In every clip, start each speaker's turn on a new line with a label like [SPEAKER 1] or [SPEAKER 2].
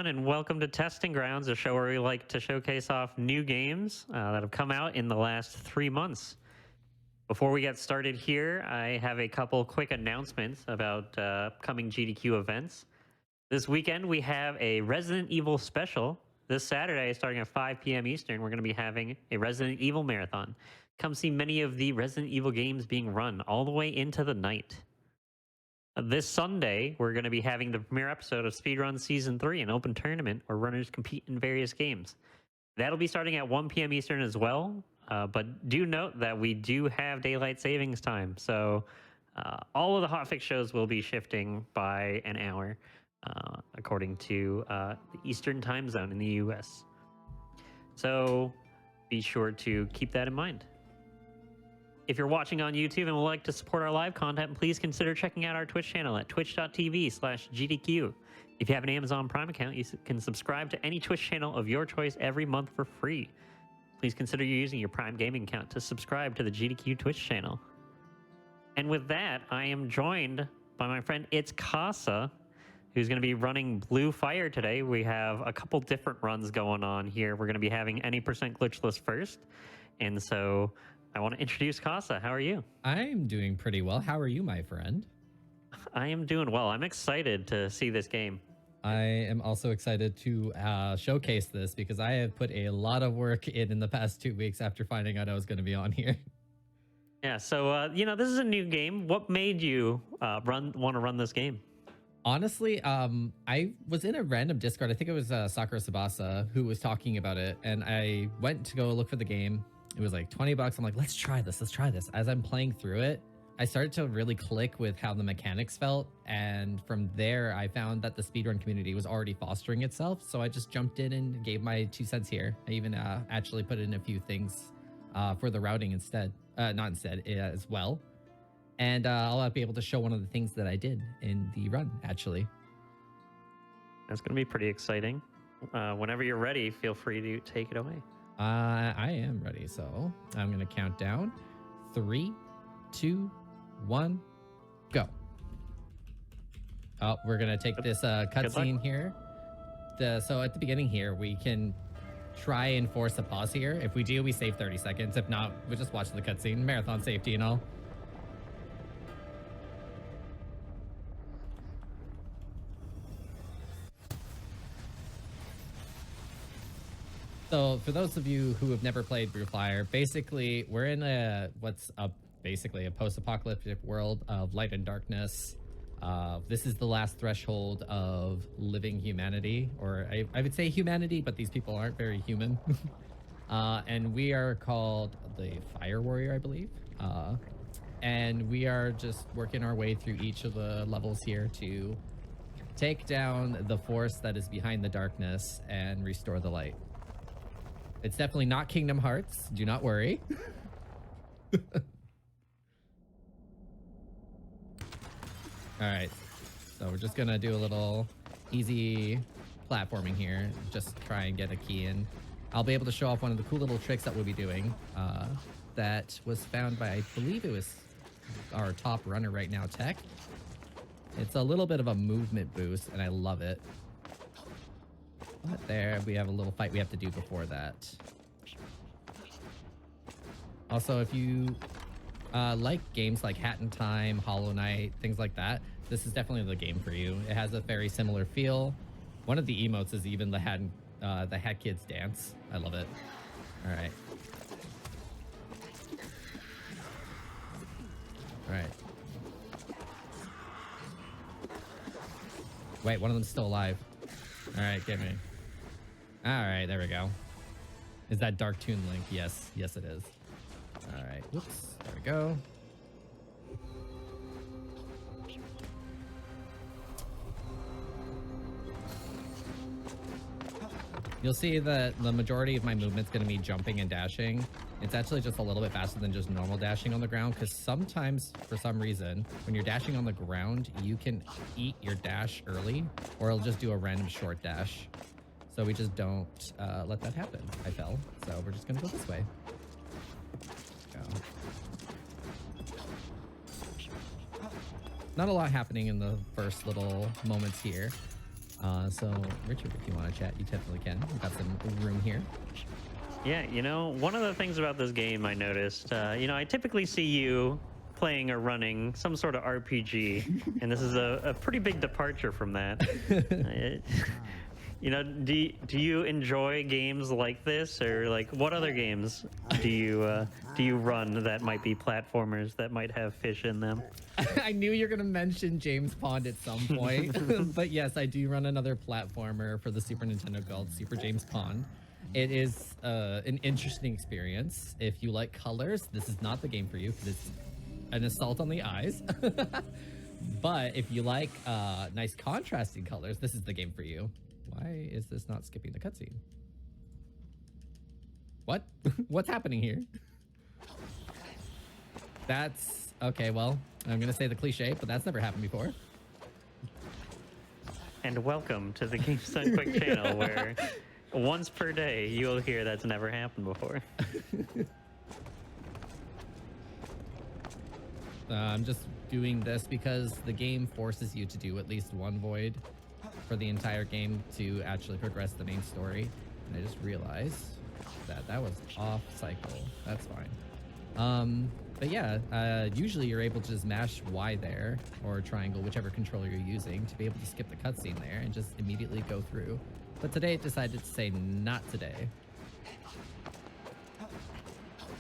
[SPEAKER 1] and welcome to Testing Grounds, a show where we like to showcase off new games that have come out in the last 3 months. Before we get started here, I have a couple quick announcements about upcoming GDQ events. This weekend, we have a Resident Evil special. This Saturday, starting at 5 p.m. Eastern, we're going to be having a Resident Evil marathon. Come see many of the Resident Evil games being run all the way into the night. This Sunday, we're going to be having the premiere episode of Speedrun Season 3, an open tournament where runners compete in various games. That'll be starting at 1 p.m. Eastern as well, but do note that we do have daylight savings time, so all of the Hotfix shows will be shifting by an hour, according to the Eastern time zone in the U.S. So be sure to keep that in mind. If you're watching on YouTube and would like to support our live content, please consider checking out our Twitch channel at twitch.tv/GDQ. If you have an Amazon Prime account, you can subscribe to any Twitch channel of your choice every month for free. Please consider using your Prime Gaming account to subscribe to the GDQ Twitch channel. And with that, I am joined by my friend It's Casa, who's going to be running Blue Fire today. We have a couple different runs going on here. We're going to be having any % glitchless first. And so I want to introduce Casa. How are you?
[SPEAKER 2] I'm doing pretty well. How are you, my friend?
[SPEAKER 1] I am doing well. I'm excited to see this game.
[SPEAKER 2] I am also excited to showcase this because I have put a lot of work in the past 2 weeks after finding out I was going to be on here.
[SPEAKER 1] Yeah, so, this is a new game. What made you want to run this game?
[SPEAKER 2] Honestly, I was in a random Discord. I think it was Sakura Sabasa who was talking about it. And I went to go look for the game. It was like $20. I'm like, let's try this. As I'm playing through it, I started to really click with how the mechanics felt. And from there, I found that the speedrun community was already fostering itself. So I just jumped in and gave my 2 cents here. I even actually put in a few things for the routing as well. And I'll be able to show one of the things that I did in the run, actually.
[SPEAKER 1] That's going to be pretty exciting. Whenever you're ready, feel free to take it away.
[SPEAKER 2] I am ready, so I'm going to count down. 3, 2, 1, go. Oh, we're going to take this cutscene here. So at the beginning here, we can try and force a pause here. If we do, we save 30 seconds. If not, we just watch the cutscene. Marathon safety and all. So for those of you who have never played Blue Fire, basically we're in basically a post-apocalyptic world of light and darkness. This is the last threshold of living humanity, or I would say humanity, but these people aren't very human. And we are called the Fire Warrior, I believe. And we are just working our way through each of the levels here to take down the force that is behind the darkness and restore the light. It's definitely not Kingdom Hearts. Do not worry. All right. So we're just going to do a little easy platforming here. Just try and get a key in. I'll be able to show off one of the cool little tricks that we'll be doing. That was found by, I believe it was our top runner right now, Tech. It's a little bit of a movement boost, and I love it. But there, we have a little fight we have to do before that. Also, if you like games like Hat in Time, Hollow Knight, things like that, this is definitely the game for you. It has a very similar feel. One of the emotes is even the Hat Kids dance. I love it. All right. All right. Wait, one of them's still alive. All right, get me. All right, there we go. Is that Dark Toon Link? Yes. Yes, it is. All right. Whoops. There we go. You'll see that the majority of my movement's going to be jumping and dashing. It's actually just a little bit faster than just normal dashing on the ground, because sometimes, for some reason, when you're dashing on the ground, you can eat your dash early, or it'll just do a random short dash. So we just don't let that happen. I fell, so we're just going to go this way. Go. Not a lot happening in the first little moments here. So Richard, if you want to chat, you definitely can. We've got some room here.
[SPEAKER 1] Yeah, you know, one of the things about this game I noticed, you know, I typically see you playing or running some sort of RPG, and this is a pretty big departure from that. You know, do you enjoy games like this, or like what other games do you run that might be platformers that might have fish in them?
[SPEAKER 2] I knew you were going to mention James Pond at some point, but yes, I do run another platformer for the Super Nintendo called Super James Pond. It is an interesting experience. If you like colors, this is not the game for you because it's an assault on the eyes. But if you like nice contrasting colors, this is the game for you. Why is this not skipping the cutscene? What? What's happening here? That's okay. Well, I'm gonna say the cliche, but that's never happened before.
[SPEAKER 1] And welcome to the Games Done Quick channel, where once per day you'll hear that's never happened before.
[SPEAKER 2] I'm just doing this because the game forces you to do at least one void for the entire game to actually progress the main story. And I just realized that that was off cycle. That's fine. But yeah, usually you're able to just mash Y there, or triangle, whichever controller you're using, to be able to skip the cutscene there and just immediately go through. But today it decided to say not today.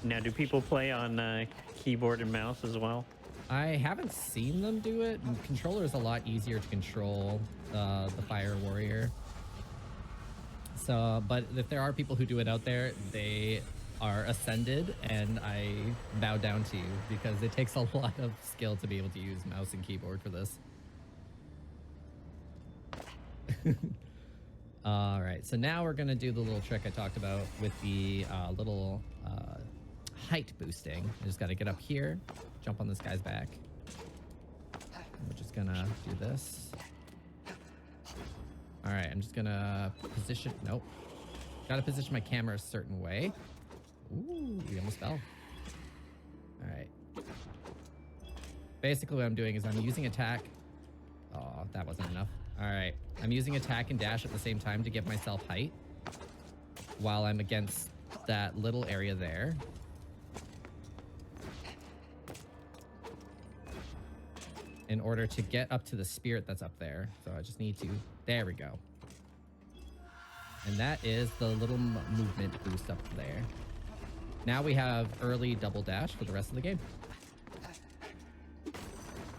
[SPEAKER 1] Now, do people play on keyboard and mouse as well?
[SPEAKER 2] I haven't seen them do it. Controller is a lot easier to control the Fire Warrior. So, but if there are people who do it out there, they are ascended, and I bow down to you because it takes a lot of skill to be able to use mouse and keyboard for this. All right, so now we're gonna do the little trick I talked about with the little height boosting. I just gotta get up here, jump on this guy's back. We're just gonna do this. All right, I'm just gonna position, nope. Gotta position my camera a certain way. Ooh, we almost fell. All right. Basically what I'm doing is I'm using attack. Oh, that wasn't enough. All right, I'm using attack and dash at the same time to give myself height while I'm against that little area there. In order to get up to the spirit that's up there. So I just need to, there we go. And that is the little movement boost up there. Now we have early double dash for the rest of the game.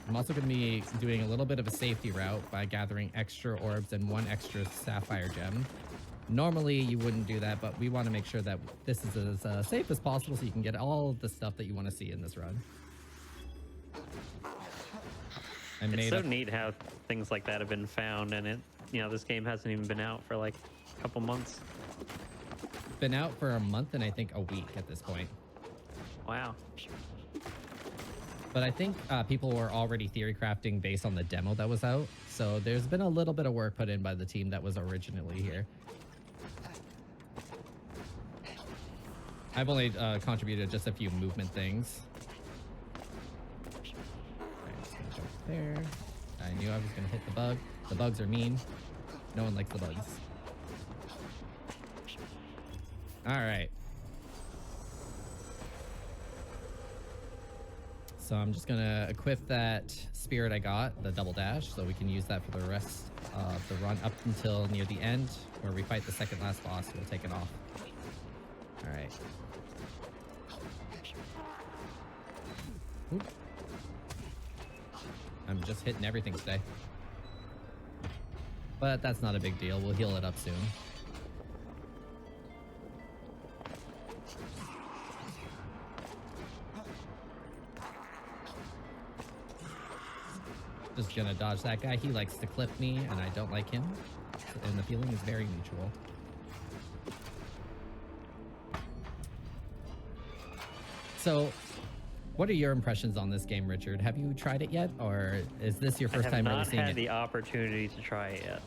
[SPEAKER 2] I'm also going to be doing a little bit of a safety route by gathering extra orbs and one extra sapphire gem. Normally you wouldn't do that, but we want to make sure that this is as safe as possible so you can get all of the stuff that you want to see in this run.
[SPEAKER 1] It's so neat how things like that have been found, and this game hasn't even been out for like a couple months.
[SPEAKER 2] Been out for a month and I think a week at this point.
[SPEAKER 1] Wow.
[SPEAKER 2] But I think people were already theory crafting based on the demo that was out. So there's been a little bit of work put in by the team that was originally here. I've only contributed just a few movement things. I'm just gonna jump there. I knew I was gonna hit the bug. The bugs are mean. No one likes the bugs. All right. So I'm just gonna equip that spirit I got, the double dash, so we can use that for the rest of the run up until near the end, where we fight the second last boss. We'll take it off. All right. Oop. I'm just hitting everything today. But that's not a big deal. We'll heal it up soon. Just gonna dodge that guy. He likes to clip me, and I don't like him. And the feeling is very mutual. So, what are your impressions on this game, Richard? Have you tried it yet, or is this your first time really seeing it?
[SPEAKER 1] I have not had the opportunity to try it yet.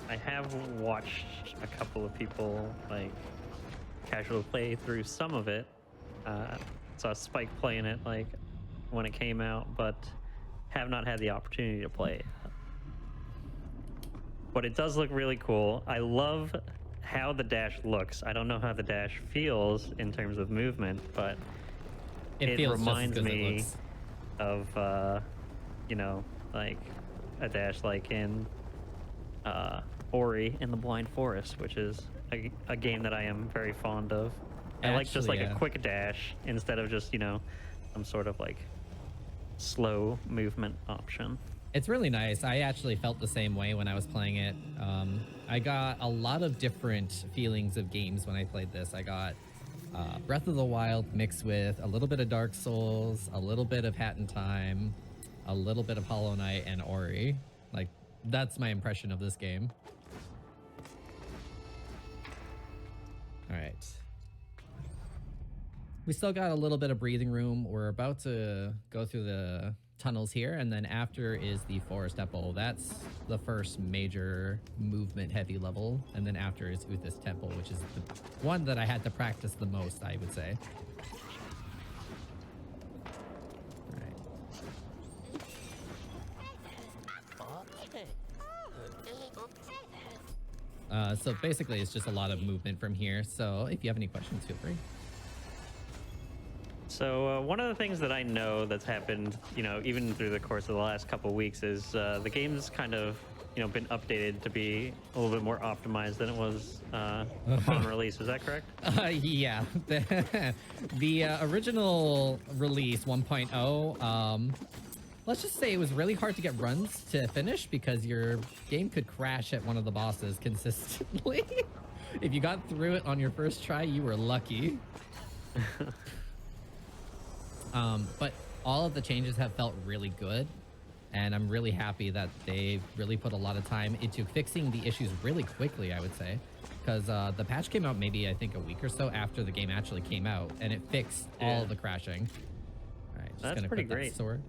[SPEAKER 1] I have watched a couple of people like casually play through some of it. Saw Spike playing it like when it came out, but have not had the opportunity to play it. but it does look really cool. I love how the dash looks. I don't know how the dash feels in terms of movement, but
[SPEAKER 2] It
[SPEAKER 1] it
[SPEAKER 2] feels
[SPEAKER 1] reminds
[SPEAKER 2] just as good as it
[SPEAKER 1] me
[SPEAKER 2] looks.
[SPEAKER 1] of you know, like a dash like in Ori in the Blind Forest, which is a game that I am very fond of. I like just
[SPEAKER 2] Actually,
[SPEAKER 1] like a
[SPEAKER 2] yeah.
[SPEAKER 1] quick dash instead of just, you know, some sort of like slow movement option.
[SPEAKER 2] It's really nice. I actually felt the same way when I was playing it. I got a lot of different feelings of games when I played this. I got Breath of the Wild mixed with a little bit of Dark Souls, a little bit of Hat in Time, a little bit of Hollow Knight, and Ori. Like, that's my impression of this game. All right. We still got a little bit of breathing room. We're about to go through the tunnels here, and then after is the Forest Temple. That's the first major movement heavy level, and then after is Uthis Temple, which is the one that I had to practice the most, I would say. All right. So basically it's just a lot of movement from here, so if you have any questions, feel free.
[SPEAKER 1] So one of the things that I know that's happened, you know, even through the course of the last couple of weeks is the game's kind of, you know, been updated to be a little bit more optimized than it was upon release. Is that correct?
[SPEAKER 2] Yeah. The original release 1.0, let's just say it was really hard to get runs to finish because your game could crash at one of the bosses consistently. If you got through it on your first try, you were lucky. But all of the changes have felt really good, and I'm really happy that they really put a lot of time into fixing the issues really quickly, I would say, because the patch came out maybe I think a week or so after the game actually came out, and it fixed all the crashing. All right, just
[SPEAKER 1] That's
[SPEAKER 2] gonna
[SPEAKER 1] pretty
[SPEAKER 2] put that
[SPEAKER 1] great.
[SPEAKER 2] sword.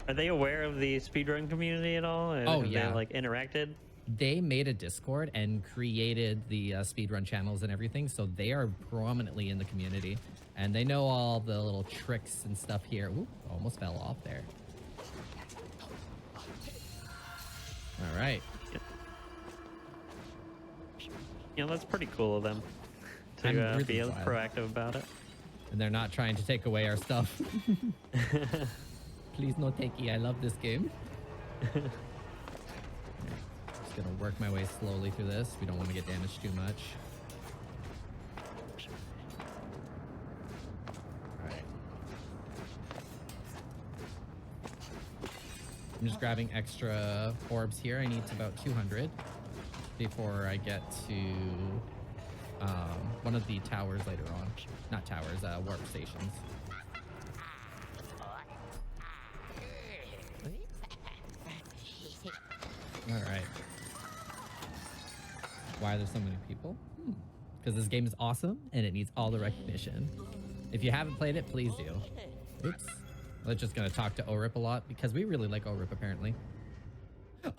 [SPEAKER 1] Are they aware of the speedrun community at all?
[SPEAKER 2] Oh,
[SPEAKER 1] Have
[SPEAKER 2] yeah.
[SPEAKER 1] they like interacted?
[SPEAKER 2] They made a Discord and created the speedrun channels and everything, so they are prominently in the community. And they know all the little tricks and stuff here. Ooh, almost fell off there. All right.
[SPEAKER 1] You know, that's pretty cool of them
[SPEAKER 2] I'm
[SPEAKER 1] to
[SPEAKER 2] really
[SPEAKER 1] be
[SPEAKER 2] glad.
[SPEAKER 1] proactive about it.
[SPEAKER 2] And they're not trying to take away our stuff. Please no takey. I love this game. Just gonna work my way slowly through this. We don't want to get damaged too much. I'm just grabbing extra orbs here. I need about 200 before I get to one of the towers later on. Not towers, warp stations. All right. Why are there so many people? Because this game is awesome and it needs all the recognition. If you haven't played it, please do. Oops. We're just gonna talk to ORIP a lot because we really like ORIP apparently.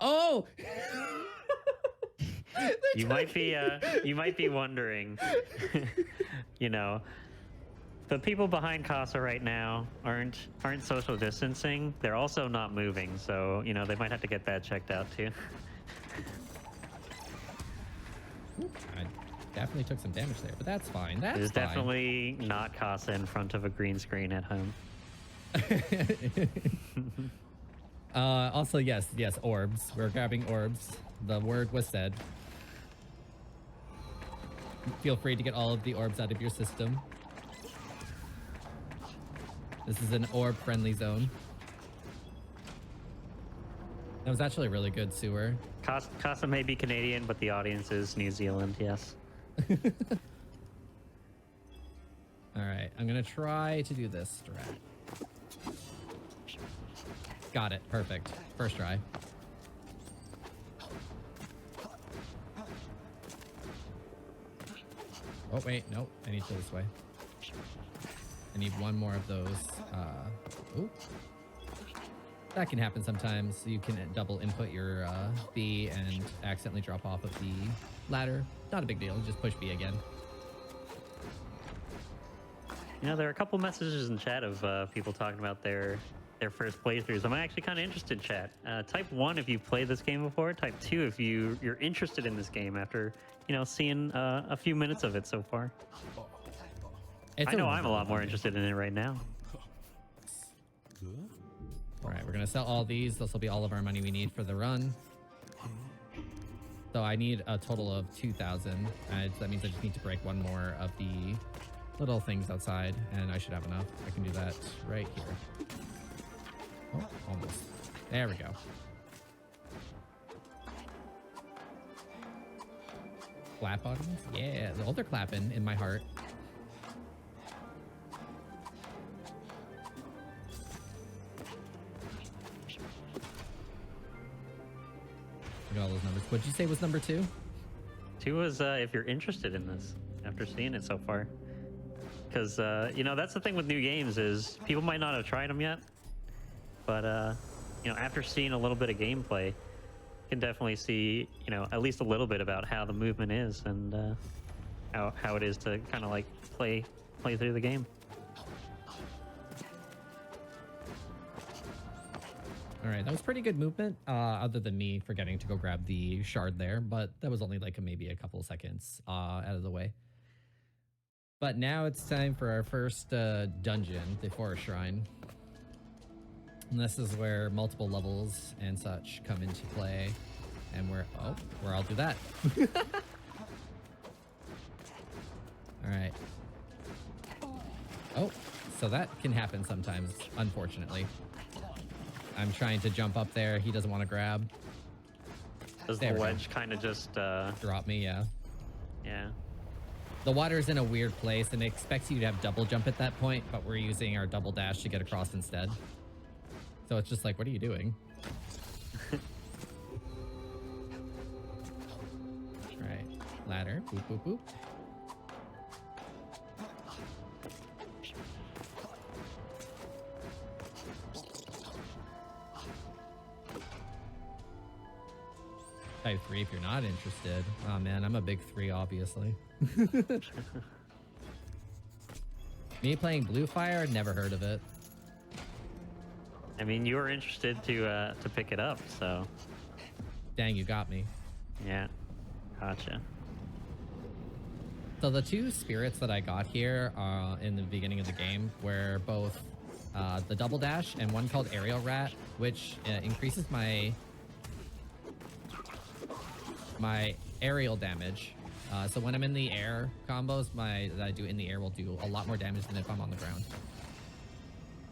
[SPEAKER 2] Oh!
[SPEAKER 1] You might be wondering, you know, the people behind Casa right now aren't social distancing. They're also not moving, so you know they might have to get that checked out too.
[SPEAKER 2] I definitely took some damage there, but that's fine. That's
[SPEAKER 1] There's
[SPEAKER 2] fine.
[SPEAKER 1] definitely not Casa in front of a green screen at home.
[SPEAKER 2] Also, yes, orbs. We're grabbing orbs. The word was said. Feel free to get all of the orbs out of your system. This is an orb-friendly zone. That was actually a really good sewer.
[SPEAKER 1] Casa may be Canadian, but the audience is New Zealand, yes.
[SPEAKER 2] All right, I'm gonna try to do this strat. Got it, perfect. First try. Oh wait, nope, I need to go this way. I need one more of those. Ooh. That can happen sometimes. You can double input your B and accidentally drop off of the ladder. Not a big deal, just push B again.
[SPEAKER 1] You know, there are a couple messages in chat of people talking about their their first playthroughs. I'm actually kind of interested, chat. Type 1 if you've played this game before. Type 2 if you're interested in this game after, seeing a few minutes of it so far. I know I'm a lot more interested in it right now.
[SPEAKER 2] All right, we're going to sell all these. This will be all of our money we need for the run. So I need a total of 2,000. That means I just need to break one more of the little things outside, and I should have enough. I can do that right here. Oh, almost. There we go. Clap audience? Yeah, they're clapping in my heart. Look at all those numbers. What'd you say was number 2?
[SPEAKER 1] 2 was if you're interested in this after seeing it so far. Because, that's the thing with new games is people might not have tried them yet. But, after seeing a little bit of gameplay, you can definitely see, at least a little bit about how the movement is and how it is to kind of like play through the game.
[SPEAKER 2] All right, that was pretty good movement, other than me forgetting to go grab the shard there, but that was only like maybe a couple of seconds out of the way. But now it's time for our first dungeon, the Forest Shrine. And this is where multiple levels and such come into play, and where I'll do that. All right. Oh, so that can happen sometimes, unfortunately. I'm trying to jump up there. He doesn't want to grab.
[SPEAKER 1] Does the wedge kind of just
[SPEAKER 2] drop me? Yeah.
[SPEAKER 1] Yeah.
[SPEAKER 2] The water's in a weird place, and it expects you to have double jump at that point, but we're using our double dash to get across instead. So it's just like, what are you doing? All right, ladder. Boop, boop, boop. Type 3 if you're not interested. Oh man, I'm a big 3, obviously. Me playing Blue Fire, never heard of it.
[SPEAKER 1] I mean, you were interested to pick it up, so.
[SPEAKER 2] Dang, you got me.
[SPEAKER 1] Yeah, gotcha.
[SPEAKER 2] So the 2 spirits that I got here in the beginning of the game were both the double dash and one called Aerial Rat, which increases my aerial damage. So when I'm in the air, combos that I do in the air will do a lot more damage than if I'm on the ground.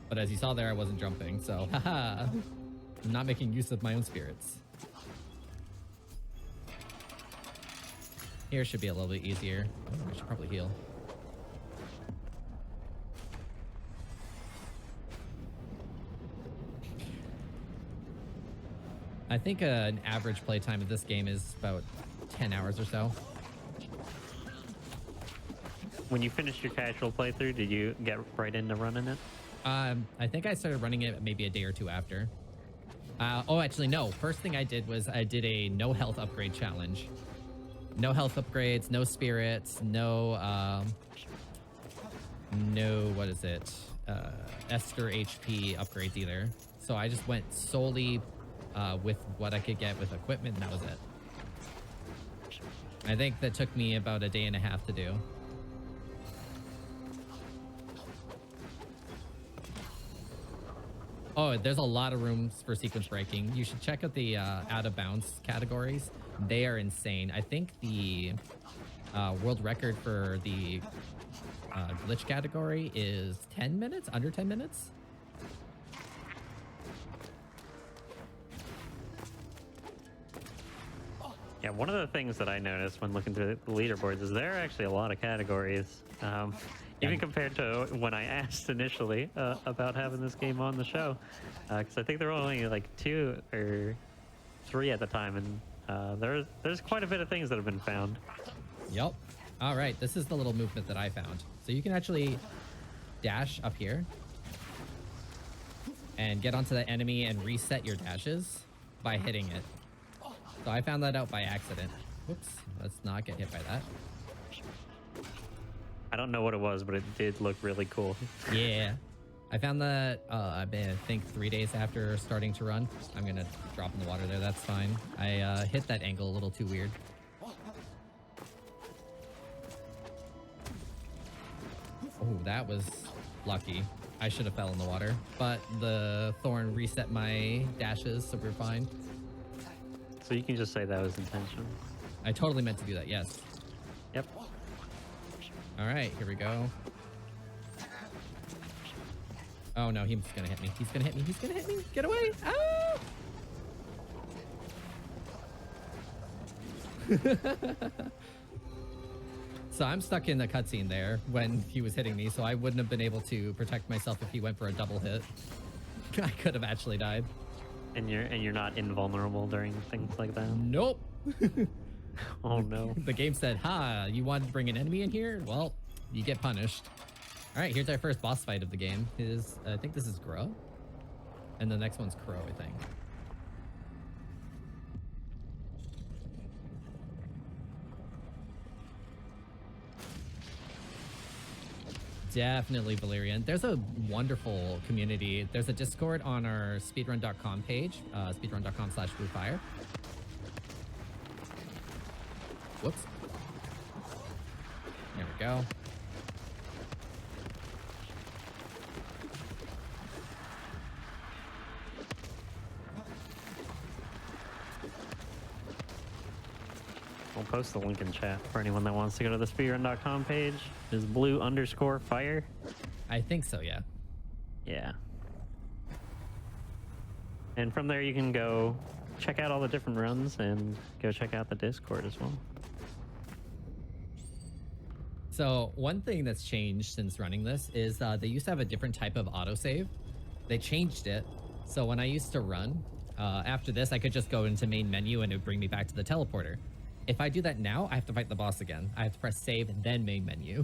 [SPEAKER 2] But as you saw there, I wasn't jumping, so haha, I'm not making use of my own spirits. Here should be a little bit easier. Oh, I should probably heal. I think an average playtime of this game is about 10 hours or so.
[SPEAKER 1] When you finished your casual playthrough, did you get right into running it?
[SPEAKER 2] I think I started running it maybe a day or 2 after. Oh, actually, no. First thing I did was I did a no health upgrade challenge. No health upgrades, no spirits, no, what is it? Esther HP upgrades either. So I just went solely with what I could get with equipment, and that was it. I think that took me about a day and a half to do. Oh, there's a lot of rooms for sequence breaking. You should check out the out of bounds categories. They are insane. I think the world record for the glitch category is 10 minutes, under 10 minutes.
[SPEAKER 1] Yeah, one of the things that I noticed when looking through the leaderboards is there are actually a lot of categories. Even compared to when I asked initially about having this game on the show. Because I think there were only like 2 or 3 at the time, and there's quite a bit of things that have been found.
[SPEAKER 2] Yep. All right, this is the little movement that I found. So you can actually dash up here and get onto the enemy and reset your dashes by hitting it. So I found that out by accident. Whoops, let's not get hit by that.
[SPEAKER 1] I don't know what it was, but it did look really cool.
[SPEAKER 2] Yeah. I found that, I think 3 days after starting to run. I'm gonna drop in the water there, that's fine. I hit that angle a little too weird. Oh, that was lucky. I should have fell in the water, but the thorn reset my dashes, so we're fine.
[SPEAKER 1] So you can just say that was intention.
[SPEAKER 2] I totally meant to do that, yes.
[SPEAKER 1] Yep.
[SPEAKER 2] All right, here we go. Oh no, he's gonna hit me. He's gonna hit me. He's gonna hit me. Get away! Ah! So I'm stuck in the cutscene there when he was hitting me, so I wouldn't have been able to protect myself if he went for a double hit. I could have actually died.
[SPEAKER 1] And you're not invulnerable during things like that.
[SPEAKER 2] Nope.
[SPEAKER 1] Oh no.
[SPEAKER 2] The game said, "Ha! You wanted to bring an enemy in here? Well, you get punished." All right, here's our first boss fight of the game. I think this is Grow, and the next one's Crow, I think. Definitely Valerian. There's a wonderful community. There's a Discord on our speedrun.com page, speedrun.com/bluefire. Whoops. There we go.
[SPEAKER 1] We'll post the link in chat for anyone that wants to go to the speedrun.com page. Is blue_fire?
[SPEAKER 2] I think so, yeah.
[SPEAKER 1] Yeah. And from there you can go check out all the different runs and go check out the Discord as well.
[SPEAKER 2] So one thing that's changed since running this is they used to have a different type of autosave. They changed it. So when I used to run, after this, I could just go into main menu and it would bring me back to the teleporter. If I do that now, I have to fight the boss again. I have to press save and then main menu.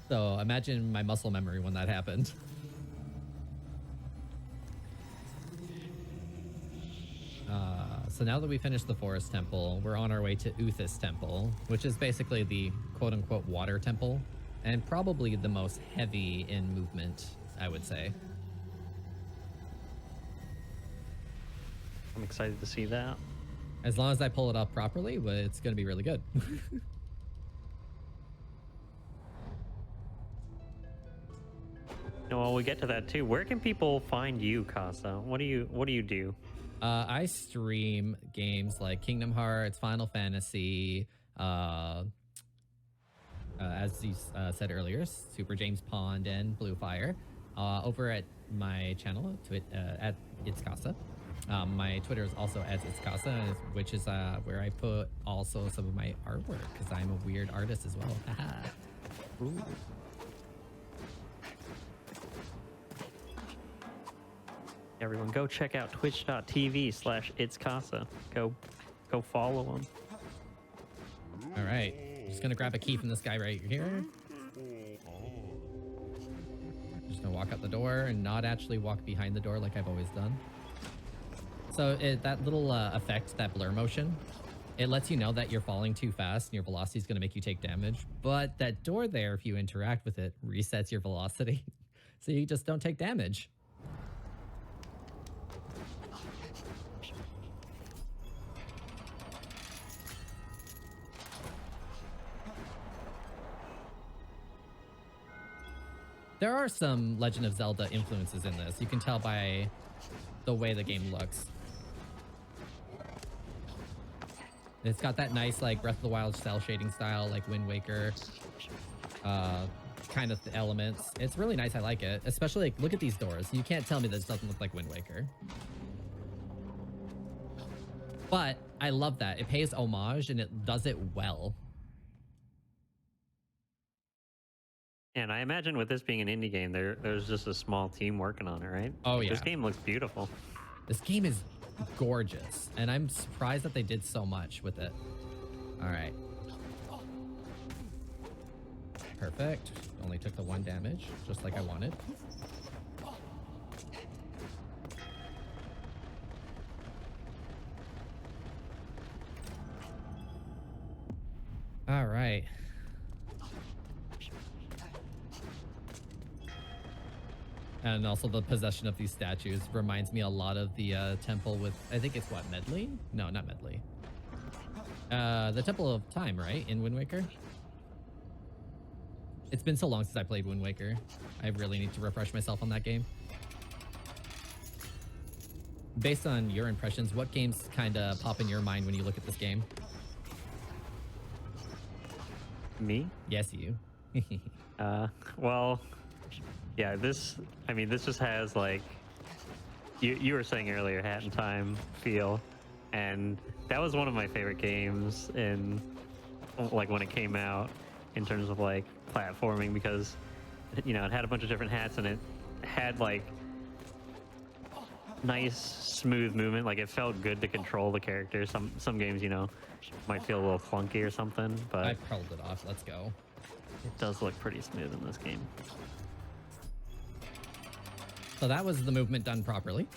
[SPEAKER 2] So imagine my muscle memory when that happened. So now that we finished the Forest Temple, we're on our way to Uthis Temple, which is basically the quote-unquote water temple, and probably the most heavy in movement, I would say.
[SPEAKER 1] I'm excited to see that.
[SPEAKER 2] As long as I pull it up properly, but it's going to be really good.
[SPEAKER 1] Well, we get to that too. Where can people find you, Casa? What do you do?
[SPEAKER 2] I stream games like Kingdom Hearts, Final Fantasy, as you said earlier, Super James Pond and Blue Fire, over at my channel, at It's Casa. My Twitter is also as It's Casa, which is where I put also some of my artwork because I'm a weird artist as well.
[SPEAKER 1] Ooh. Everyone, go check out twitch.tv/itscasa. Go follow them.
[SPEAKER 2] All right, just gonna grab a key from this guy right here. Just gonna walk out the door and not actually walk behind the door like I've always done. So that little effect, that blur motion, it lets you know that you're falling too fast and your velocity is going to make you take damage. But that door there, if you interact with it, resets your velocity. So you just don't take damage. There are some Legend of Zelda influences in this. You can tell by the way the game looks. It's got that nice, like, Breath of the Wild cell shading style, like Wind Waker kind of elements. It's really nice. I like it. Especially, like, look at these doors. You can't tell me this doesn't look like Wind Waker. But I love that. It pays homage, and it does it well.
[SPEAKER 1] And I imagine with this being an indie game, there's just a small team working on it, right?
[SPEAKER 2] Oh, yeah.
[SPEAKER 1] This game looks beautiful.
[SPEAKER 2] This game is gorgeous, and I'm surprised that they did so much with it. All right. Perfect. Only took the 1 damage, just like I wanted. All right. And also the possession of these statues reminds me a lot of the temple with, I think it's what, Medley? No, not Medley. The Temple of Time, right? In Wind Waker? It's been so long since I played Wind Waker. I really need to refresh myself on that game. Based on your impressions, what games kind of pop in your mind when you look at this game?
[SPEAKER 1] Me?
[SPEAKER 2] Yes, you.
[SPEAKER 1] Well, yeah, this just has like, you were saying earlier, Hat in Time feel, and that was one of my favorite games in, like, when it came out, in terms of like platforming, because, you know, it had a bunch of different hats and it had like nice smooth movement. Like, it felt good to control the character. Some games, you know, might feel a little clunky or something, but
[SPEAKER 2] I curled it off. Let's go.
[SPEAKER 1] it does look pretty smooth in this game.
[SPEAKER 2] So that was the movement done properly.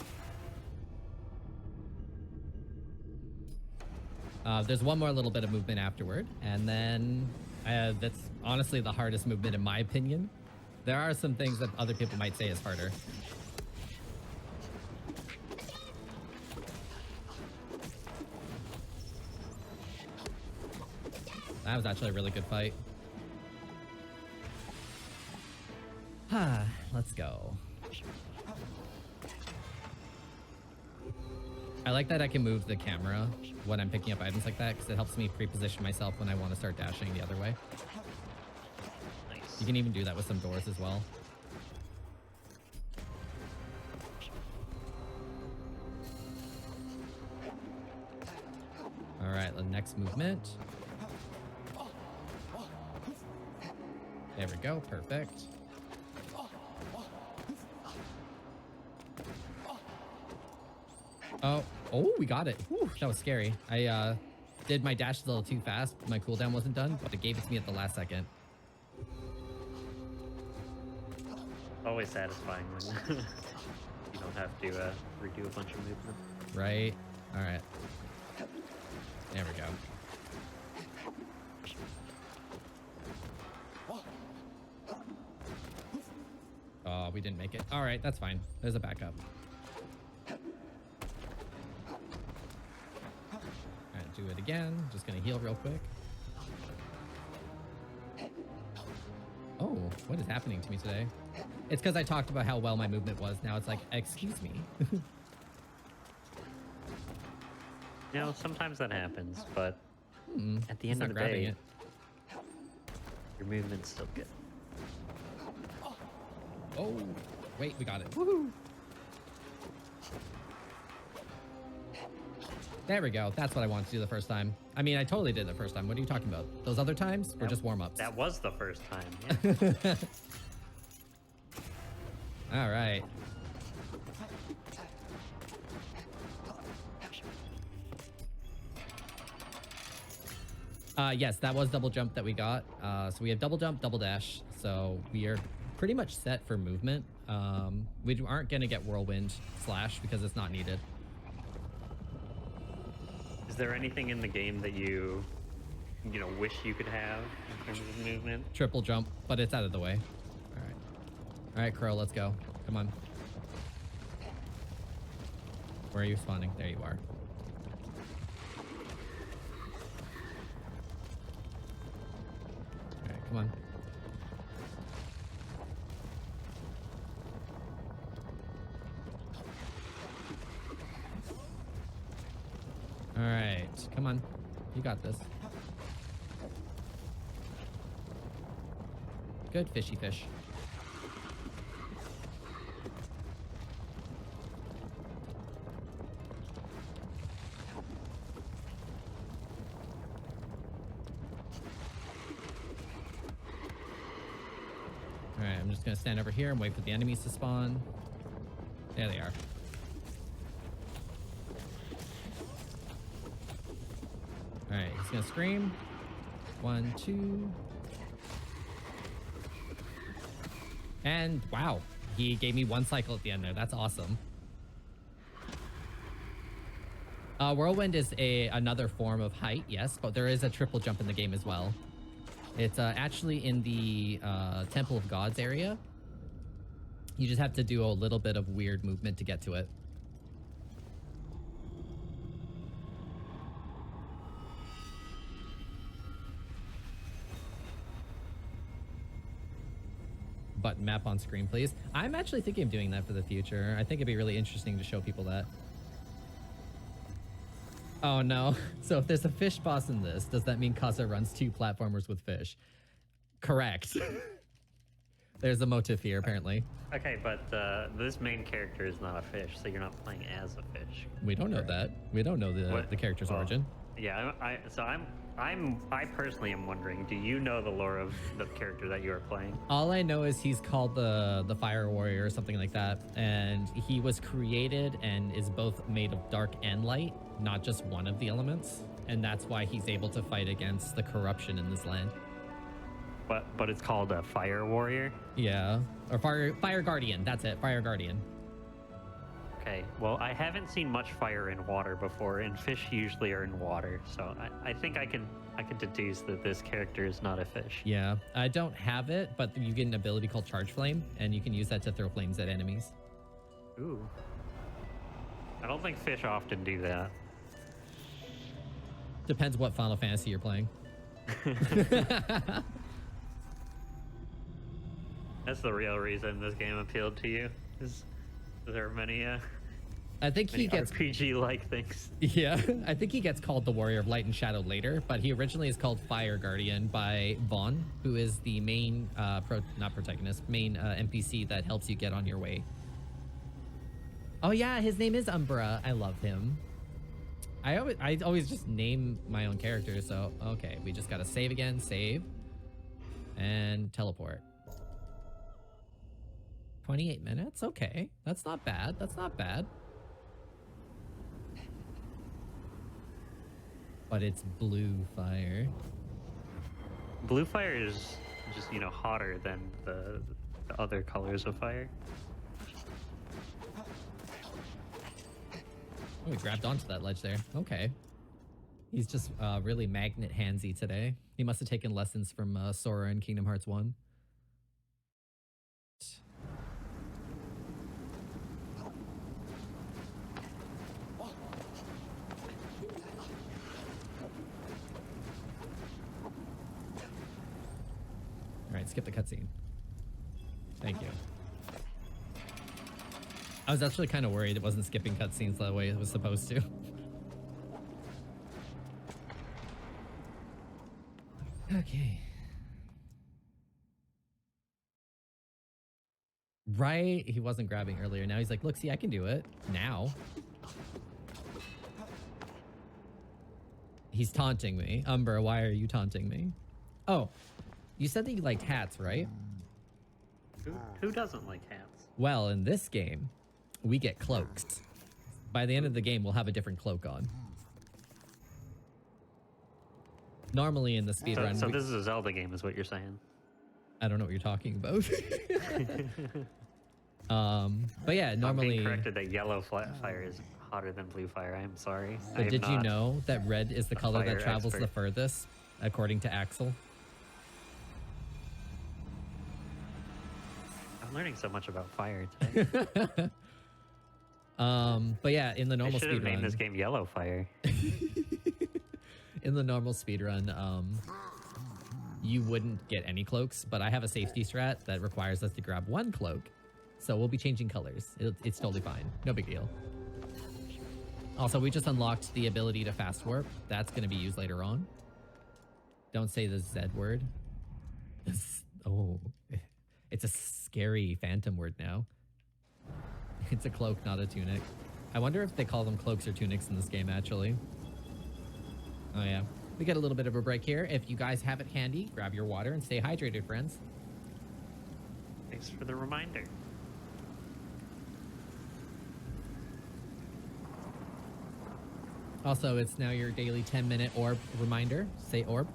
[SPEAKER 2] There's one more little bit of movement afterward, and then that's honestly the hardest movement in my opinion. There are some things that other people might say is harder. That was actually a really good fight. Let's go. I like that I can move the camera when I'm picking up items like that, because it helps me pre-position myself when I want to start dashing the other way.
[SPEAKER 1] Nice.
[SPEAKER 2] You can even do that with some doors as well. All right, the next movement. There we go, perfect. Oh, we got it. Whew, that was scary. I did my dash a little too fast. My cooldown wasn't done, but it gave it to me at the last second.
[SPEAKER 1] Always satisfying when you don't have to redo a bunch of movement.
[SPEAKER 2] Right. All right. There we go. Oh, we didn't make it. All right, that's fine. There's a backup. All right, do it again. Just gonna heal real quick. Oh, what is happening to me today? It's because I talked about how well my movement was. Now it's like, excuse me.
[SPEAKER 1] You know, sometimes that happens, but at the end
[SPEAKER 2] It's
[SPEAKER 1] of
[SPEAKER 2] not
[SPEAKER 1] the
[SPEAKER 2] grabbing
[SPEAKER 1] day,
[SPEAKER 2] it.
[SPEAKER 1] your movement's still good.
[SPEAKER 2] Oh, wait, we got it. Woohoo! There we go. That's what I wanted to do the first time. I mean, I totally did the first time. What are you talking about? Those other times were just warm-ups.
[SPEAKER 1] That was the first time, yeah.
[SPEAKER 2] All right. Yes, that was double jump that we got. So we have double jump, double dash. So we are pretty much set for movement. We aren't going to get whirlwind slash because it's not needed.
[SPEAKER 1] Is there anything in the game that you know, wish you could have in terms of movement?
[SPEAKER 2] Triple jump, but it's out of the way. All right. All right, Crow, let's go. Come on. Where are you spawning? There you are. All right, come on. All right, come on. You got this. Good fishy fish. All right, I'm just gonna stand over here and wait for the enemies to spawn. There they are. All right, he's gonna scream. 1, 2. And wow, he gave me 1 cycle at the end there. That's awesome. Whirlwind is another form of height, yes, but there is a triple jump in the game as well. It's actually in the Temple of Gods area. You just have to do a little bit of weird movement to get to it. Button map on screen, please. I'm actually thinking of doing that for the future. I think it'd be really interesting to show people that. Oh no. So if there's a fish boss in this, does that mean Casa runs 2 platformers with fish? Correct. There's a motive here, apparently.
[SPEAKER 1] Okay, but this main character is not a fish, so you're not playing as a fish.
[SPEAKER 2] We don't know that. We don't know the character's origin.
[SPEAKER 1] Yeah, I personally am wondering, do you know the lore of the character that you are playing?
[SPEAKER 2] All I know is he's called the Fire Warrior or something like that, and he was created and is both made of dark and light, not just one of the elements, and that's why he's able to fight against the corruption in this land.
[SPEAKER 1] But it's called a Fire Warrior?
[SPEAKER 2] Yeah, or Fire Guardian, that's it, Fire Guardian.
[SPEAKER 1] Okay, well, I haven't seen much fire in water before, and fish usually are in water, so I think I can deduce that this character is not a fish.
[SPEAKER 2] Yeah, I don't have it, but you get an ability called Charge Flame, and you can use that to throw flames at enemies.
[SPEAKER 1] Ooh. I don't think fish often do that.
[SPEAKER 2] Depends what Final Fantasy you're playing.
[SPEAKER 1] That's the real reason this game appealed to you. Is there many
[SPEAKER 2] I think he gets
[SPEAKER 1] RPG-like things.
[SPEAKER 2] Yeah, I think he gets called the Warrior of Light and Shadow later, but he originally is called Fire Guardian by Vaughn, who is the main main NPC that helps you get on your way. Oh yeah, his name is Umbra. I love him. I always just name my own character, so okay, we just gotta save again, save, and teleport. 28 minutes? Okay, that's not bad. That's not bad. But it's blue fire.
[SPEAKER 1] Blue fire is just, hotter than the other colors of fire.
[SPEAKER 2] Oh, he grabbed onto that ledge there. Okay. He's just really magnet handsy today. He must have taken lessons from Sora in Kingdom Hearts 1. All right, skip the cutscene. Thank you. I was actually kind of worried it wasn't skipping cutscenes the way it was supposed to. Okay. Right? He wasn't grabbing earlier. Now he's like, look, see, I can do it. Now. He's taunting me. Umbra, why are you taunting me? Oh, you said that you liked hats, right?
[SPEAKER 1] Who doesn't like hats?
[SPEAKER 2] Well, in this game, we get cloaks. By the end of the game, we'll have a different cloak on. Normally in the speedrun...
[SPEAKER 1] So this is a Zelda game, is what you're saying?
[SPEAKER 2] I don't know what you're talking about. But yeah, normally...
[SPEAKER 1] I'm being corrected that yellow fire is hotter than blue fire. I'm sorry.
[SPEAKER 2] But did you know that red is the color that travels the furthest, according to Axel?
[SPEAKER 1] I'm learning so much about fire today.
[SPEAKER 2] But yeah, in the normal
[SPEAKER 1] I should have
[SPEAKER 2] speedrun...
[SPEAKER 1] named this game Yellow Fire.
[SPEAKER 2] In the normal speedrun, you wouldn't get any cloaks, but I have a safety strat that requires us to grab one cloak. So we'll be changing colors. It's totally fine. No big deal. Also, we just unlocked the ability to fast warp. That's going to be used later on. Don't say the Z word. Oh, it's a scary phantom word now. It's a cloak, not a tunic. I wonder if they call them cloaks or tunics in this game, actually. Oh, yeah. We get a little bit of a break here. If you guys have it handy, grab your water and stay hydrated, friends.
[SPEAKER 1] Thanks for the reminder.
[SPEAKER 2] Also, it's now your daily 10-minute orb reminder. Say orb.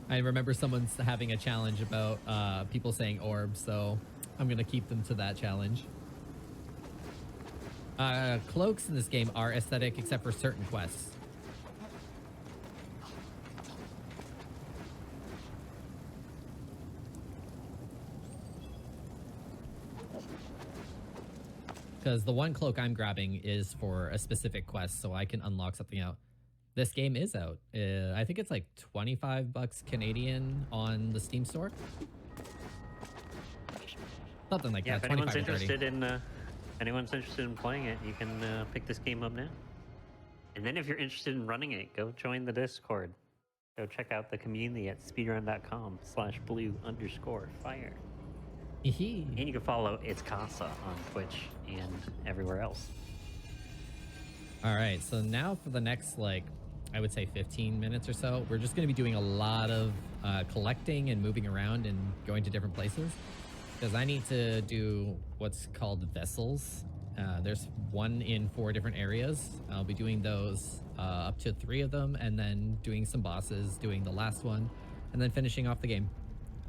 [SPEAKER 2] I remember someone's having a challenge about people saying orb, so I'm going to keep them to that challenge. Cloaks in this game are aesthetic except for certain quests. Because the one cloak I'm grabbing is for a specific quest, so I can unlock something out. This game is out. I think it's like 25 bucks Canadian on the Steam store. Something like
[SPEAKER 1] Yeah,
[SPEAKER 2] that.
[SPEAKER 1] if anyone's interested in playing it, you can pick this game up now. And then if you're interested in running it, go join the Discord. Go check out the community at speedrun.com/blue_fire. And you can follow It's Casa on Twitch and everywhere else.
[SPEAKER 2] All right, so now for the next, like, I would say 15 minutes or so, we're just going to be doing a lot of collecting and moving around and going to different places. Because I need to do what's called vessels. There's 1 in 4 different areas. I'll be doing those up to 3 of them, and then doing some bosses, doing the last one, and then finishing off the game.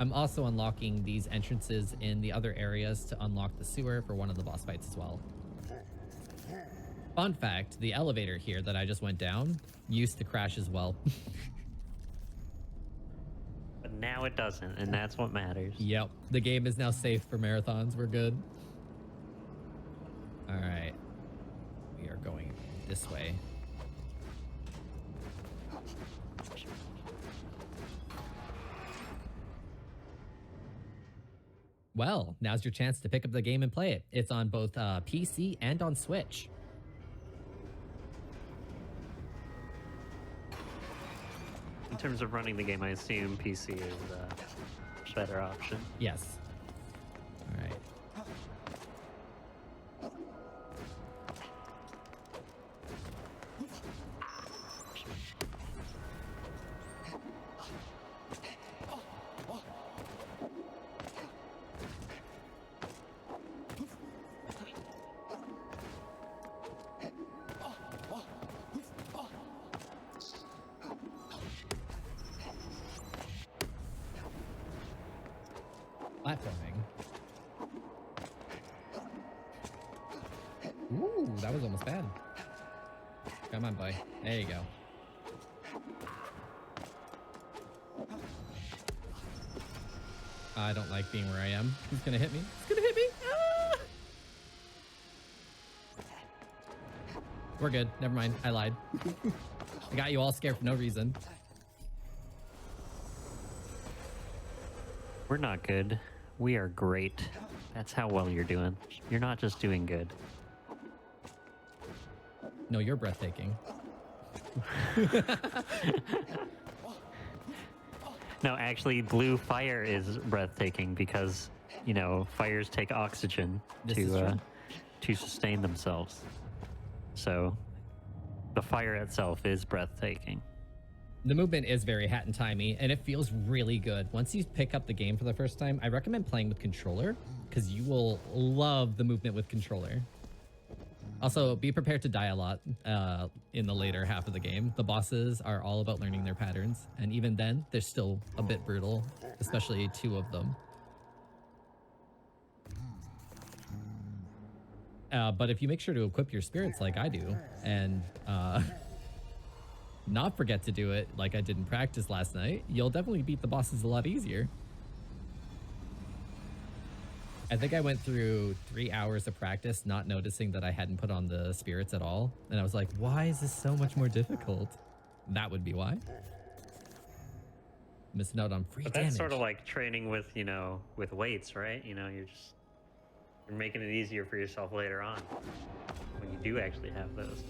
[SPEAKER 2] I'm also unlocking these entrances in the other areas to unlock the sewer for one of the boss fights as well. Fun fact, the elevator here that I just went down used to crash as well.
[SPEAKER 1] But now it doesn't, and that's what matters.
[SPEAKER 2] Yep, the game is now safe for marathons. We're good. All right, we are going this way. Well, now's your chance to pick up the game and play it. It's on both PC and on Switch.
[SPEAKER 1] In terms of running the game, I assume PC is a better option.
[SPEAKER 2] Yes. All right. Platforming. Ooh, that was almost bad. Come on, boy. There you go. I don't like being where I am. He's gonna hit me. He's gonna hit me. Ah! We're good. Never mind. I lied. I got you all scared for no reason.
[SPEAKER 1] We're not good. We are great. That's how well you're doing. You're not just doing good.
[SPEAKER 2] No, you're breathtaking.
[SPEAKER 1] No, actually, blue fire is breathtaking because, you know, fires take oxygen to sustain themselves. So the fire itself is breathtaking.
[SPEAKER 2] The movement is very hat and timey, and it feels really good. Once you pick up the game for the first time, I recommend playing with controller because you will love the movement with controller. Also, be prepared to die a lot in the later half of the game. The bosses are all about learning their patterns, and even then, they're still a bit brutal, especially 2 of them. But if you make sure to equip your spirits like I do, and not forget to do it like I did in practice last night, you'll definitely beat the bosses a lot easier. I think I went through 3 hours of practice not noticing that I hadn't put on the spirits at all. And I was like, why is this so much more difficult? That would be why. Missing out on free damage.
[SPEAKER 1] That's sort of like training with, you know, with weights, right? You know, you're making it easier for yourself later on when you do actually have those.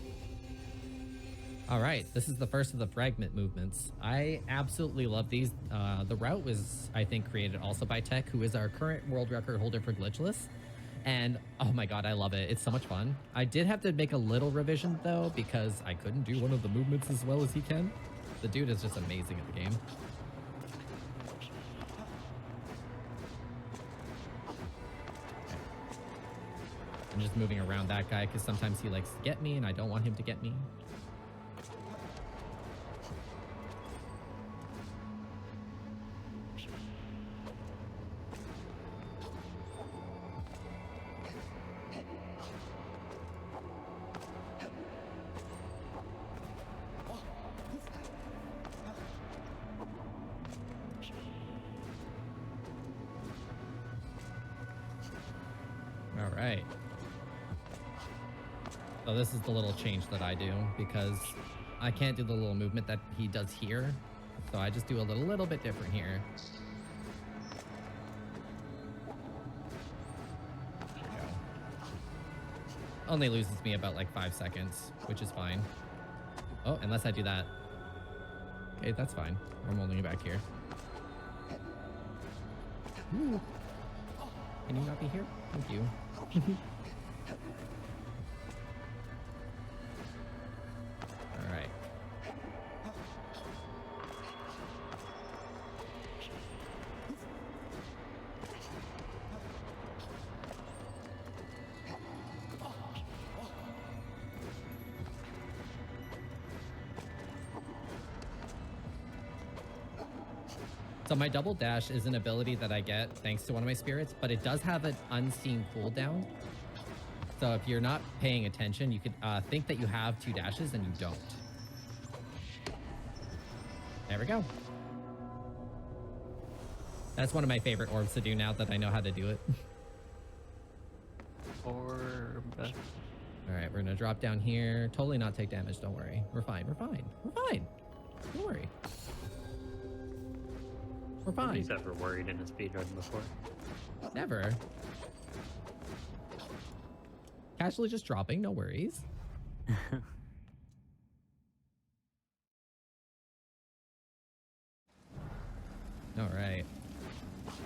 [SPEAKER 2] All right, this is the first of the fragment movements. I absolutely love these. The route was, I think, created also by Tech, who is our current world record holder for Glitchless. And oh my god, I love it. It's so much fun. I did have to make a little revision though, because I couldn't do one of the movements as well as he can. The dude is just amazing at the game. I'm just moving around that guy because sometimes he likes to get me and I don't want him to get me. All right. So this is the little change that I do because I can't do the little movement that he does here. So I just do a little bit different here. There we go. Only loses me about like 5 seconds, which is fine. Oh, unless I do that. Okay, that's fine. I'm holding you back here. Ooh. Can you not be here? Thank you. All right. So my double dash is an ability that I get thanks to one of my spirits, but it does have an unseen cooldown. So if you're not paying attention, you could think that you have 2 dashes and you don't. There we go. That's one of my favorite orbs to do now that I know how to do it.
[SPEAKER 1] Orb.
[SPEAKER 2] All right, we're gonna drop down here. Totally not take damage, don't worry. We're fine, we're fine. We're fine. Don't worry. We're fine.
[SPEAKER 1] Nobody's ever worried in a speedrun before.
[SPEAKER 2] Never. Casually just dropping, no worries. All right.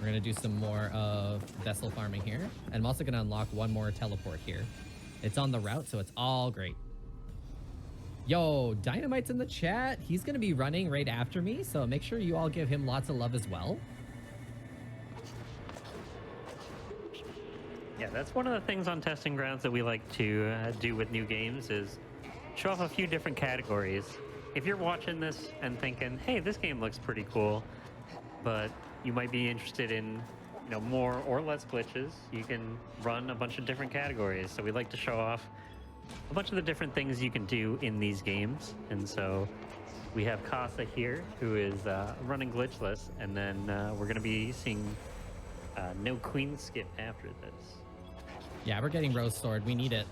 [SPEAKER 2] We're going to do some more of vessel farming here. And I'm also going to unlock one more teleport here. It's on the route, so it's all great. Yo, Dynamite's in the chat. He's going to be running right after me, so make sure you all give him lots of love as well.
[SPEAKER 1] Yeah, that's one of the things on testing grounds that we like to do with new games is show off a few different categories. If you're watching this and thinking, hey, this game looks pretty cool, but you might be interested in, you know, more or less glitches, you can run a bunch of different categories. So we like to show off a bunch of the different things you can do in these games. And so we have Casa here, who is running Glitchless, and then we're going to be seeing no Queen skip after this.
[SPEAKER 2] Yeah, we're getting Rose Sword. We need it.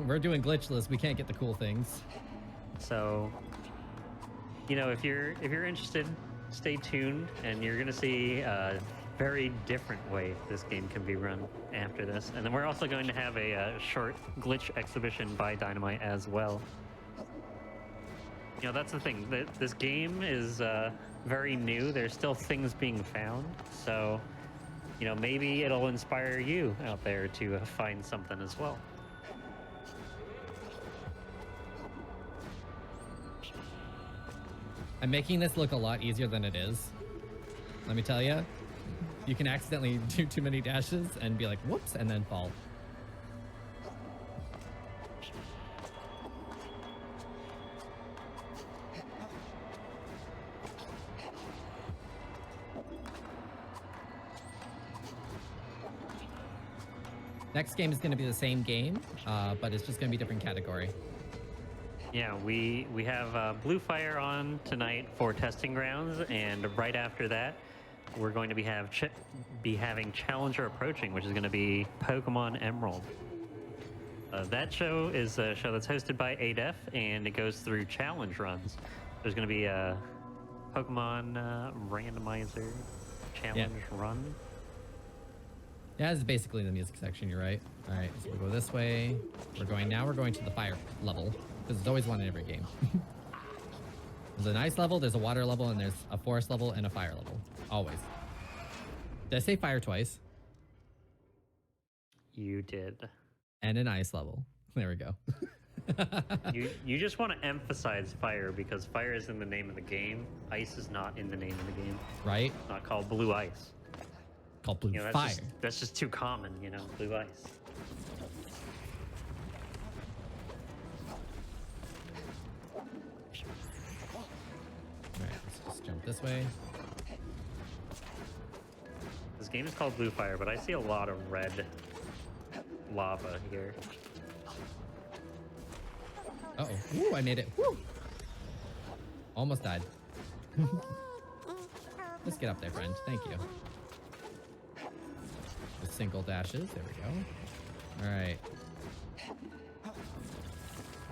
[SPEAKER 2] We're doing Glitchless. We can't get the cool things.
[SPEAKER 1] So, you know, if you're interested, stay tuned, and you're going to see a very different way this game can be run after this. And then we're also going to have a short glitch exhibition by Dynamite as well. You know, that's the thing. This game is very new. There's still things being found. So, you know, maybe it'll inspire you out there to find something as well.
[SPEAKER 2] I'm making this look a lot easier than it is. Let me tell you, you can accidentally do too many dashes and be like, whoops, and then fall. Next game is going to be the same game, but it's just going to be different category.
[SPEAKER 1] Yeah, we have Blue Fire on tonight for testing grounds, and right after that, we're going to be having Challenger approaching, which is going to be Pokemon Emerald. That show is a show that's hosted by ADEF, and it goes through challenge runs. There's going to be a Pokemon randomizer challenge run.
[SPEAKER 2] Yeah, it's basically the music section, you're right. All right, so we go this way. We're going to the fire level, because there's always one in every game. There's an ice level, there's a water level, and there's a forest level and a fire level. Always. Did I say fire twice?
[SPEAKER 1] You did.
[SPEAKER 2] And an ice level. There we go.
[SPEAKER 1] You just want to emphasize fire because fire is in the name of the game. Ice is not in the name of the game.
[SPEAKER 2] Right?
[SPEAKER 1] It's not called blue ice.
[SPEAKER 2] Called blue fire.
[SPEAKER 1] That's just too common, you know, blue ice.
[SPEAKER 2] Alright, let's just jump this way.
[SPEAKER 1] This game is called Blue Fire, but I see a lot of red lava here.
[SPEAKER 2] Uh-oh. Ooh, I made it. Woo! Almost died. Let's get up there, friend. Thank you. Just single dashes. There we go. All right.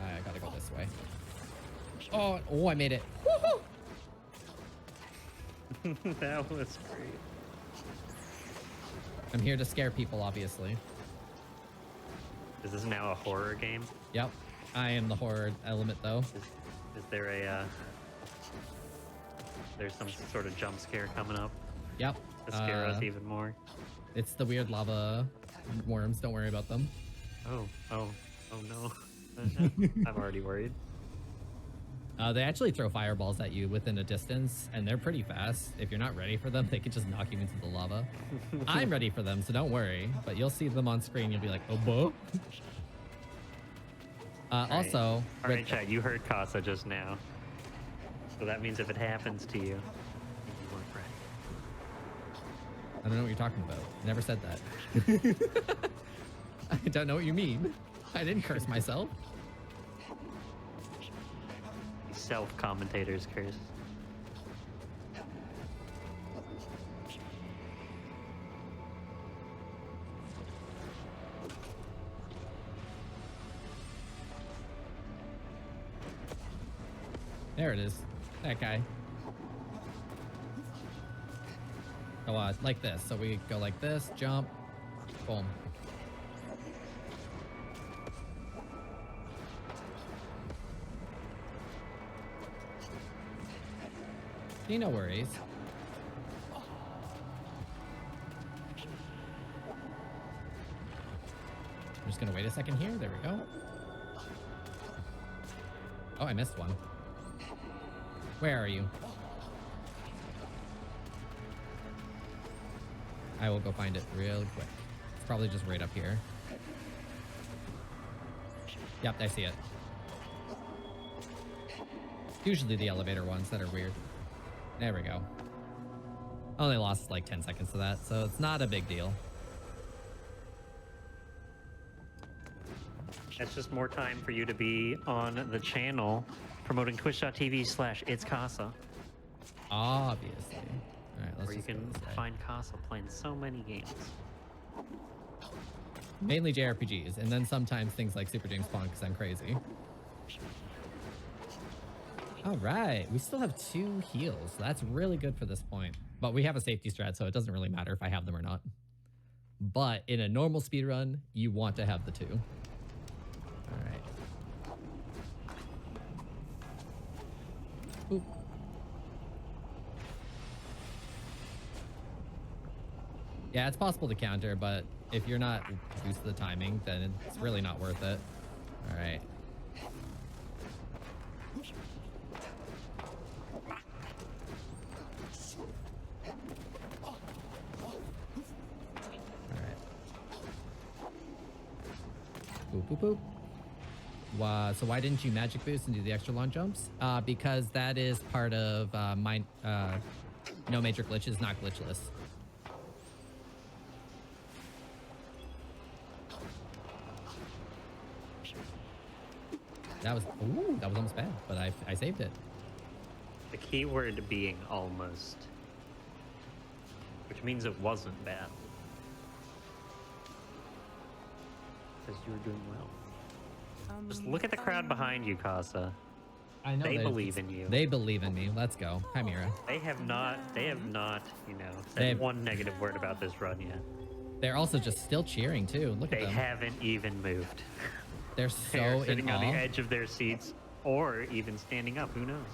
[SPEAKER 2] I gotta go this way. Oh, I made it. Woohoo!
[SPEAKER 1] That was great.
[SPEAKER 2] I'm here to scare people, obviously.
[SPEAKER 1] Is this now a horror game?
[SPEAKER 2] Yep. I am the horror element, though.
[SPEAKER 1] Is there a, there's some sort of jump scare coming up
[SPEAKER 2] Yep.
[SPEAKER 1] to scare us even more?
[SPEAKER 2] It's the weird lava worms. Don't worry about them.
[SPEAKER 1] Oh no. I'm already worried.
[SPEAKER 2] They actually throw fireballs at you within a distance, and they're pretty fast. If you're not ready for them, they could just knock you into the lava. I'm ready for them, so don't worry. But you'll see them on screen. You'll be like, oh, boh. Also,
[SPEAKER 1] All right, chat. You heard Casa just now, so that means if it happens to you, you weren't ready.
[SPEAKER 2] I don't know what you're talking about. Never said that. I don't know what you mean. I didn't curse myself.
[SPEAKER 1] Self-commentators curse.
[SPEAKER 2] There it is. That guy. Oh, like this. So we go like this, jump, boom. See, no worries. I'm just gonna wait a second here. There we go. Oh, I missed one. Where are you? I will go find it real quick. It's probably just right up here. Yep, I see it. Usually the elevator ones that are weird. There we go. Only lost like 10 seconds to that, so it's not a big deal.
[SPEAKER 1] That's just more time for you to be on the channel promoting twitch.tv/itscasa,
[SPEAKER 2] Obviously. All right, let's
[SPEAKER 1] where you
[SPEAKER 2] just go
[SPEAKER 1] can
[SPEAKER 2] this way.
[SPEAKER 1] find Casa playing so many games.
[SPEAKER 2] Mainly JRPGs, and then sometimes things like Super James Bond because I'm crazy. All right, we still have 2 heals. That's really good for this point. But we have a safety strat, so it doesn't really matter if I have them or not. But in a normal speedrun, you want to have the 2. All right. Oop. Yeah, it's possible to counter, but if you're not used to the timing, then it's really not worth it. All right. Boop, boop, boop. So why didn't you magic boost and do the extra long jumps? Because that is part of no major glitches, not glitchless. That was almost bad, but I saved it.
[SPEAKER 1] The key word being almost, which means it wasn't bad. Because you were doing well. Just look at the crowd behind you, Casa.
[SPEAKER 2] I know
[SPEAKER 1] They believe in you.
[SPEAKER 2] They believe in me. Let's go. Hi, Mira.
[SPEAKER 1] They have not, said one negative word about this run yet.
[SPEAKER 2] They're also just still cheering too. Look at
[SPEAKER 1] They
[SPEAKER 2] them.
[SPEAKER 1] haven't even moved.
[SPEAKER 2] They're
[SPEAKER 1] They are
[SPEAKER 2] so
[SPEAKER 1] sitting
[SPEAKER 2] in
[SPEAKER 1] on the
[SPEAKER 2] awe.
[SPEAKER 1] edge of their seats, or even standing up. Who knows?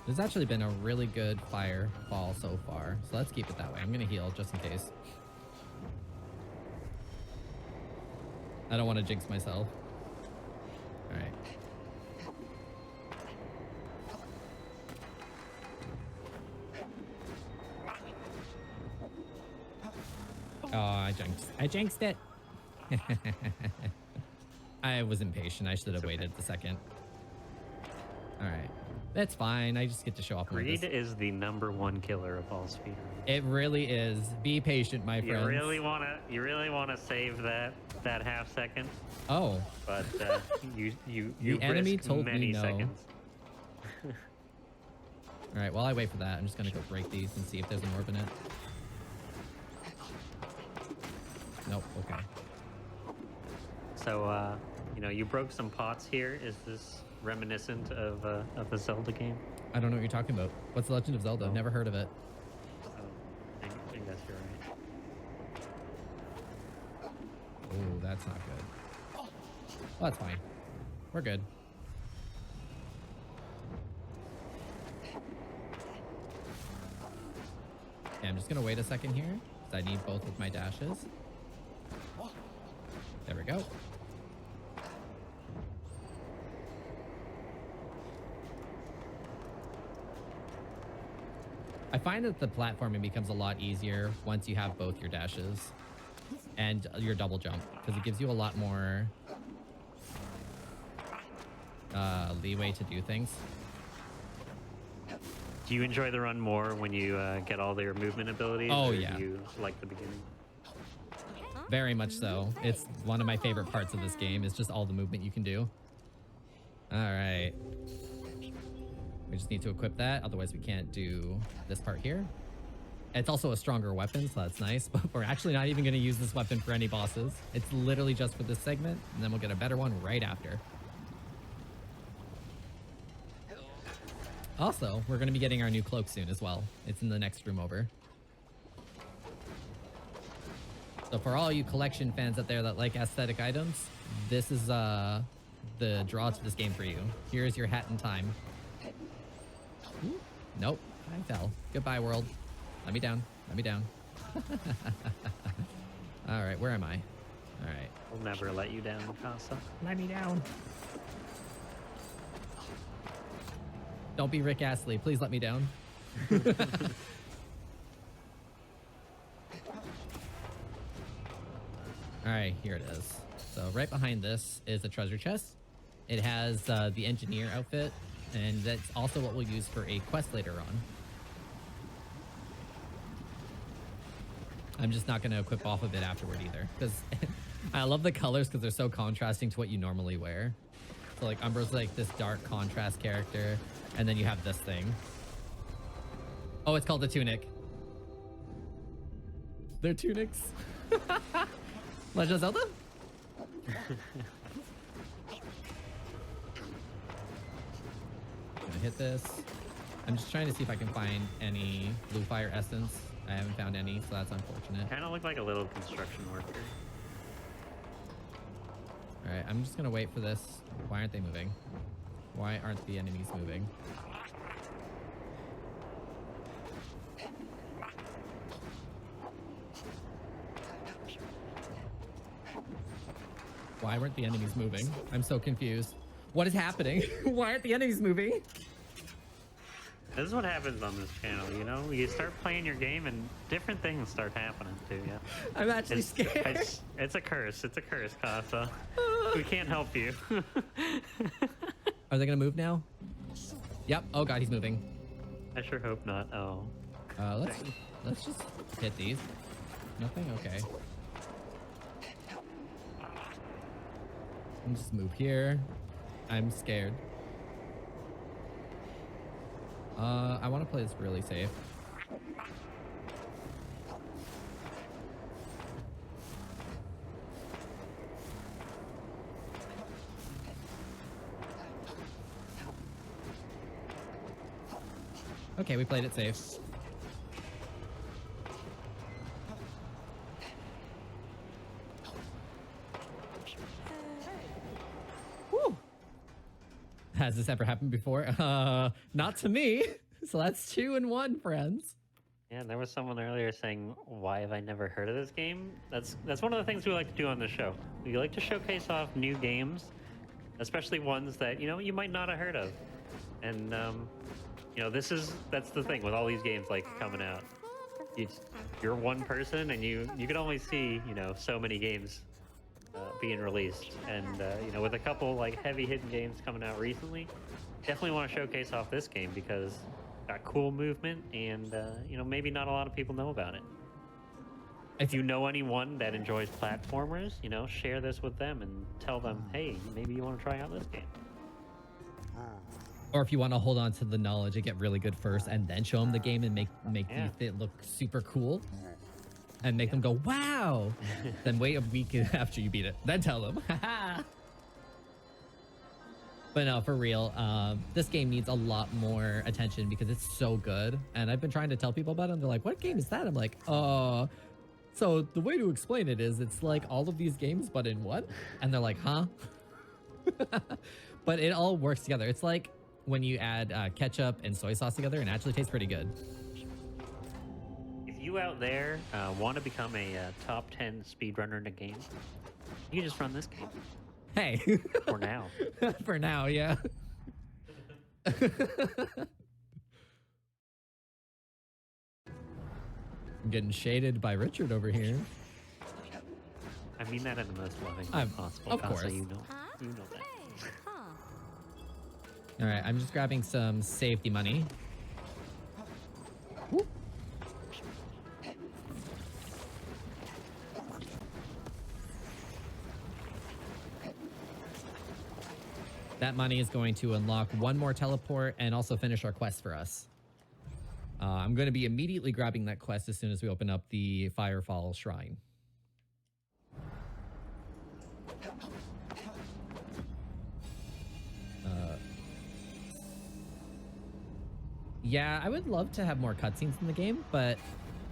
[SPEAKER 2] There's actually been a really good fireball so far, so let's keep it that way. I'm gonna heal just in case. I don't want to jinx myself. All right. Oh, I jinxed it. I was impatient. I should have waited a second. All right. That's fine. I just get to show off my
[SPEAKER 1] Greed is the #1 killer of all speedruns.
[SPEAKER 2] It really is. Be patient, my
[SPEAKER 1] You
[SPEAKER 2] friends.
[SPEAKER 1] really wanna save that half second,
[SPEAKER 2] Oh,
[SPEAKER 1] but you
[SPEAKER 2] The enemy
[SPEAKER 1] risk
[SPEAKER 2] told me
[SPEAKER 1] many
[SPEAKER 2] no.
[SPEAKER 1] seconds.
[SPEAKER 2] All right, while I wait for that, I'm just gonna go break these and see if there's an orb in it. Nope, okay.
[SPEAKER 1] So, you know, you broke some pots here. Is this reminiscent of a Zelda game?
[SPEAKER 2] I don't know what you're talking about. What's The Legend of Zelda?
[SPEAKER 1] Oh.
[SPEAKER 2] Never heard of it.
[SPEAKER 1] Oh, I think that's you're right.
[SPEAKER 2] Oh, that's not good. Well, that's fine. We're good. Okay, I'm just gonna wait a second here, because I need both of my dashes. There we go. I find that the platforming becomes a lot easier once you have both your dashes and your double jump, because it gives you a lot more leeway to do things.
[SPEAKER 1] Do you enjoy the run more when you get all their movement abilities?
[SPEAKER 2] Oh,
[SPEAKER 1] or
[SPEAKER 2] yeah.
[SPEAKER 1] Do you like the beginning?
[SPEAKER 2] Very much so. It's one of my favorite parts of this game. It's just all the movement you can do. All right. We just need to equip that. Otherwise, we can't do this part here. It's also a stronger weapon, so that's nice. But we're actually not even going to use this weapon for any bosses. It's literally just for this segment, and then we'll get a better one right after. Also, we're going to be getting our new cloak soon as well. It's in the next room over. So for all you collection fans out there that like aesthetic items, this is the draw to this game for you. Here's your hat in time. Ooh, nope, I fell. Goodbye, world. Let me down. Let me down. All right, where am I? All right.
[SPEAKER 1] We'll never let you down, Casa.
[SPEAKER 2] Let me down. Don't be Rick Astley. Please let me down. All right, here it is. So right behind this is a treasure chest. It has the engineer outfit, and that's also what we'll use for a quest later on. I'm just not going to equip off of it afterward either, because I love the colors because they're so contrasting to what you normally wear. So like Umbra's like this dark contrast character, and then you have this thing. Oh, it's called the tunic. They're tunics. Legend of Zelda? Gonna hit this. I'm just trying to see if I can find any blue fire essence. I haven't found any, so that's unfortunate.
[SPEAKER 1] Kind of look like a little construction worker.
[SPEAKER 2] All right, I'm just gonna wait for this. Why aren't they moving? Why aren't the enemies moving? Why weren't the enemies moving? I'm so confused. What is happening? Why aren't the enemies moving?
[SPEAKER 1] This is what happens on this channel, you know? You start playing your game and different things start happening to you.
[SPEAKER 2] I'm actually scared.
[SPEAKER 1] It's a curse. It's a curse, Casa. We can't help you.
[SPEAKER 2] Are they gonna move now? Yep. Oh god, he's moving.
[SPEAKER 1] I sure hope not. Oh.
[SPEAKER 2] Let's just hit these. Nothing? Okay. I'll just move here. I'm scared. I want to play this really safe. Okay, we played it safe. Woo! Has this ever happened before? Not to me. So that's 2 and 1, friends.
[SPEAKER 1] Yeah, there was someone earlier saying, why have I never heard of this game? That's one of the things we like to do on the show. We like to showcase off new games, especially ones that, you know, you might not have heard of. And, you know, that's the thing with all these games, like, coming out. You're one person, and you can only see, you know, so many games being released. And, you know, with a couple, like, heavy-hitting games coming out recently, definitely want to showcase off this game because got cool movement, and you know, maybe not a lot of people know about it. If you know anyone that enjoys platformers, you know, share this with them and tell them, hey, maybe you want to try out this game.
[SPEAKER 2] Or if you want to hold on to the knowledge and get really good first and then show them the game and make
[SPEAKER 1] Yeah.
[SPEAKER 2] you look super cool and make them go, wow, then wait a week after you beat it. Then tell them. But no, for real, this game needs a lot more attention because it's so good. And I've been trying to tell people about it. And they're like, what game is that? I'm like, so the way to explain it is it's like all of these games, but in one. And they're like, huh? But it all works together. It's like when you add ketchup and soy sauce together and it actually tastes pretty good.
[SPEAKER 1] If you out there want to become a top 10 speedrunner in a game, you just run this game.
[SPEAKER 2] Hey.
[SPEAKER 1] For now.
[SPEAKER 2] For now, yeah. I'm getting shaded by Richard over here.
[SPEAKER 1] I mean that in the most loving way possible.
[SPEAKER 2] Of course.
[SPEAKER 1] So you know that.
[SPEAKER 2] All right, I'm just grabbing some safety money. Whoop. That money is going to unlock one more teleport and also finish our quest for us. I'm going to be immediately grabbing that quest as soon as we open up the Firefall Shrine. Yeah, I would love to have more cutscenes in the game, but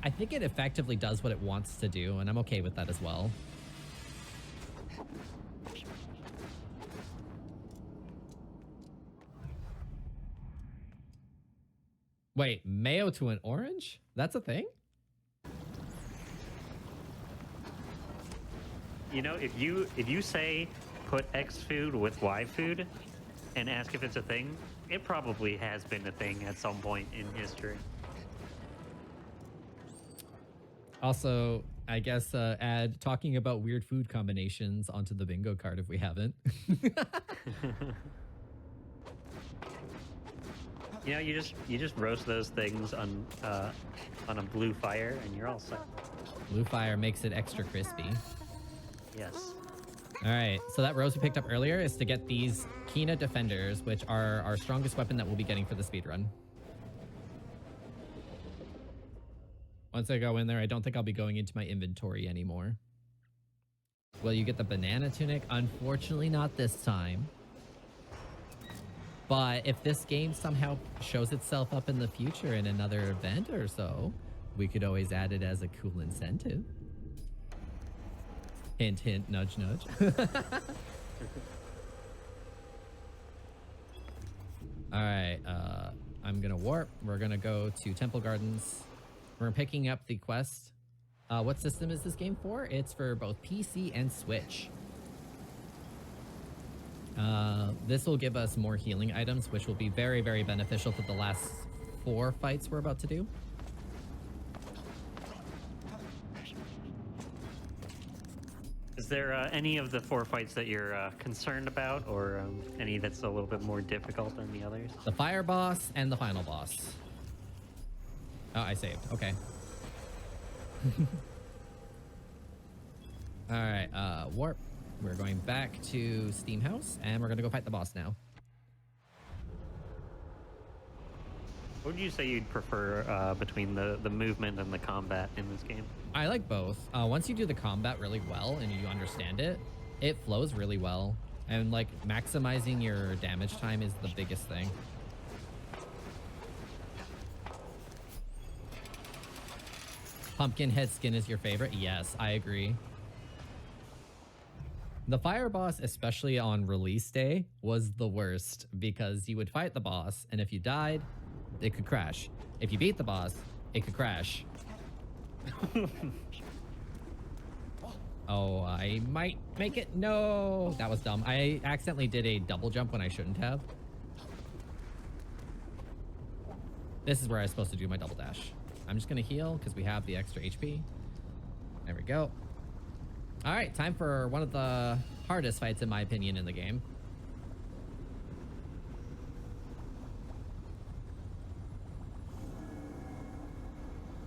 [SPEAKER 2] I think it effectively does what it wants to do, and I'm okay with that as well. Wait, mayo to an orange? That's a thing?
[SPEAKER 1] You know, if you say put X food with Y food and ask if it's a thing, it probably has been a thing at some point in history.
[SPEAKER 2] Also, I guess add talking about weird food combinations onto the bingo card if we haven't.
[SPEAKER 1] You know, you just roast those things on a blue fire and you're all set.
[SPEAKER 2] Blue fire makes it extra crispy.
[SPEAKER 1] Yes.
[SPEAKER 2] All right, so that rose we picked up earlier is to get these Kina Defenders, which are our strongest weapon that we'll be getting for the speedrun. Once I go in there, I don't think I'll be going into my inventory anymore. Will you get the banana tunic? Unfortunately, not this time. But if this game somehow shows itself up in the future in another event or so, we could always add it as a cool incentive. Hint, hint, nudge, nudge. All right, I'm gonna warp. We're gonna go to Temple Gardens. We're picking up the quest. What system is this game for? It's for both PC and Switch. This will give us more healing items, which will be very, very beneficial for the last 4 fights we're about to do.
[SPEAKER 1] Is there any of the 4 fights that you're concerned about, or any that's a little bit more difficult than the others?
[SPEAKER 2] The fire boss and the final boss. Oh, I saved. Okay. All right, warp. We're going back to Steam House, and we're going to go fight the boss now.
[SPEAKER 1] What would you say you'd prefer between the movement and the combat in this game?
[SPEAKER 2] I like both. Once you do the combat really well and you understand it, it flows really well. And like maximizing your damage time is the biggest thing. Pumpkinhead skin is your favorite? Yes, I agree. The fire boss, especially on release day, was the worst because you would fight the boss, and if you died, it could crash. If you beat the boss, it could crash. Oh, I might make it. No, that was dumb. I accidentally did a double jump when I shouldn't have. This is where I was supposed to do my double dash. I'm just going to heal because we have the extra HP. There we go. All right, time for one of the hardest fights, in my opinion, in the game.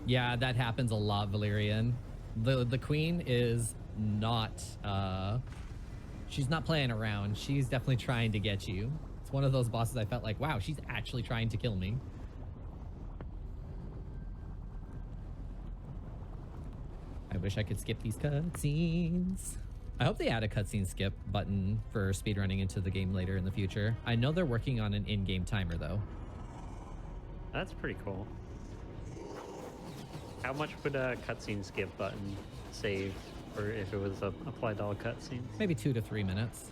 [SPEAKER 2] Yeah, that happens a lot, Valerian. The queen is not, she's not playing around. She's definitely trying to get you. It's one of those bosses I felt like, wow, she's actually trying to kill me. I wish I could skip these cutscenes. I hope they add a cutscene skip button for speedrunning into the game later in the future. I know they're working on an in-game timer, though.
[SPEAKER 1] That's pretty cool. How much would a cutscene skip button save, or if it was applied to all cutscenes?
[SPEAKER 2] Maybe 2 to 3 minutes.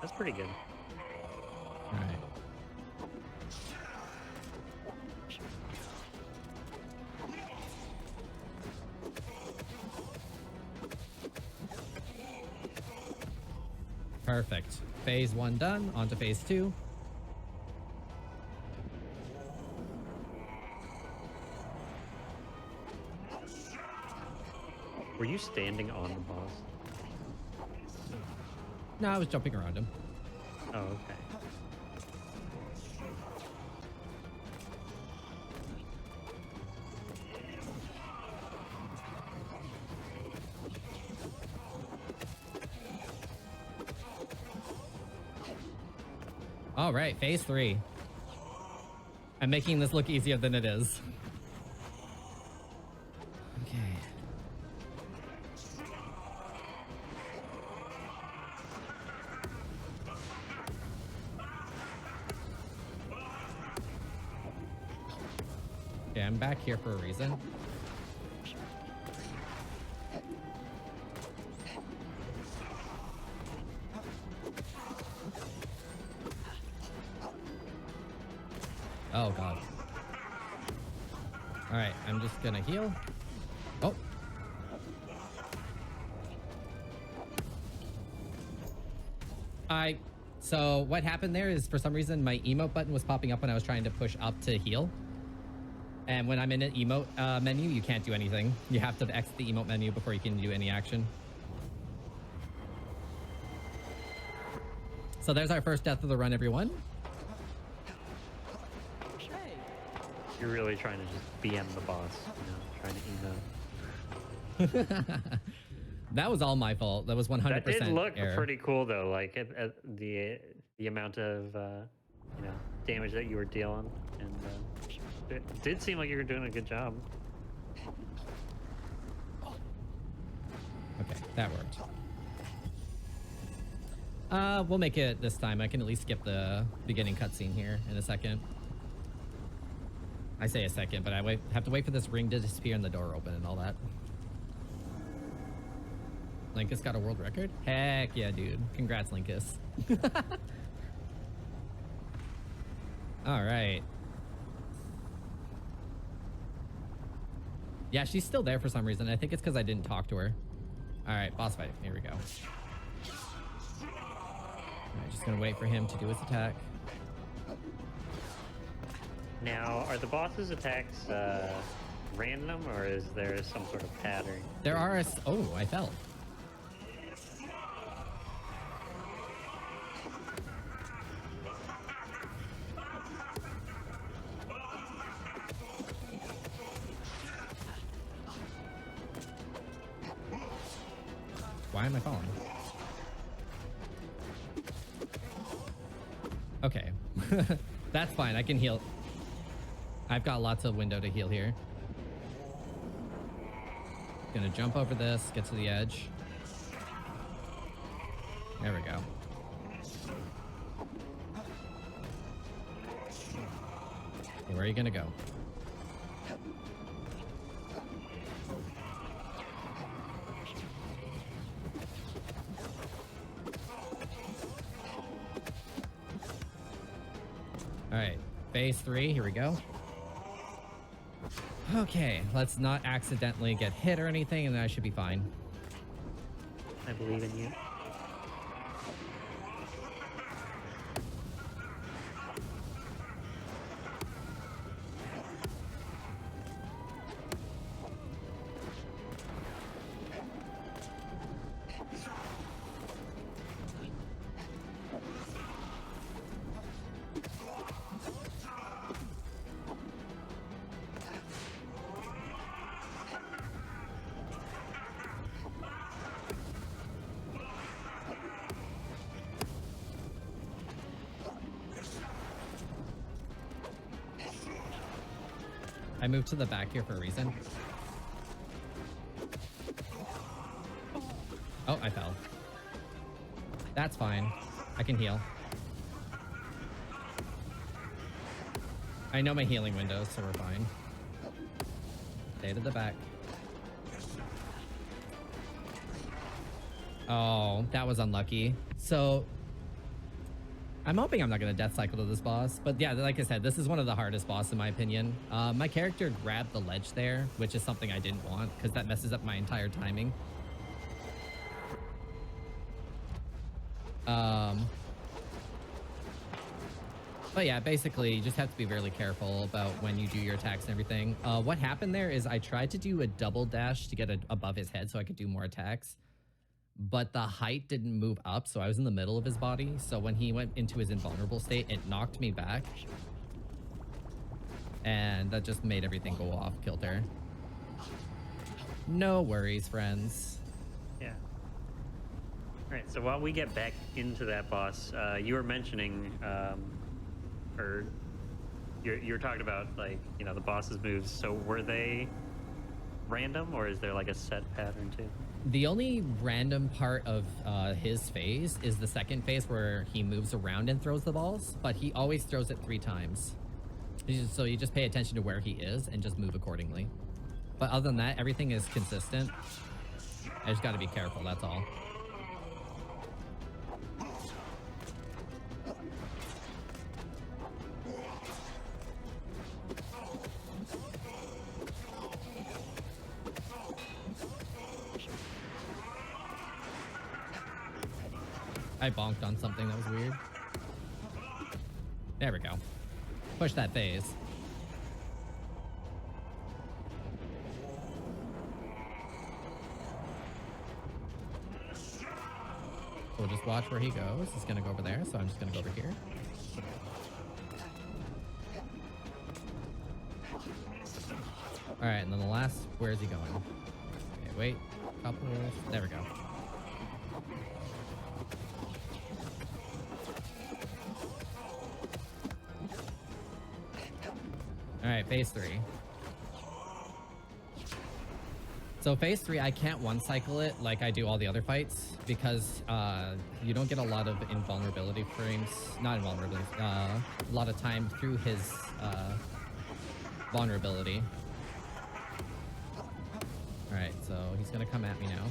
[SPEAKER 1] That's pretty good.
[SPEAKER 2] All right. Perfect. Phase 1 done. On to phase 2.
[SPEAKER 1] Were you standing on the boss?
[SPEAKER 2] No, I was jumping around him.
[SPEAKER 1] Oh, okay.
[SPEAKER 2] All right, phase 3. I'm making this look easier than it is. Okay. Okay, I'm back here for a reason. Oh, God. All right, I'm just gonna heal. Oh. So what happened there is for some reason my emote button was popping up when I was trying to push up to heal. And when I'm in an emote menu, you can't do anything. You have to exit the emote menu before you can do any action. So there's our first death of the run, everyone.
[SPEAKER 1] You're really trying to just BM the boss, trying to emo.
[SPEAKER 2] That was all my fault. That was 100%
[SPEAKER 1] That did look
[SPEAKER 2] error.
[SPEAKER 1] pretty cool, though. Like at the amount of damage that you were dealing, and it did seem like you were doing a good job.
[SPEAKER 2] Okay, that worked. We'll make it this time. I can at least skip the beginning cutscene here in a second. I say a second, but I have to wait for this ring to disappear and the door open and all that. Linkus got a world record? Heck yeah, dude. Congrats, Linkus. All right. Yeah, she's still there for some reason. I think it's because I didn't talk to her. All right, boss fight. Here we go. All right, just gonna wait for him to do his attack.
[SPEAKER 1] Now, are the boss's attacks random, or is there some sort of pattern?
[SPEAKER 2] There are oh, I fell. Why am I falling? Okay. That's fine. I can heal. I've got lots of window to heal here. Gonna jump over this, get to the edge. There we go. Okay, where are you gonna go? All right, phase 3, here we go. Okay, let's not accidentally get hit or anything, and then I should be fine.
[SPEAKER 1] I believe in you.
[SPEAKER 2] I moved to the back here for a reason. Oh, I fell. That's fine. I can heal. I know my healing windows, so we're fine. Stay to the back. Oh, that was unlucky. So, I'm hoping I'm not going to death cycle to this boss. But yeah, like I said, this is one of the hardest bosses in my opinion. My character grabbed the ledge there, which is something I didn't want because that messes up my entire timing. But yeah, basically, you just have to be really careful about when you do your attacks and everything. What happened there is I tried to do a double dash to get above his head so I could do more attacks. But the height didn't move up, so I was in the middle of his body. So when he went into his invulnerable state, it knocked me back. And that just made everything go off kilter. No worries, friends.
[SPEAKER 1] Yeah. All right, so while we get back into that boss, you were mentioning, or you're talking about, like, you know, the boss's moves. So were they random, or is there like a set pattern too?
[SPEAKER 2] The only random part of his phase is the second phase where he moves around and throws the balls, but he always throws it 3 times. So you just pay attention to where he is and just move accordingly. But other than that, everything is consistent. I just got to be careful, that's all. I bonked on something that was weird. There we go. Push that phase. We'll just watch where he goes. He's gonna go over there, so I'm just gonna go over here. Alright, and then the last, where is he going? Okay, wait. Couple. There we go. Alright, phase 3. So phase 3, I can't one-cycle it like I do all the other fights because you don't get a lot of invulnerability frames. Not invulnerability. A lot of time through his vulnerability. Alright, so he's gonna come at me now.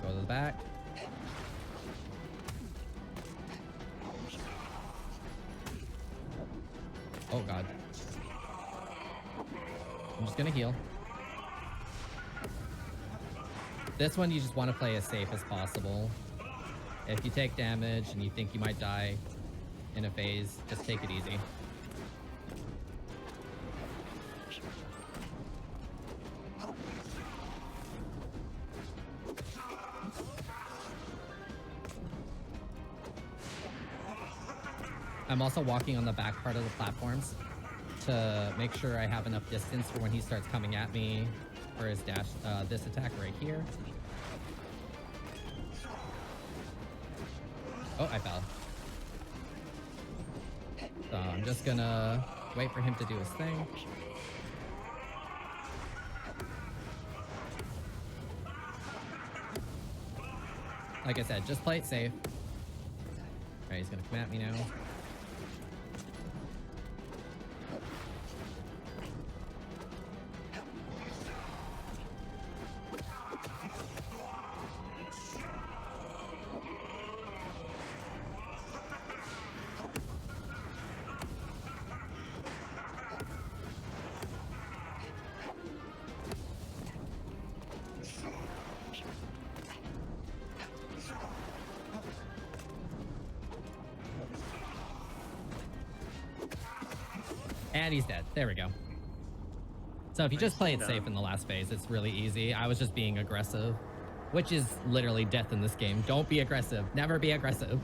[SPEAKER 2] Go to the back. Oh god. I'm just gonna heal. This one you just want to play as safe as possible. If you take damage and you think you might die in a phase, just take it easy. I'm also walking on the back part of the platforms to make sure I have enough distance for when he starts coming at me for his dash, this attack right here. Oh, I fell. So I'm just gonna wait for him to do his thing. Like I said, just play it safe. Alright, he's gonna come at me now. And he's dead. There we go. So if you just play it safe in the last phase, it's really easy. I was just being aggressive, which is literally death in this game. Don't be aggressive. Never be aggressive.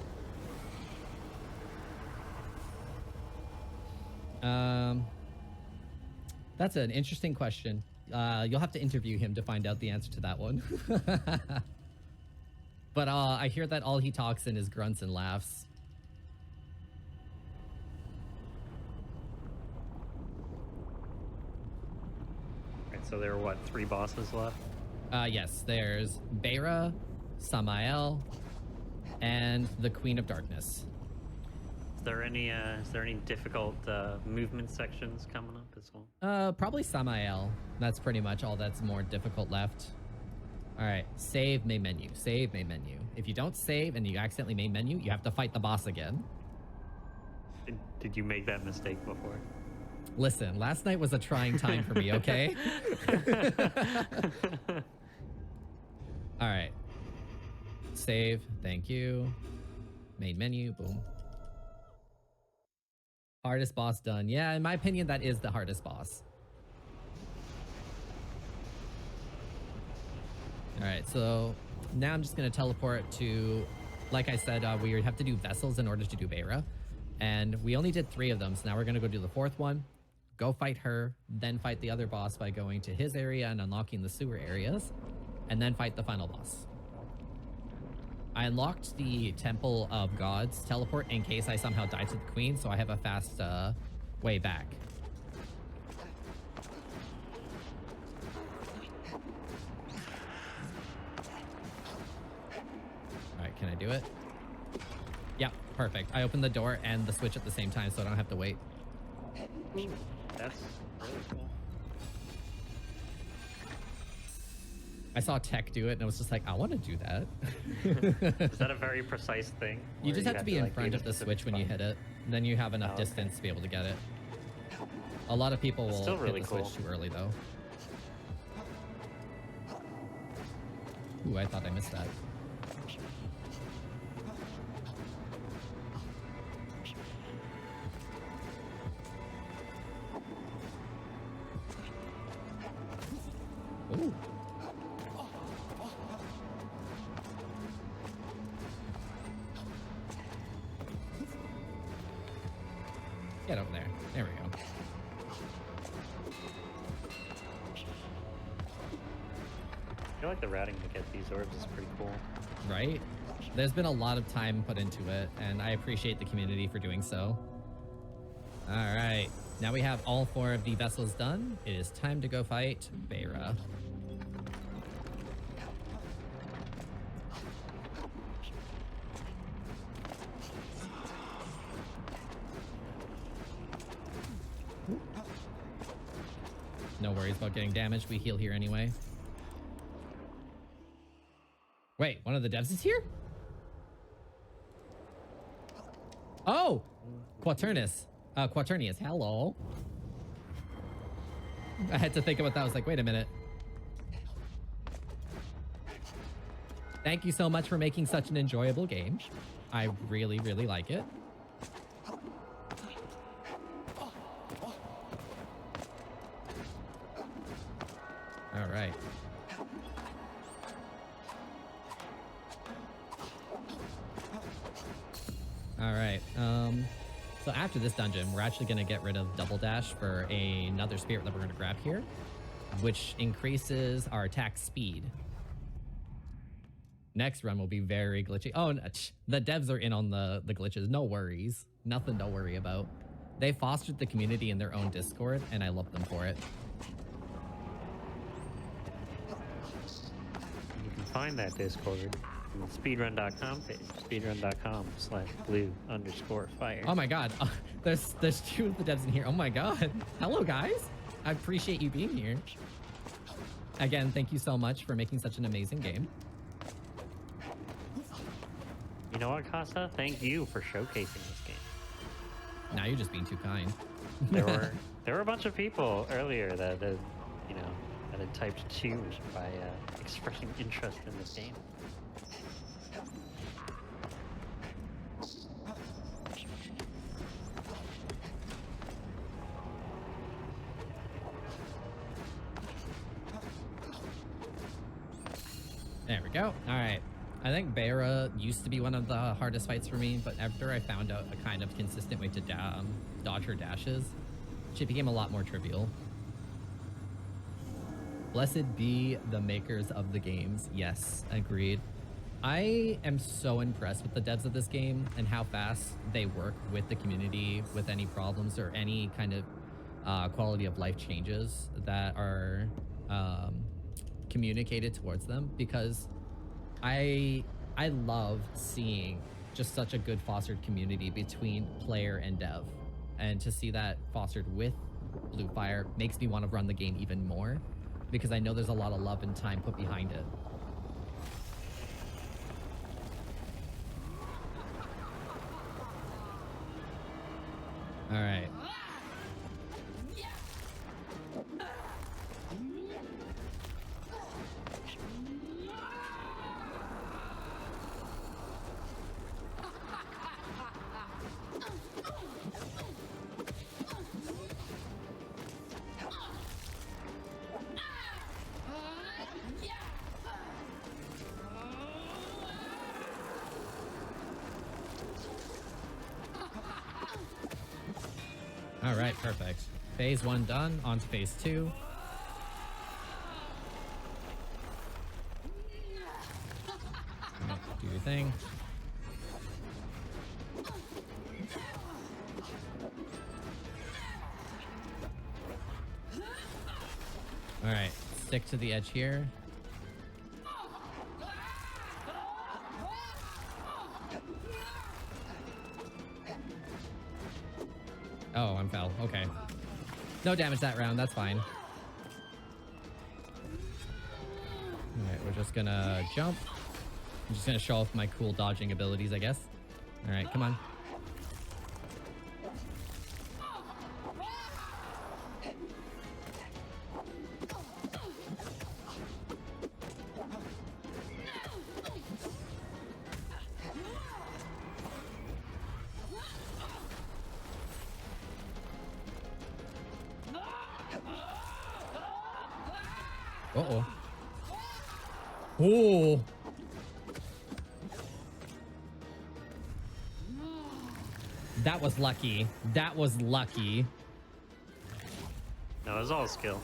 [SPEAKER 2] That's an interesting question. You'll have to interview him to find out the answer to that one. But I hear that all he talks in is grunts and laughs.
[SPEAKER 1] So there are what, 3 bosses left?
[SPEAKER 2] Yes, there's Beira, Samael, and the Queen of Darkness.
[SPEAKER 1] Is there any difficult movement sections coming up as well?
[SPEAKER 2] Probably Samael. That's pretty much all that's more difficult left. All right, save main menu. Save main menu. If you don't save and you accidentally main menu, you have to fight the boss again.
[SPEAKER 1] Did you make that mistake before?
[SPEAKER 2] Listen, last night was a trying time for me, okay? All right. Save. Thank you. Main menu. Boom. Hardest boss done. Yeah, in my opinion, that is the hardest boss. All right, so now I'm just going to teleport to, like I said, we have to do vessels in order to do Beira. And we only did 3 of them, so now we're going to go do the 4th one. Go fight her, then fight the other boss by going to his area and unlocking the sewer areas, and then fight the final boss. I unlocked the Temple of Gods teleport in case I somehow die to the Queen, so I have a fast way back. All right, can I do it? Yeah, perfect. I opened the door and the switch at the same time, so I don't have to wait.
[SPEAKER 1] That's really cool.
[SPEAKER 2] I saw Tech do it, and I was just like, I want to do that.
[SPEAKER 1] Is that a very precise thing?
[SPEAKER 2] You just have to be in front of the switch when you hit it. And then you have enough distance to be able to get it. A lot of people will hit the switch too early, though. Ooh, I thought I missed that. Ooh. Get over there. There we go.
[SPEAKER 1] I feel like the routing to get these orbs is pretty cool.
[SPEAKER 2] Right? There's been a lot of time put into it, and I appreciate the community for doing so. All right. Now we have all 4 of the vessels done. It is time to go fight Beira. No worries about getting damaged. We heal here anyway. Wait, one of the devs is here? Oh! Quaternius. Quaternius, hello. I had to think about that. I was like, wait a minute. Thank you so much for making such an enjoyable game. I really, really like it. All right. All right. So after this dungeon, we're actually going to get rid of Double Dash for another spirit that we're going to grab here, which increases our attack speed. Next run will be very glitchy. Oh, the devs are in on the glitches. No worries. Nothing to worry about. They fostered the community in their own Discord, and I love them for it.
[SPEAKER 1] You can find that Discord on the speedrun.com page. Speedrun.com/blue_fire.
[SPEAKER 2] Oh my god. There's 2 of the devs in here. Oh my god. Hello, guys. I appreciate you being here. Again, thank you so much for making such an amazing game.
[SPEAKER 1] You know what, Casa? Thank you for showcasing this game.
[SPEAKER 2] Now you're just being too kind.
[SPEAKER 1] There were a bunch of people earlier that had typed 2 by expressing interest in this game.
[SPEAKER 2] There we go. All right. I think Beira used to be one of the hardest fights for me, but after I found out a kind of consistent way to dodge her dashes, she became a lot more trivial. Blessed be the makers of the games. Yes, agreed. I am so impressed with the devs of this game and how fast they work with the community with any problems or any kind of quality of life changes that are communicated towards them, because I love seeing just such a good fostered community between player and dev, and to see that fostered with Blue Fire makes me want to run the game even more, because I know there's a lot of love and time put behind it. All right. All right, perfect. Phase 1 done, on to phase 2. Right, do your thing. All right, stick to the edge here. Oh, I'm foul. Okay. No damage that round. That's fine. Alright, we're just gonna jump. I'm just gonna show off my cool dodging abilities, I guess. Alright, come on. Uh-oh. Oh! That was lucky. That was lucky.
[SPEAKER 1] No, it was all skill.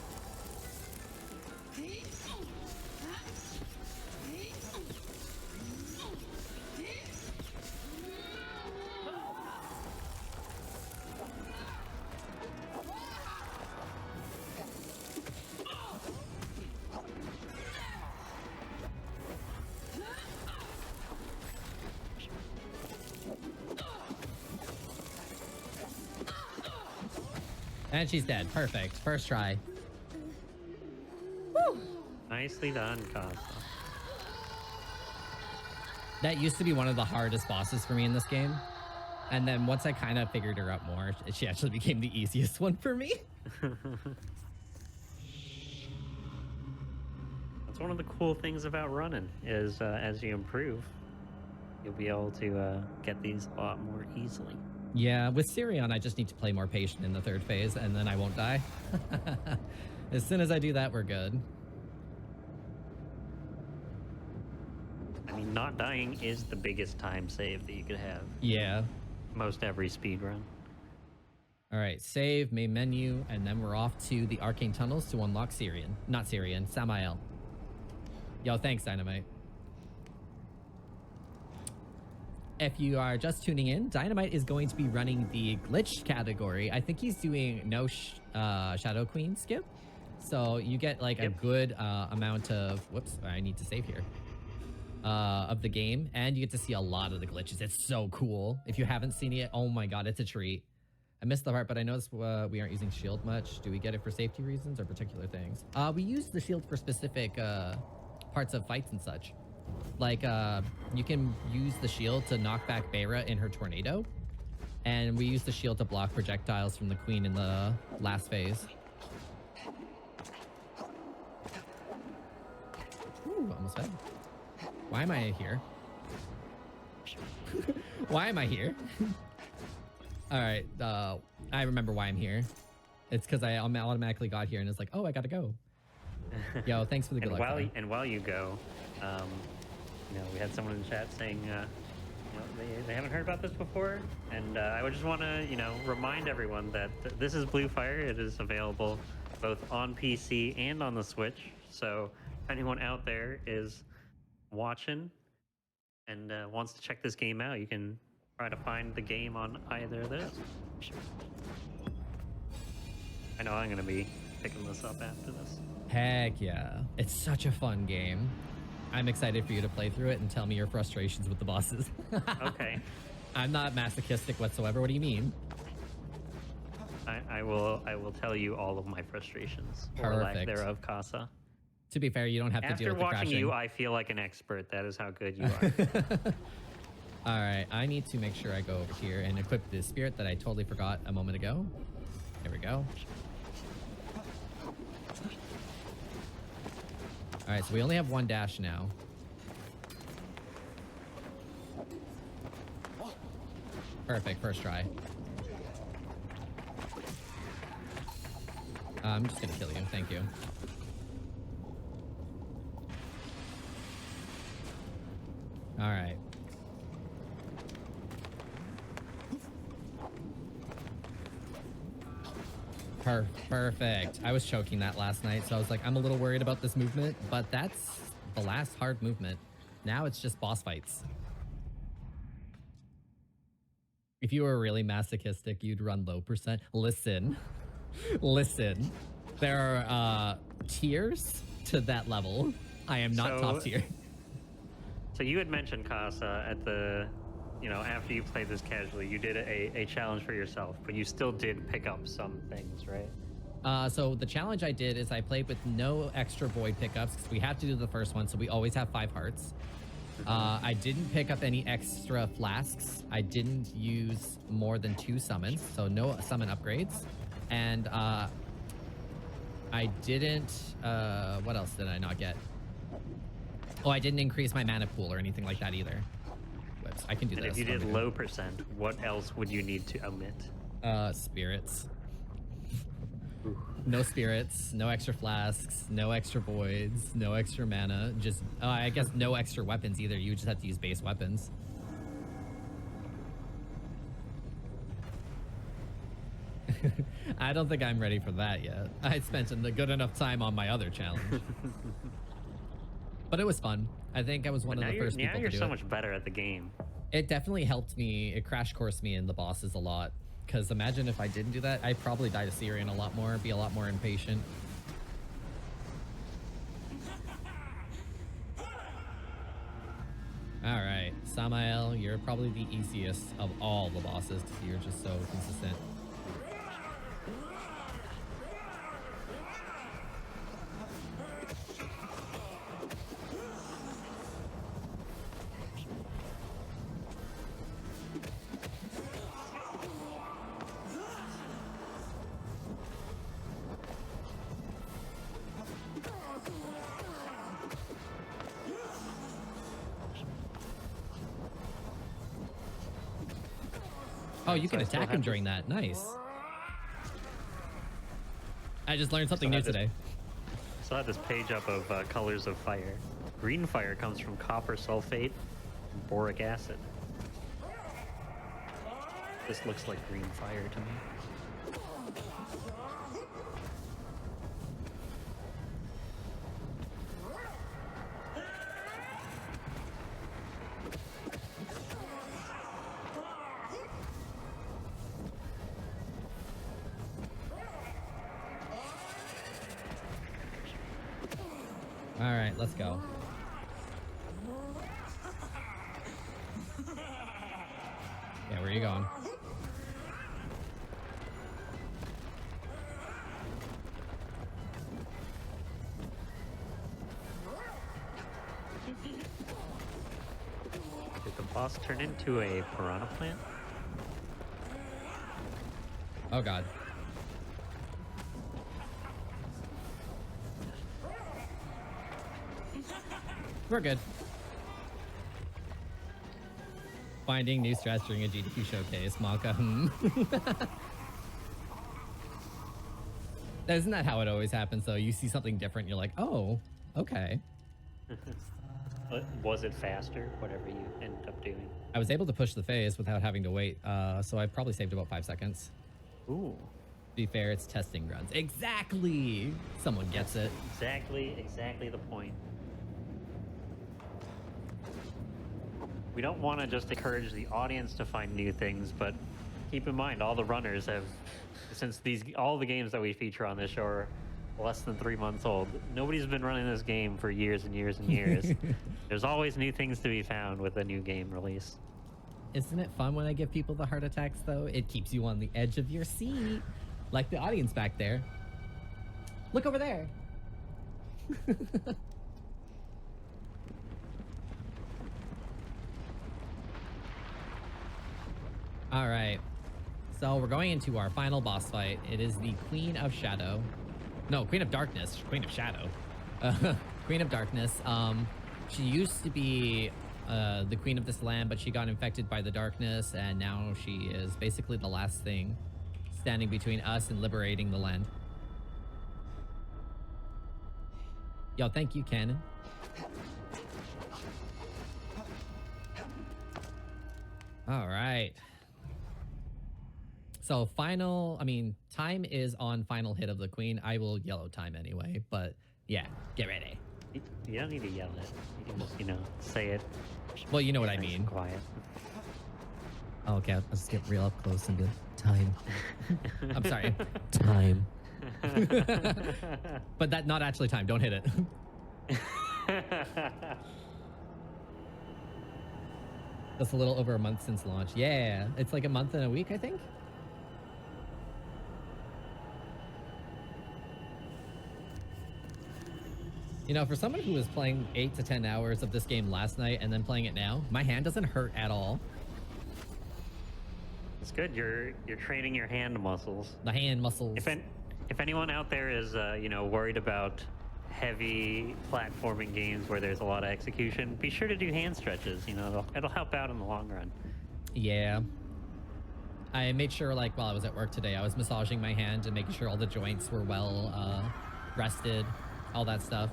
[SPEAKER 2] And she's dead. Perfect. First try.
[SPEAKER 1] Woo. Nicely done, Casa.
[SPEAKER 2] That used to be one of the hardest bosses for me in this game. And then once I kind of figured her out more, she actually became the easiest one for me.
[SPEAKER 1] That's one of the cool things about running is as you improve, you'll be able to get these a lot more easily.
[SPEAKER 2] Yeah, with Sirion, I just need to play more patient in the third phase, and then I won't die. As soon as I do that, we're good.
[SPEAKER 1] I mean, not dying is the biggest time save that you could have.
[SPEAKER 2] Yeah.
[SPEAKER 1] Most every speedrun.
[SPEAKER 2] All right, save, main menu, and then we're off to the arcane tunnels to unlock Sirion. Not Sirion, Samael. Yo, thanks, Dynamite. If you are just tuning in, Dynamite is going to be running the glitch category. I think he's doing no Shadow Queen skip. So you get like a good amount of, whoops, I need to save here, of the game. And you get to see a lot of the glitches. It's so cool. If you haven't seen it, oh my God, it's a treat. I missed the part, but I noticed we aren't using shield much. Do we get it for safety reasons or particular things? We use the shield for specific parts of fights and such. Like, you can use the shield to knock back Beira in her tornado. And we use the shield to block projectiles from the queen in the last phase. Ooh, almost fed. Why am I here? Why am I here? All right, I remember why I'm here. It's because I automatically got here and it's like, oh, I gotta go. Yo, thanks for the good luck.
[SPEAKER 1] While you go, you know, we had someone in the chat saying, you know, they haven't heard about this before, and I would just want to, you know, remind everyone that this is Blue Fire. It is available both on PC and on the Switch. So if anyone out there is watching and wants to check this game out, you can try to find the game on either of those. I know I'm going to be picking this up after this.
[SPEAKER 2] Heck yeah. It's such a fun game. I'm excited for you to play through it and tell me your frustrations with the bosses.
[SPEAKER 1] Okay.
[SPEAKER 2] I'm not masochistic whatsoever. What do you mean?
[SPEAKER 1] I will tell you all of my frustrations. Or lack
[SPEAKER 2] Perfect.
[SPEAKER 1] thereof, Casa.
[SPEAKER 2] To be fair, you don't have to deal
[SPEAKER 1] After
[SPEAKER 2] with the
[SPEAKER 1] watching
[SPEAKER 2] crashing.
[SPEAKER 1] you, I feel like an expert. That is how good you are.
[SPEAKER 2] All right, I need to make sure I go over here and equip the spirit that I totally forgot a moment ago. There we go. All right, so we only have one dash now. Perfect, first try. I'm just gonna kill you, thank you. All right. Perfect. I was choking that last night, so I was like, I'm a little worried about this movement, but that's the last hard movement. Now it's just boss fights. If you were really masochistic, you'd run low percent. Listen, listen, there are tiers to that level. I am not top tier.
[SPEAKER 1] So you had mentioned, Casa, at the, after you played this casually, you did a challenge for yourself, but you still did pick up some things, right?
[SPEAKER 2] So the challenge I did is I played with no extra void pickups because we have to do the first one, so we always have 5 hearts. I didn't pick up any extra flasks. I didn't use more than 2 summons, so no summon upgrades. And I didn't, what else did I not get? Oh, I didn't increase my mana pool or anything like that either. Whoops, I can do
[SPEAKER 1] And
[SPEAKER 2] this.
[SPEAKER 1] if you did low percent, what else would you need to omit?
[SPEAKER 2] Spirits. No spirits, no extra flasks, no extra voids, no extra mana. Just, I guess no extra weapons either. You just have to use base weapons. I don't think I'm ready for that yet. I spent a good enough time on my other challenge. But it was fun. I think I was one of the first people to do it.
[SPEAKER 1] Now you're so much better at the game.
[SPEAKER 2] It definitely helped me. It crash coursed me in the bosses a lot. Because imagine if I didn't do that, I'd probably die to Syrian a lot more, be a lot more impatient. All right, Samael, you're probably the easiest of all the bosses because you're just so consistent. Oh, you can attack him during that. Nice. I just learned something new today.
[SPEAKER 1] So I had this page up of colors of fire. Green fire comes from copper sulfate and boric acid. This looks like green fire to me.
[SPEAKER 2] All right, let's go. Yeah, where are you going?
[SPEAKER 1] Did the boss turn into a piranha plant?
[SPEAKER 2] Oh, God. We're good. Finding new strats during a GDQ showcase. Maka. Isn't that how it always happens, though? You see something different, you're like, oh, okay.
[SPEAKER 1] Was it faster, whatever you ended up doing?
[SPEAKER 2] I was able to push the phase without having to wait, so I probably saved about 5 seconds.
[SPEAKER 1] Ooh.
[SPEAKER 2] To be fair, it's testing runs. Exactly! Someone gets it.
[SPEAKER 1] Exactly the point. We don't want to just encourage the audience to find new things, but keep in mind all the runners have, since all the games that we feature on this show are less than 3 months old. Nobody's been running this game for years and years and years. There's always new things to be found with a new game release.
[SPEAKER 2] Isn't it fun when I give people the heart attacks, though? It keeps you on the edge of your seat. Like the audience back there. Look over there. All right. So we're going into our final boss fight. It is the Queen of Shadow. No, Queen of Darkness. Queen of Shadow. Queen of Darkness. She used to be the queen of this land, but she got infected by the darkness, and now she is basically the last thing standing between us and liberating the land. Yo, thank you, Cannon. All right. So time is on final hit of the queen. I will yellow time anyway, but yeah, get ready.
[SPEAKER 1] You don't need to yell it. You can just, say it.
[SPEAKER 2] Well, you know what I
[SPEAKER 1] Nice
[SPEAKER 2] mean.
[SPEAKER 1] and quiet.
[SPEAKER 2] Okay, I'll just get real up close and go, time. I'm sorry, time. But that not actually time. Don't hit it. That's a little over a month since launch. Yeah, it's like a month and a week, I think. For someone who was playing 8 to 10 hours of this game last night and then playing it now, my hand doesn't hurt at all.
[SPEAKER 1] It's good. You're training your hand muscles.
[SPEAKER 2] The hand muscles.
[SPEAKER 1] If anyone out there is worried about heavy platforming games where there's a lot of execution, be sure to do hand stretches. It'll help out in the long run.
[SPEAKER 2] Yeah. I made sure, while I was at work today, I was massaging my hand and making sure all the joints were well rested, all that stuff.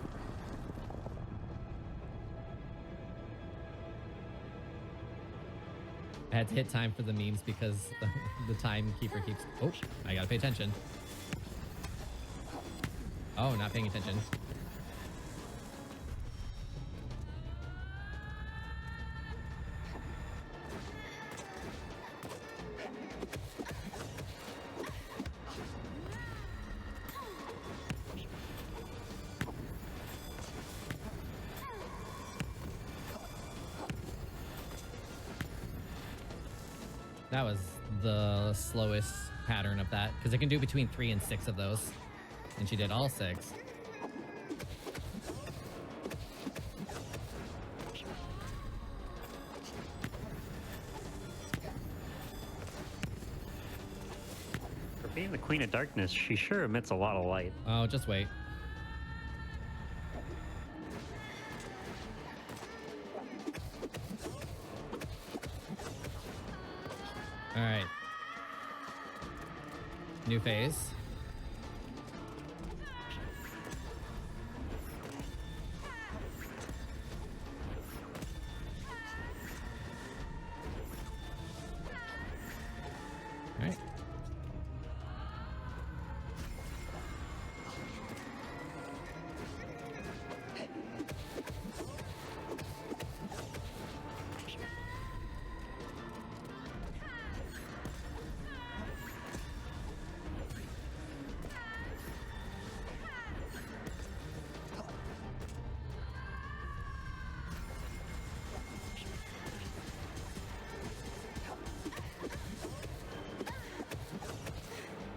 [SPEAKER 2] I had to hit time for the memes because the timekeeper keeps... Oh, I gotta pay attention. Oh, not paying attention. That was the slowest pattern of that, because it can do between 3 and 6 of those. And she did all 6.
[SPEAKER 1] For being the Queen of Darkness, she sure emits a lot of light.
[SPEAKER 2] Oh, just wait. All right. New phase. All right.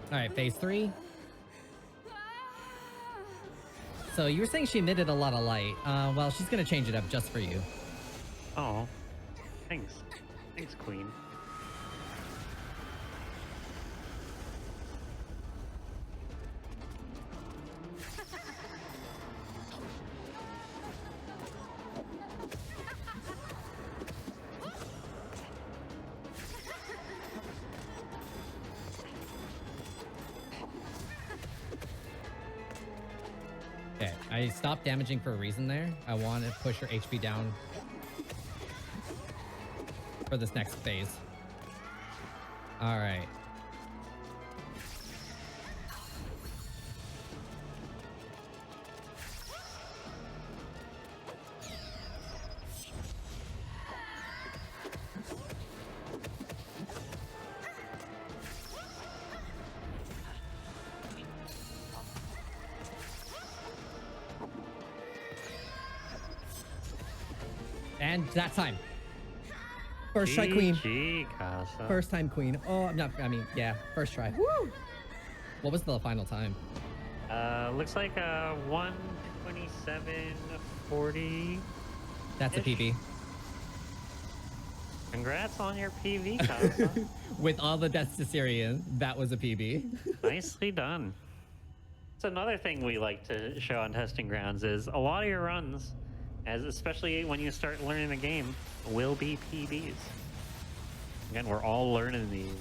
[SPEAKER 2] All right, phase 3. So you were saying she emitted a lot of light. Well, she's gonna change it up just for you.
[SPEAKER 1] Oh, thanks. Thanks, Queen.
[SPEAKER 2] Okay, I stopped damaging for a reason there. I want to push her HP down for this next phase. All right. And that time. First try queen.
[SPEAKER 1] GG, Casa.
[SPEAKER 2] First time queen. Oh, yeah, first try. Woo! What was the final time?
[SPEAKER 1] Looks like 1:27:40.
[SPEAKER 2] That's a PB.
[SPEAKER 1] Congrats on your PV, Casa.
[SPEAKER 2] With all the deaths to Syrian, that was a PB.
[SPEAKER 1] Nicely done. It's another thing we like to show on testing grounds is a lot of your runs, especially when you start learning the game, will be PBs. Again, we're all learning these,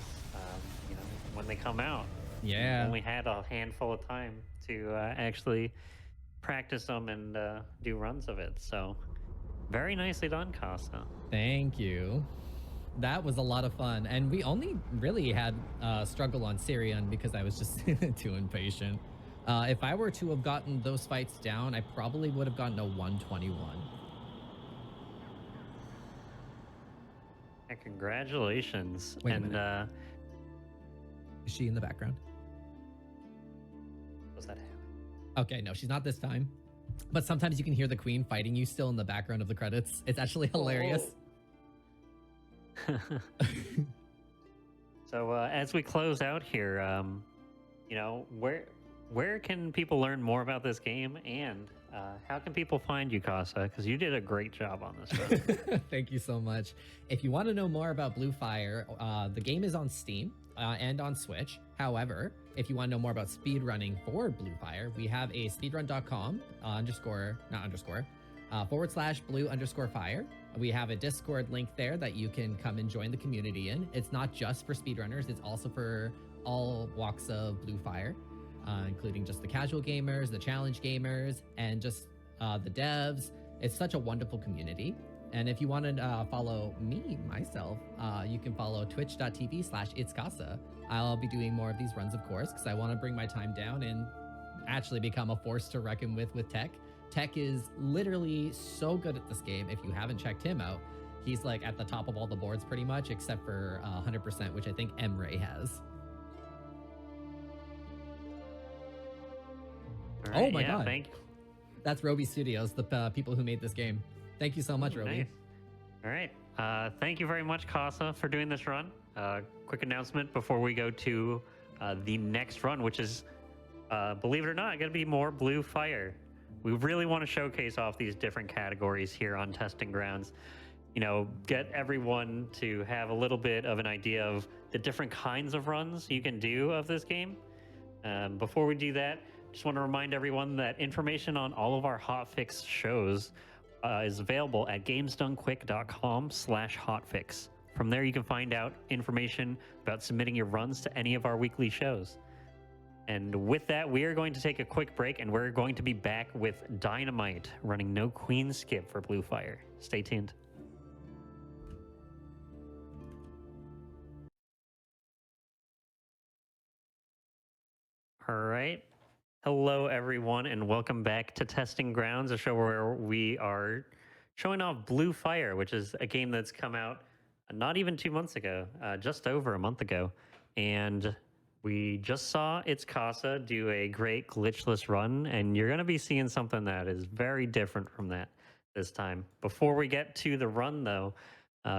[SPEAKER 1] when they come out.
[SPEAKER 2] Yeah.
[SPEAKER 1] We only had a handful of time to actually practice them and do runs of it. So, very nicely done, Casa.
[SPEAKER 2] Thank you. That was a lot of fun. And we only really had struggle on Syrian because I was just too impatient. If I were to have gotten those fights down, I probably would have gotten a 121.
[SPEAKER 1] Yeah, congratulations.
[SPEAKER 2] Wait a minute. Is she in the background?
[SPEAKER 1] Was that happen?
[SPEAKER 2] Okay, no, she's not this time. But sometimes you can hear the queen fighting you still in the background of the credits. It's actually hilarious.
[SPEAKER 1] Oh. So as we close out here, where can people learn more about this game, and how can people find you, Casa? Because you did a great job on this run.
[SPEAKER 2] Thank you so much. If you want to know more about Blue Fire, the game is on Steam and on Switch. However, if you want to know more about speedrunning for Blue Fire, we have a speedrun.com /blue_fire. We have a Discord link there that you can come and join the community in. It's not just for speedrunners, it's also for all walks of Blue Fire, including just the casual gamers, the challenge gamers, and just the devs. It's such a wonderful community. And if you want to follow myself, you can follow twitch.tv/itscasa. I'll be doing more of these runs, of course, because I want to bring my time down and actually become a force to reckon with Tech. Tech is literally so good at this game. If you haven't checked him out, he's like at the top of all the boards pretty much, except for 100%, which I think Emre has.
[SPEAKER 1] Right,
[SPEAKER 2] oh my god.
[SPEAKER 1] Thank you.
[SPEAKER 2] That's Roby Studios, the people who made this game. Thank you so much, Roby.
[SPEAKER 1] Nice. All right. Thank you very much, Casa, for doing this run. Quick announcement before we go to the next run, which is, believe it or not, going to be more Blue Fire. We really want to showcase off these different categories here on Testing Grounds. Get everyone to have a little bit of an idea of the different kinds of runs you can do of this game. Before we do that, just want to remind everyone that information on all of our Hotfix shows is available at gamesdonequick.com/hotfix. From there, you can find out information about submitting your runs to any of our weekly shows. And with that, we are going to take a quick break, and we're going to be back with Dynamite running no queen skip for Blue Fire. Stay tuned. All right. Hello, everyone, and welcome back to Testing Grounds, a show where we are showing off Blue Fire, which is a game that's come out not even 2 months ago, just over a month ago. And we just saw It's Casa do a great glitchless run, and you're going to be seeing something that is very different from that this time. Before we get to the run, though,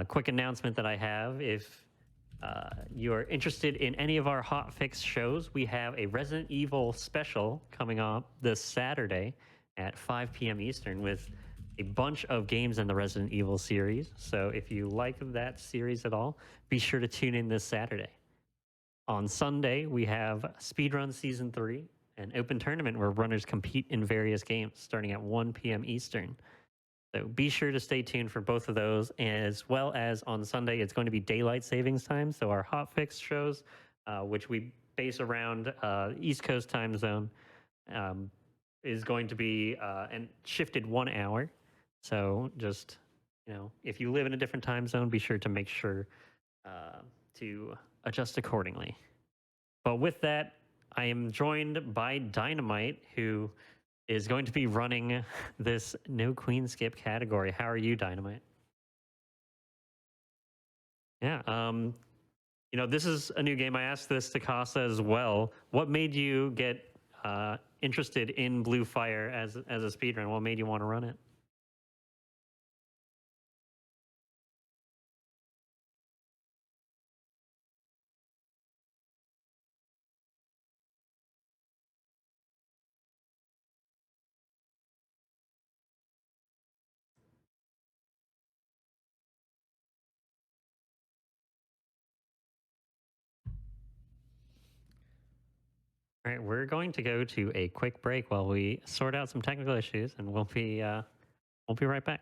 [SPEAKER 1] quick announcement that I have. If you are interested in any of our Hotfix shows, we have a Resident Evil special coming up this Saturday at 5 p.m. Eastern with a bunch of games in the Resident Evil series. So if you like that series at all, be sure to tune in this Saturday. On Sunday, we have Speedrun Season 3, an open tournament where runners compete in various games starting at 1 p.m. Eastern. So be sure to stay tuned for both of those, as well as on Sunday, it's going to be daylight savings time. So our Hotfix shows, which we base around East Coast time zone, is going to be and shifted 1 hour. So just, if you live in a different time zone, be sure to make sure to adjust accordingly. But with that, I am joined by Dynamite, who is going to be running this no queen skip category. How are you, Dynamite? Yeah, this is a new game. I asked this to Casa as well. What made you get interested in Blue Fire as a speedrun? What made you want to run it? All right, we're going to go to a quick break while we sort out some technical issues, and we'll be right back.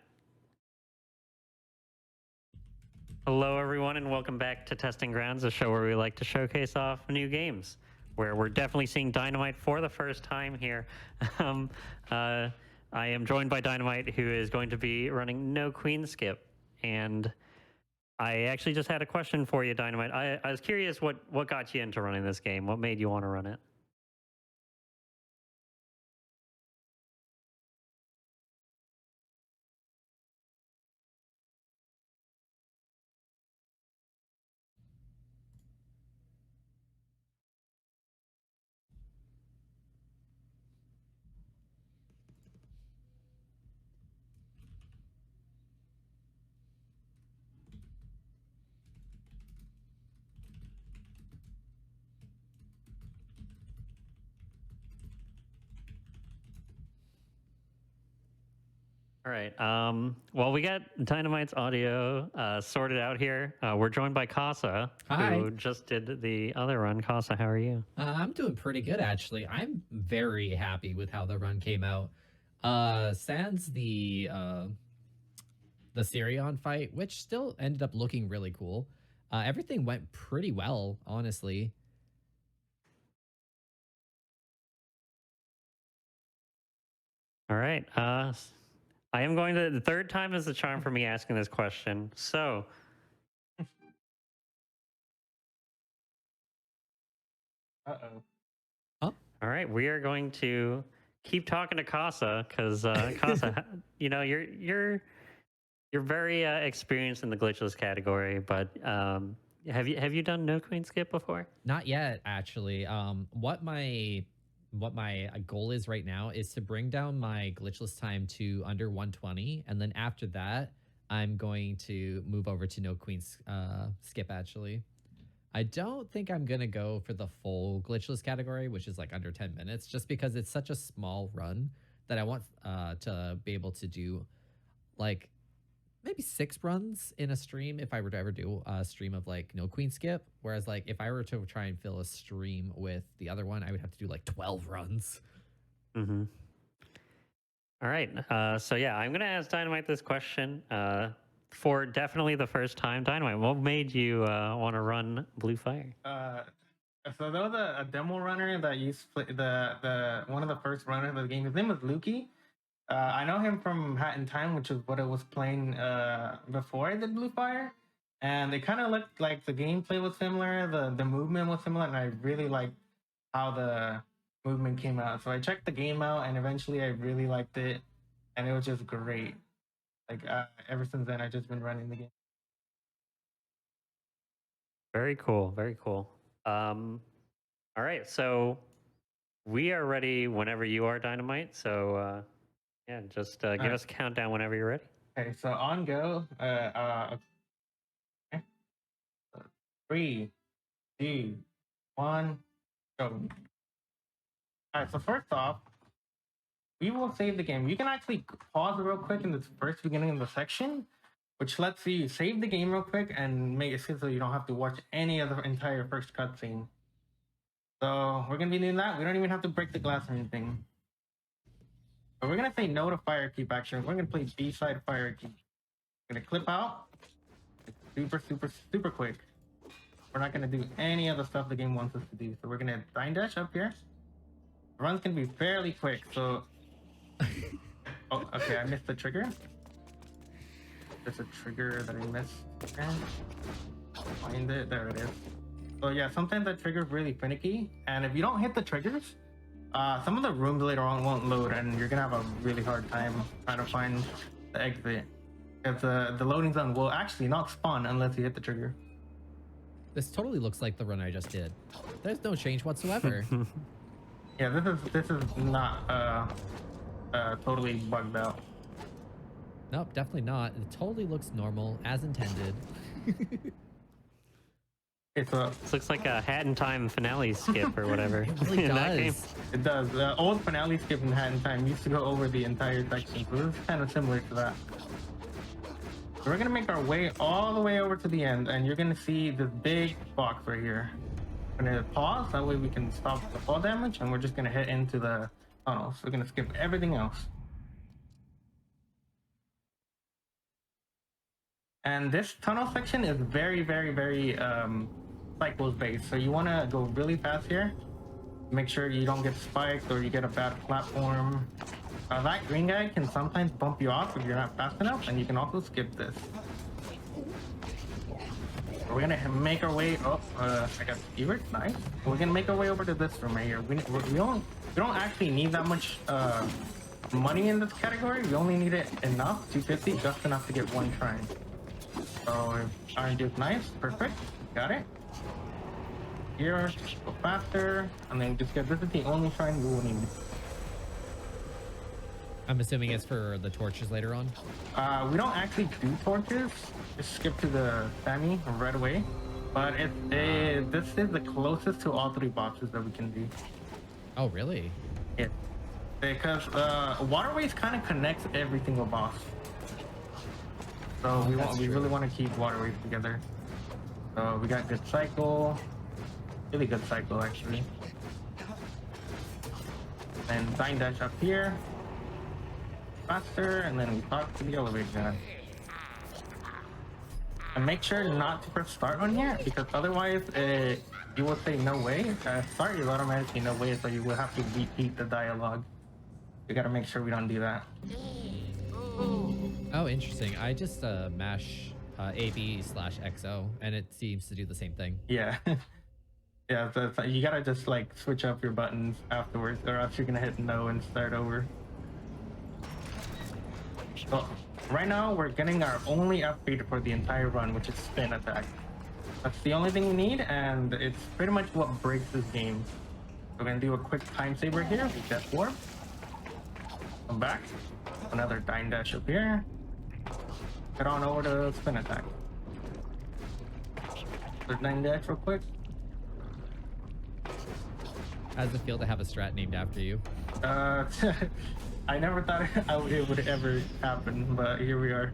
[SPEAKER 1] Hello, everyone, and welcome back to Testing Grounds, a show where we like to showcase off new games, where we're definitely seeing Dynamite for the first time here. I am joined by Dynamite, who is going to be running No Queen Skip, and I actually just had a question for you, Dynamite. I was curious what got you into running this game. What made you want to run it? All right. Well, we got Dynamite's audio sorted out here. We're joined by Casa,
[SPEAKER 2] Hi.
[SPEAKER 1] who just did the other run. Casa, how are you?
[SPEAKER 2] I'm doing pretty good, actually. I'm very happy with how the run came out. Sans the Sirion fight, which still ended up looking really cool. Everything went pretty well, honestly.
[SPEAKER 1] All right. I am going to. The third time is the charm for me asking this question. So.
[SPEAKER 3] Uh-oh.
[SPEAKER 2] Huh?
[SPEAKER 1] All right, we are going to keep talking to Casa because Casa, you know, you're very experienced in the glitchless category, but have you done No Queen Skip before?
[SPEAKER 2] Not yet, actually. What my goal is right now is to bring down my glitchless time to under 120, and then after that, I'm going to move over to No Queen Skip. Actually, I don't think I'm gonna go for the full glitchless category, which is like under 10 minutes, just because it's such a small run that I want to be able to do like maybe 6 runs in a stream if I were to ever do a stream of like No Queen Skip. Whereas like if I were to try and fill a stream with the other one, I would have to do like 12 runs.
[SPEAKER 1] Mm-hmm. All right. So yeah, I'm gonna ask Dynamite this question for definitely the first time. Dynamite, what made you want to run Blue Fire?
[SPEAKER 3] So there was a demo runner that used to play the one of the first runners of the game. His name was Lukey. I know him from Hat in Time, which is what it was playing before I did Blue Fire. And it kind of looked like the gameplay was similar, the movement was similar, and I really liked how the movement came out. So I checked the game out, and eventually I really liked it, and it was just great. Like ever since then, I've just been running the game.
[SPEAKER 1] Very cool. Very cool. All right, so we are ready whenever you are, Dynamite. So yeah, just give us a countdown whenever you're ready.
[SPEAKER 3] Okay, so on go. Okay. 3, 2, 1, go. All right, so first off, we will save the game. You can actually pause real quick in the first beginning of the section, which lets you save the game real quick and make it so you don't have to watch any of the entire first cutscene. So we're gonna be doing that. We don't even have to break the glass or anything. But we're gonna say no to fire keep action. We're gonna play B-side fire keep. We're gonna clip out. Super quick. We're not gonna do any of the stuff the game wants us to do. So we're gonna dine dash up here. The run's gonna be fairly quick, so oh, okay, I missed the trigger. There's a trigger that I missed. Okay. Find it, there it is. So yeah, sometimes that trigger is really finicky, and if you don't hit the triggers, some of the rooms later on won't load, and you're gonna have a really hard time trying to find the exit. Because the loading zone will actually not spawn unless you hit the trigger.
[SPEAKER 2] This totally looks like the run I just did. There's no change whatsoever.
[SPEAKER 3] Yeah, this is not totally bugged out.
[SPEAKER 2] Nope, definitely not. It totally looks normal, as intended.
[SPEAKER 3] It's a.
[SPEAKER 1] This looks like a Hat in Time finale skip or whatever.
[SPEAKER 2] It really
[SPEAKER 1] in that game.
[SPEAKER 2] does.
[SPEAKER 3] It does. The old finale skip in Hat in Time used to go over the entire section, so this is kind of similar to that. So we're gonna make our way all the way over to the end, and you're gonna see this big box right here. gonna pause. That way we can stop the fall damage, and we're just gonna hit into the tunnels. We're gonna skip everything else. And this tunnel section is very, very, very cycles based. So you want to go really fast here. Make sure you don't get spiked or you get a bad platform. That green guy can sometimes bump you off if you're not fast enough, and you can also skip this. We're gonna make our way up. I got Stewart, nice. We're gonna make our way over to this room right here. We don't actually need that much money in this category. We only need it enough, 250, just enough to get one shrine. So orange is nice, perfect, got it. Here, go faster, and then just get, this is the only shrine we will need.
[SPEAKER 2] I'm assuming it's for the torches later on.
[SPEAKER 3] We don't actually do torches, just skip to the Sammy right away. But this is the closest to all three bosses that we can do.
[SPEAKER 2] Oh, really?
[SPEAKER 3] Yeah, because Waterways kind of connects every single boss. So we really want to keep Waterways together. So we got good cycle, really good cycle actually. And Dying Dash up here, faster, and then we talk to the elevator guy. And make sure not to press start on here, because otherwise you will say no way. Start is automatically no way, so you will have to repeat the dialogue. We gotta make sure we don't do that.
[SPEAKER 2] Oh, interesting. I just mash AB/XO, and it seems to do the same thing.
[SPEAKER 3] Yeah. Yeah, so you gotta just like switch up your buttons afterwards, or else you're gonna hit no and start over. So right now we're getting our only upgrade for the entire run, which is spin attack. That's the only thing we need, and it's pretty much what breaks this game. We're gonna do a quick time saver here. We get warp. Come back. Another Dying Dash up here. Head on over to spin attack. There's Dying Dash real quick.
[SPEAKER 2] How does it feel to have a strat named after you?
[SPEAKER 3] I never thought it would ever happen, but here we are.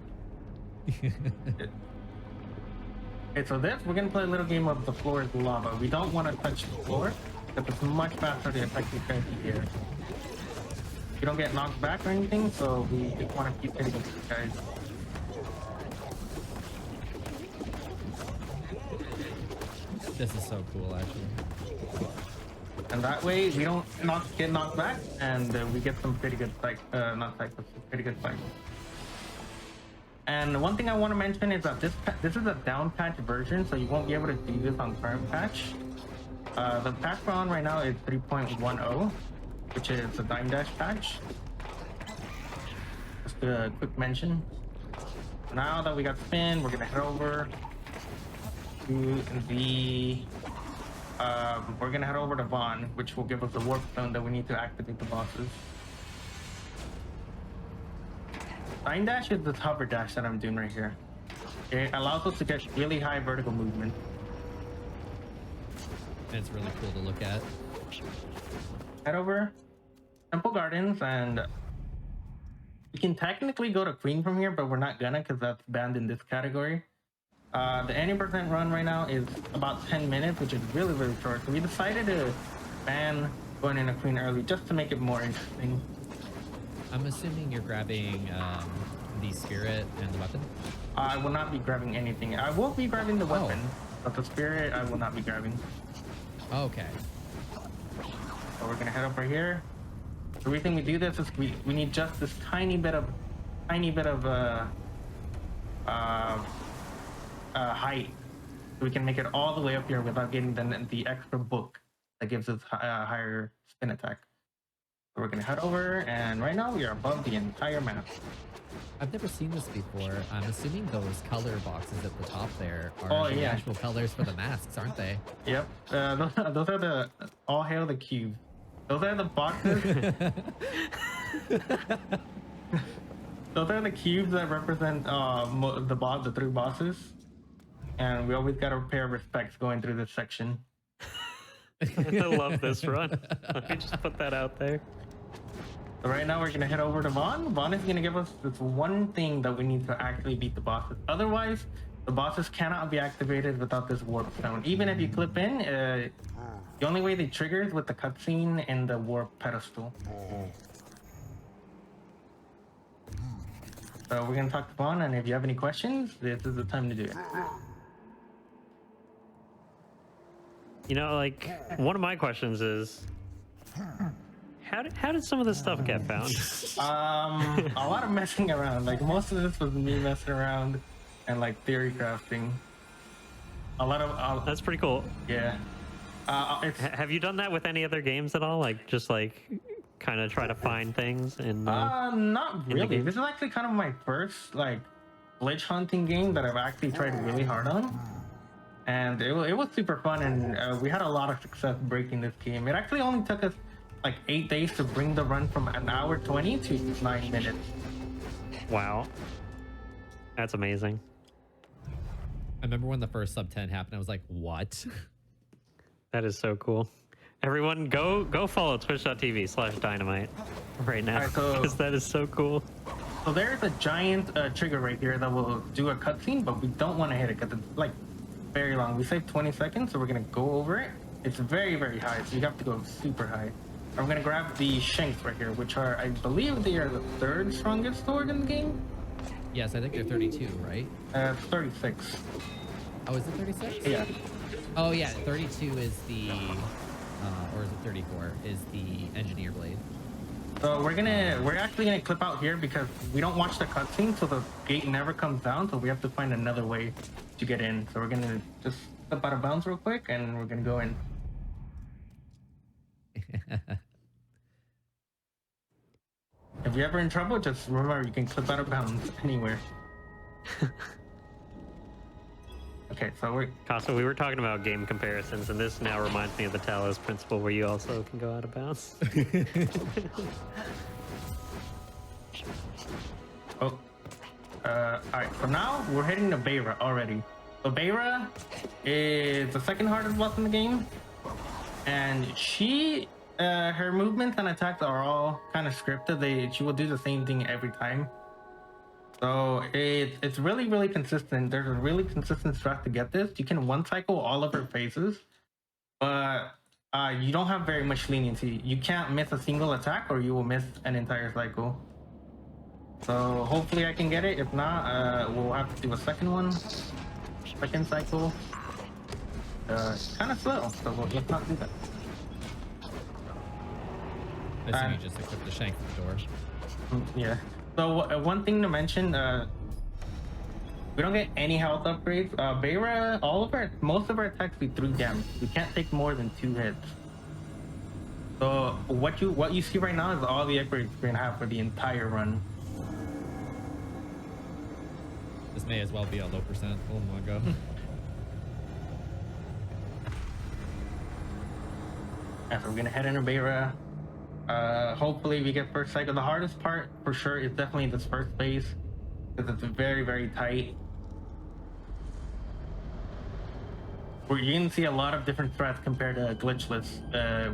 [SPEAKER 3] Okay, so this, we're gonna play a little game of the floor is lava. We don't want to touch the floor, because it's much faster to attack these guys here. You don't get knocked back or anything, so we just want to keep hitting these guys.
[SPEAKER 2] This is so cool, actually.
[SPEAKER 3] And that way we don't get knocked back, and we get some pretty good pretty good fights. And one thing I want to mention is that this is a down patch version, so you won't be able to do this on current patch. The patch we're on right now is 3.10, which is a Dying Dash patch. Just a quick mention. Now that we got spin, we're gonna head over to the we're gonna head over to Vaughn, which will give us the warp stone that we need to activate the bosses. Dying Dash is this hover dash that I'm doing right here. It allows us to get really high vertical movement.
[SPEAKER 2] And it's really cool to look at.
[SPEAKER 3] Head over Temple Gardens, and we can technically go to Queen from here, but we're not gonna, because that's banned in this category. The 80% run right now is about 10 minutes, which is really, really short. So we decided to ban going into Queen early just to make it more interesting.
[SPEAKER 2] I'm assuming you're grabbing the spirit and the weapon?
[SPEAKER 3] I will not be grabbing anything. I will be grabbing the weapon, but the spirit I will not be grabbing.
[SPEAKER 2] Okay.
[SPEAKER 3] So we're gonna head over here. The reason we do this is we need just this tiny bit of height, so we can make it all the way up here without getting the extra book that gives us higher spin attack. So we're gonna head over, and right now we are above the entire map.
[SPEAKER 2] I've never seen this before. I'm assuming those color boxes at the top there are the actual colors for the masks, aren't they?
[SPEAKER 3] Yep. Those are the all hail the cube. Those are the boxes. Those are the cubes that represent the three bosses, and we always gotta pay our respects going through this section.
[SPEAKER 1] I love this run. Let me just put that out there.
[SPEAKER 3] So right now we're gonna head over to Vaughn. Vaughn is gonna give us this one thing that we need to actually beat the bosses. Otherwise, The bosses cannot be activated without this warp stone. Even if you clip in, the only way they trigger is with the cutscene and the warp pedestal. So we're gonna talk to Vaughn, and if you have any questions, this is the time to do it.
[SPEAKER 1] You know, like, one of my questions is, how did some of this stuff get found?
[SPEAKER 3] A lot of messing around. Like, most of this was me messing around and like theory crafting. A lot of
[SPEAKER 1] That's pretty cool.
[SPEAKER 3] yeah.
[SPEAKER 1] Have you done that with any other games at all? Like, just like kind of try to find things in
[SPEAKER 3] not really.
[SPEAKER 1] game?
[SPEAKER 3] This is actually kind of my first like glitch hunting game that I've actually tried really hard on, and it was super fun, and we had a lot of success breaking this game. It actually only took us like 8 days to bring the run from an hour 20 to 9 minutes.
[SPEAKER 1] Wow, that's amazing.
[SPEAKER 2] I remember when the first sub 10 happened, I was like, what?
[SPEAKER 1] That is so cool. Everyone, go follow twitch.tv/dynamite right now,
[SPEAKER 3] Alright, so-
[SPEAKER 1] because that is so cool.
[SPEAKER 3] So there's a giant trigger right here that will do a cutscene, but we don't want to hit it because it's like very long. We saved 20 seconds, so we're gonna go over it. It's very, very high, so you have to go super high. I'm gonna grab the shanks right here, which are, I believe they are the 3rd strongest sword in the game.
[SPEAKER 2] Yes, I think they're 32, right?
[SPEAKER 3] 36.
[SPEAKER 2] Oh, is it 36?
[SPEAKER 3] Yeah.
[SPEAKER 2] Oh, yeah, 32 is the, or is it 34, is the engineer blade.
[SPEAKER 3] So we're actually gonna clip out here because we don't watch the cutscene, so the gate never comes down, so we have to find another way to get in. So we're gonna just slip out of bounds real quick, and we're gonna go in. If you're ever in trouble, just remember you can clip out of bounds anywhere. Okay, so we're...
[SPEAKER 1] Casa, we were talking about game comparisons, and this now reminds me of the Talos principle, where you also can go out of bounds.
[SPEAKER 3] Oh. Alright, so now we're heading to Beira already. So Beira is the 2nd hardest boss in the game. And she... her movements and attacks are all kind of scripted. She will do the same thing every time. So it's really, really consistent. There's a really consistent strat to get this. You can one cycle all of her phases, but you don't have very much leniency. You can't miss a single attack or you will miss an entire cycle. So hopefully I can get it. If not, we'll have to do a second one. Second cycle. It's kind of slow, so let's not do that.
[SPEAKER 2] I assume you just equip the shank at the door.
[SPEAKER 3] Yeah. So one thing to mention, we don't get any health upgrades. Beira, most of our attacks do 3 damage. We can't take more than 2 hits. So what you see right now is all the upgrades we're gonna have for the entire run.
[SPEAKER 2] This may as well be a low percent. Oh my god.
[SPEAKER 3] Yeah, so we're gonna head into Beira. Hopefully we get first cycle. The hardest part for sure is definitely this first phase because it's very, very tight. Where you can see a lot of different threats compared to Glitchless,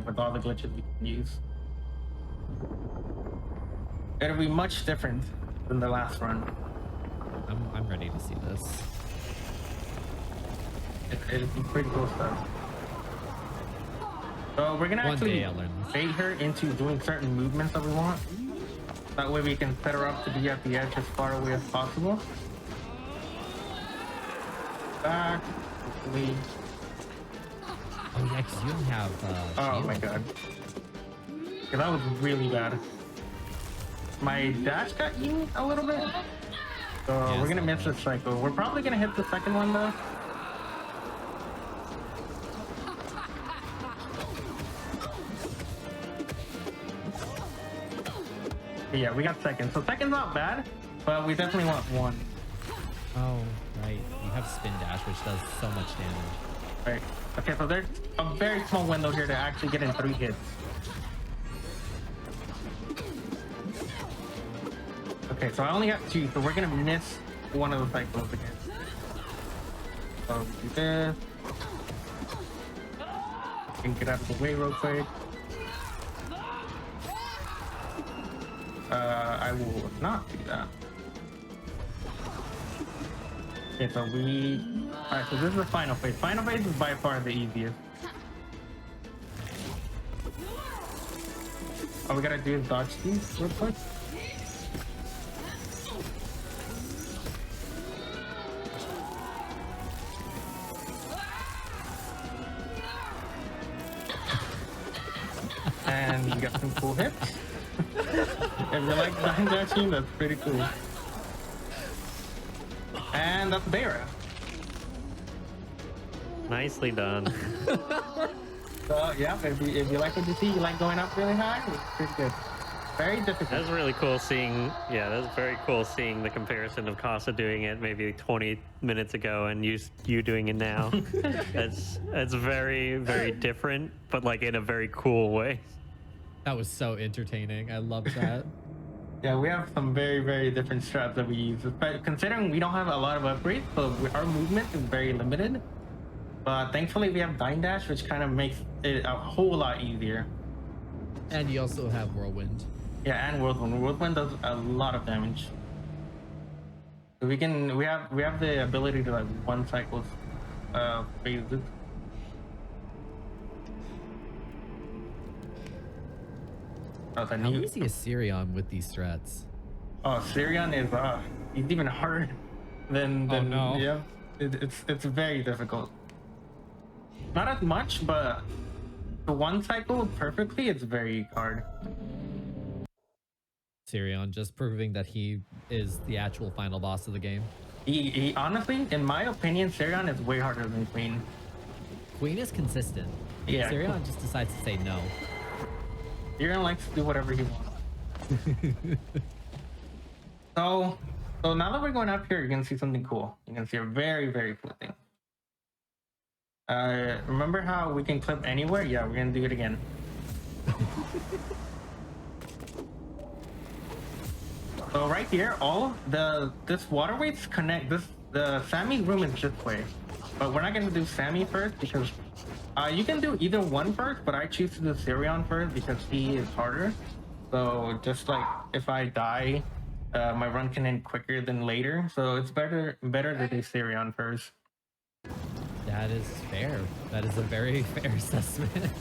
[SPEAKER 3] with all the glitches you can use. It'll be much different than the last run.
[SPEAKER 2] I'm ready to see this.
[SPEAKER 3] It'll be pretty cool stuff. So we're gonna
[SPEAKER 2] One day
[SPEAKER 3] actually
[SPEAKER 2] I'll learn this.
[SPEAKER 3] bait her into doing certain movements that we want. That way we can set her up to be at the edge as far away as possible. Back, hopefully.
[SPEAKER 2] Oh yeah, because you don't have
[SPEAKER 3] Oh
[SPEAKER 2] shield.
[SPEAKER 3] my god. Yeah, that was really bad. My dash got eaten a little bit. So
[SPEAKER 2] Yeah,
[SPEAKER 3] we're gonna
[SPEAKER 2] it's not
[SPEAKER 3] miss this cycle. We're probably gonna hit the second one though. But yeah, we got second. So second's not bad, but we definitely want 1.
[SPEAKER 2] Oh, right. You have spin dash, which does so much damage.
[SPEAKER 3] Right. Okay, so there's a very small window here to actually get in 3 hits. Okay, so I only got 2, so we're gonna miss one of the cycles again. So we do this. Can get out of the way real quick. I will not do that. Okay, so alright, so this is the final phase. Final phase is by far the easiest. All we gotta do is dodge these real quick. And you got some cool hits. If you like ogNdrahciR, that's pretty cool. And that's Beira.
[SPEAKER 1] Nicely done.
[SPEAKER 3] So yeah, if you like what you see, you like going up really high, it's pretty good. Very
[SPEAKER 1] That
[SPEAKER 3] difficult.
[SPEAKER 1] was really cool seeing. Yeah, that was very cool seeing the comparison of Casa doing it maybe 20 minutes ago and you doing it now. It's very, very different, but like in a very cool way.
[SPEAKER 2] That was so entertaining. I love that.
[SPEAKER 3] Yeah, we have some very, very different strats that we use. But considering we don't have a lot of upgrades, so our movement is very limited. But thankfully we have Dying Dash, which kind of makes it a whole lot easier.
[SPEAKER 2] And you also have Whirlwind.
[SPEAKER 3] Yeah, and Whirlwind. Whirlwind does a lot of damage. So we have the ability to like one cycle phases.
[SPEAKER 2] How easy is Sirion with these strats?
[SPEAKER 3] Oh, Sirion is he's even harder than
[SPEAKER 2] Oh, no.
[SPEAKER 3] Yeah. It's very difficult. Not as much, but the one cycle perfectly, it's very hard.
[SPEAKER 2] Sirion just proving that he is the actual final boss of the game.
[SPEAKER 3] He honestly, in my opinion, Sirion is way harder than Queen.
[SPEAKER 2] Queen is consistent.
[SPEAKER 3] Yeah.
[SPEAKER 2] Sirion just decides to say no.
[SPEAKER 3] Sirion likes to do whatever he wants. So now that we're going up here, you're gonna see something cool. You're gonna see a very, very cool thing. Remember how we can clip anywhere? Yeah, we're gonna do it again. So right here, this waterways connect. The Sammy's room is this way, but we're not gonna do Sammy first because you can do either one first, but I choose to do Sirion first because he is harder. So just like if I die, my run can end quicker than later. So it's better to do Sirion first.
[SPEAKER 2] That is fair. That is a very fair assessment.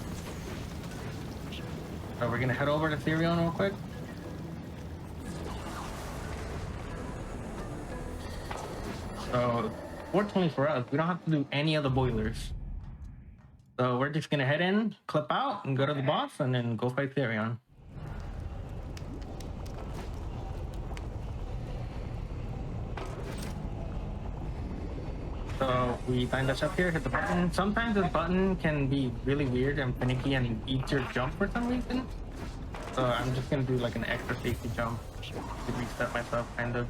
[SPEAKER 3] So we're gonna head over to Sirion real quick. So fortunately for us, we don't have to do any of the boilers. So we're just gonna head in, clip out, and go to the boss, and then go fight Sirion. So we find us up here, hit the button. Sometimes this button can be really weird and finicky and eats your jump for some reason. So I'm just gonna do like an extra safety jump to reset myself, kind of.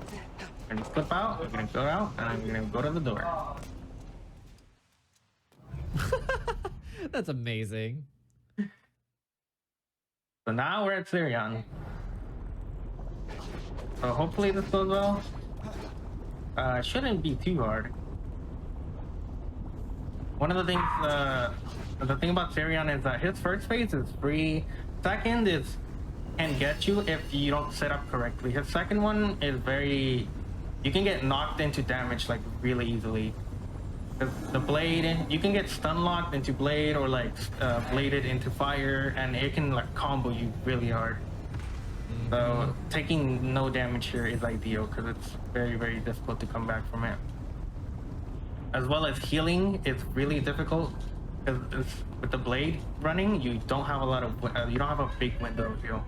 [SPEAKER 3] I'm gonna flip out, I'm gonna go out, and I'm gonna go to the door.
[SPEAKER 2] That's amazing.
[SPEAKER 3] So now we're at Sirion. So hopefully this goes well. It shouldn't be too hard. One of the things, the thing about Sirion is that his first phase is free. Second is can get you if you don't set up correctly. His second one is you can get knocked into damage like really easily. The blade, you can get stun locked into blade or like bladed into fire, and it can like combo you really hard. So taking no damage here is ideal because it's very, very difficult to come back from it. As well as healing, it's really difficult because with the blade running, you don't have a big window of heal.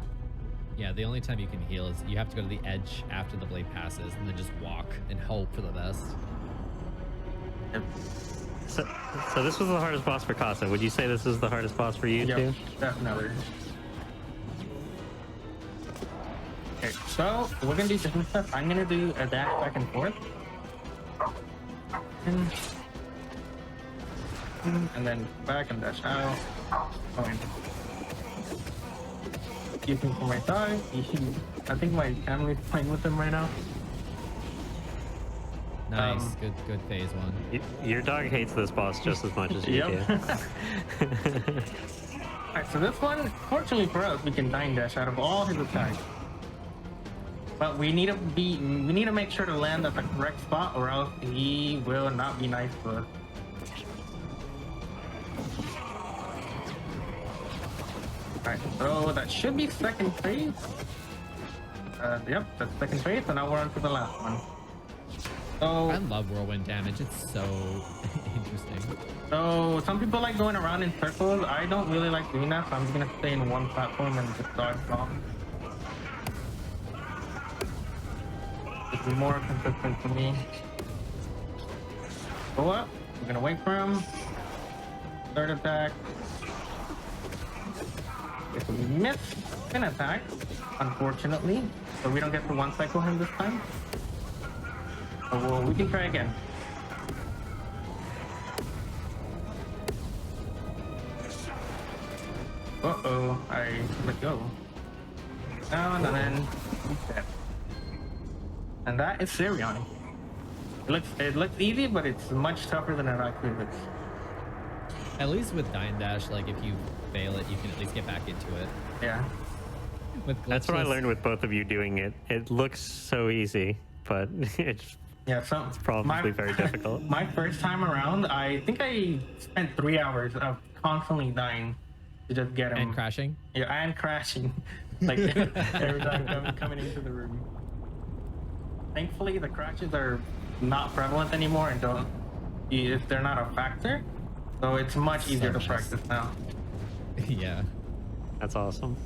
[SPEAKER 2] Yeah, the only time you can heal is you have to go to the edge after the blade passes and then just walk and hope for the best.
[SPEAKER 3] Yep.
[SPEAKER 1] So this was the hardest boss for Casa. Would you say this is the hardest boss for you too?
[SPEAKER 3] Definitely. Okay, so we're gonna do different stuff. I'm gonna do a dash back and forth. And then back and dash out. Keeping for my dog. I think my family's playing with him right now.
[SPEAKER 2] Nice, good phase one.
[SPEAKER 1] Your dog hates this boss just as much as you do.
[SPEAKER 3] Alright, so this one, fortunately for us, we can Dying Dash out of all his attacks. But we need to make sure to land at the correct spot, or else he will not be nice to us. Alright, so that should be second phase. Yep, that's second phase, and now we're on to the last one. So
[SPEAKER 2] I love whirlwind damage. It's so interesting.
[SPEAKER 3] So some people like going around in circles. I don't really like doing that, so I'm just gonna stay in one platform and just dodge off. It's more consistent for me. Go up. We're gonna wait for him. Third attack. Okay, so we missed an attack, unfortunately. So we don't get to one cycle him this time. So we can try again. Uh-oh, I let go. And then reset. And that is Sirion. It looks easy, but it's much tougher than it actually looks.
[SPEAKER 2] At least with Dine Dash, like if you fail it, you can at least get back into it.
[SPEAKER 3] Yeah.
[SPEAKER 2] With
[SPEAKER 1] That's what I
[SPEAKER 2] Glitchless-
[SPEAKER 1] learned with both of you doing it. It looks so easy, but it's
[SPEAKER 3] Yeah, so
[SPEAKER 1] probably very difficult.
[SPEAKER 3] My first time around, I think I spent 3 hours of constantly dying to just get him.
[SPEAKER 2] and crashing.
[SPEAKER 3] Yeah, and crashing. Like every time coming into the room. Thankfully, the crashes are not prevalent anymore and they're not a factor. So it's much easier to
[SPEAKER 2] nice.
[SPEAKER 3] practice now.
[SPEAKER 2] Yeah.
[SPEAKER 1] That's awesome.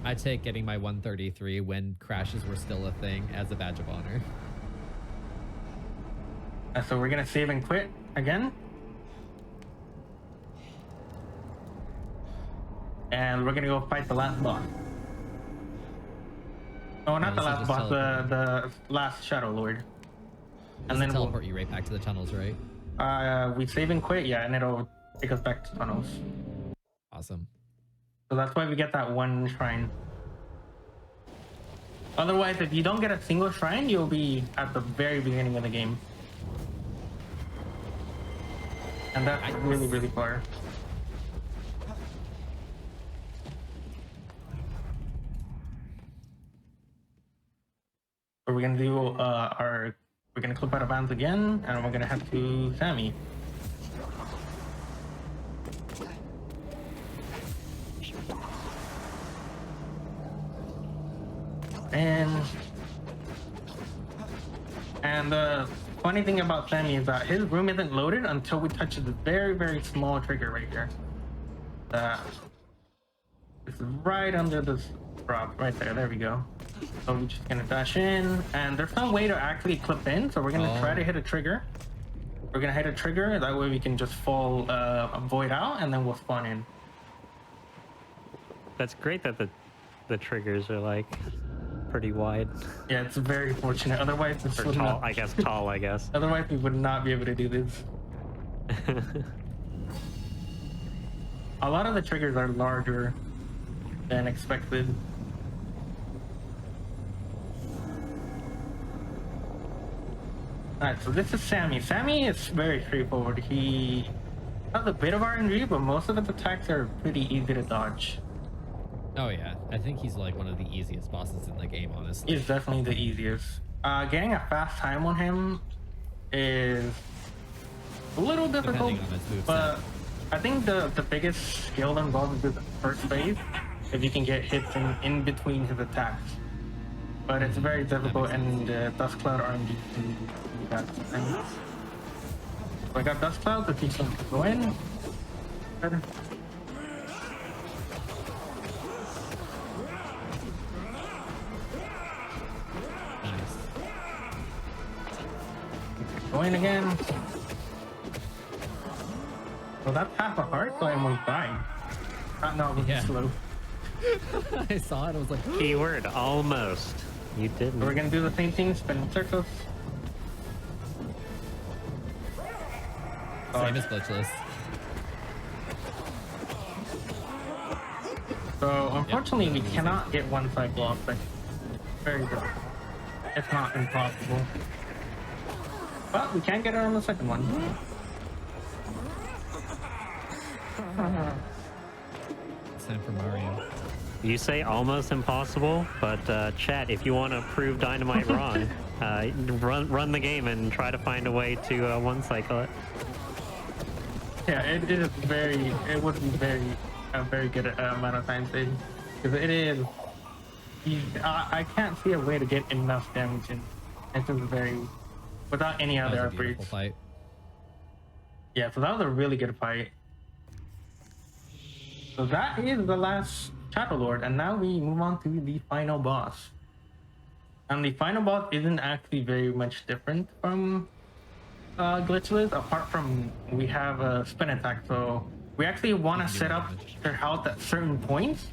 [SPEAKER 2] I take getting my 133 when crashes were still a thing as a badge of honor.
[SPEAKER 3] So we're gonna save and quit again. And we're gonna go fight the last boss. Oh, not
[SPEAKER 2] No,
[SPEAKER 3] the
[SPEAKER 2] this is
[SPEAKER 3] last
[SPEAKER 2] just
[SPEAKER 3] boss,
[SPEAKER 2] teleport.
[SPEAKER 3] the last Shadow Lord.
[SPEAKER 2] And then teleport you right back to the tunnels, right?
[SPEAKER 3] We save and quit, yeah, and it'll take us back to tunnels.
[SPEAKER 2] Awesome.
[SPEAKER 3] So that's why we get that one shrine. Otherwise, if you don't get a single shrine, you'll be at the very beginning of the game. And that's really, really far. So we're gonna do we're gonna clip out of bounds again, and we're gonna head to Sammy. And the funny thing about Sammy is that his room isn't loaded until we touch the very, very small trigger right here. It's right under this drop, right there. There we go. So we're just gonna dash in, and there's no way to actually clip in, so we're gonna try to hit a trigger. We're gonna hit a trigger, that way we can just fall void out, and then we'll spawn in.
[SPEAKER 1] That's great that the triggers are like pretty wide.
[SPEAKER 3] Yeah, it's very fortunate. Otherwise, this
[SPEAKER 1] Or
[SPEAKER 3] would
[SPEAKER 1] tall,
[SPEAKER 3] not,
[SPEAKER 1] I guess tall, I guess.
[SPEAKER 3] otherwise we would not be able to do this. A lot of the triggers are larger than expected. Alright, so this is Sammy. Sammy is very straightforward. He has a bit of RNG, but most of his attacks are pretty easy to dodge.
[SPEAKER 2] Oh yeah, I think he's like one of the easiest bosses in the game, honestly.
[SPEAKER 3] He's definitely the easiest. Getting a fast time on him is a little difficult,
[SPEAKER 2] Depending on his moveset.
[SPEAKER 3] but I think the biggest skill involved is the first phase, if you can get hits in between his attacks. But it's very difficult, and Dust Cloud RNG can do that thing. So I got Dust Cloud, the teach them to go in. Good.
[SPEAKER 2] Nice.
[SPEAKER 3] Go in again. Well, that's half a heart, so I almost died. No, it was
[SPEAKER 2] Yeah.
[SPEAKER 3] slow.
[SPEAKER 2] I saw it, I was like,
[SPEAKER 1] Keyword almost. You didn't.
[SPEAKER 3] So we're gonna do the same thing, spin in circles.
[SPEAKER 2] same as Glitchless.
[SPEAKER 3] So unfortunately, we cannot get one cycle off, but very difficult. It's not impossible. But we can get it on the second one.
[SPEAKER 2] It's time for Mario.
[SPEAKER 1] You say almost impossible, but chat, if you want to prove Dynamite wrong, run the game and try to find a way to one cycle it.
[SPEAKER 3] Yeah, it is very. It would be very a very good amount of time saving because it is. I can't see a way to get enough damage in. It's just very without any
[SPEAKER 2] That
[SPEAKER 3] other
[SPEAKER 2] was a beautiful
[SPEAKER 3] upgrades.
[SPEAKER 2] fight.
[SPEAKER 3] Yeah, so that was a really good fight. So that is the last Shadow Lord, and now we move on to the final boss. And the final boss isn't actually very much different from Glitchless, apart from we have a spin attack. So we actually want to set up their health at certain points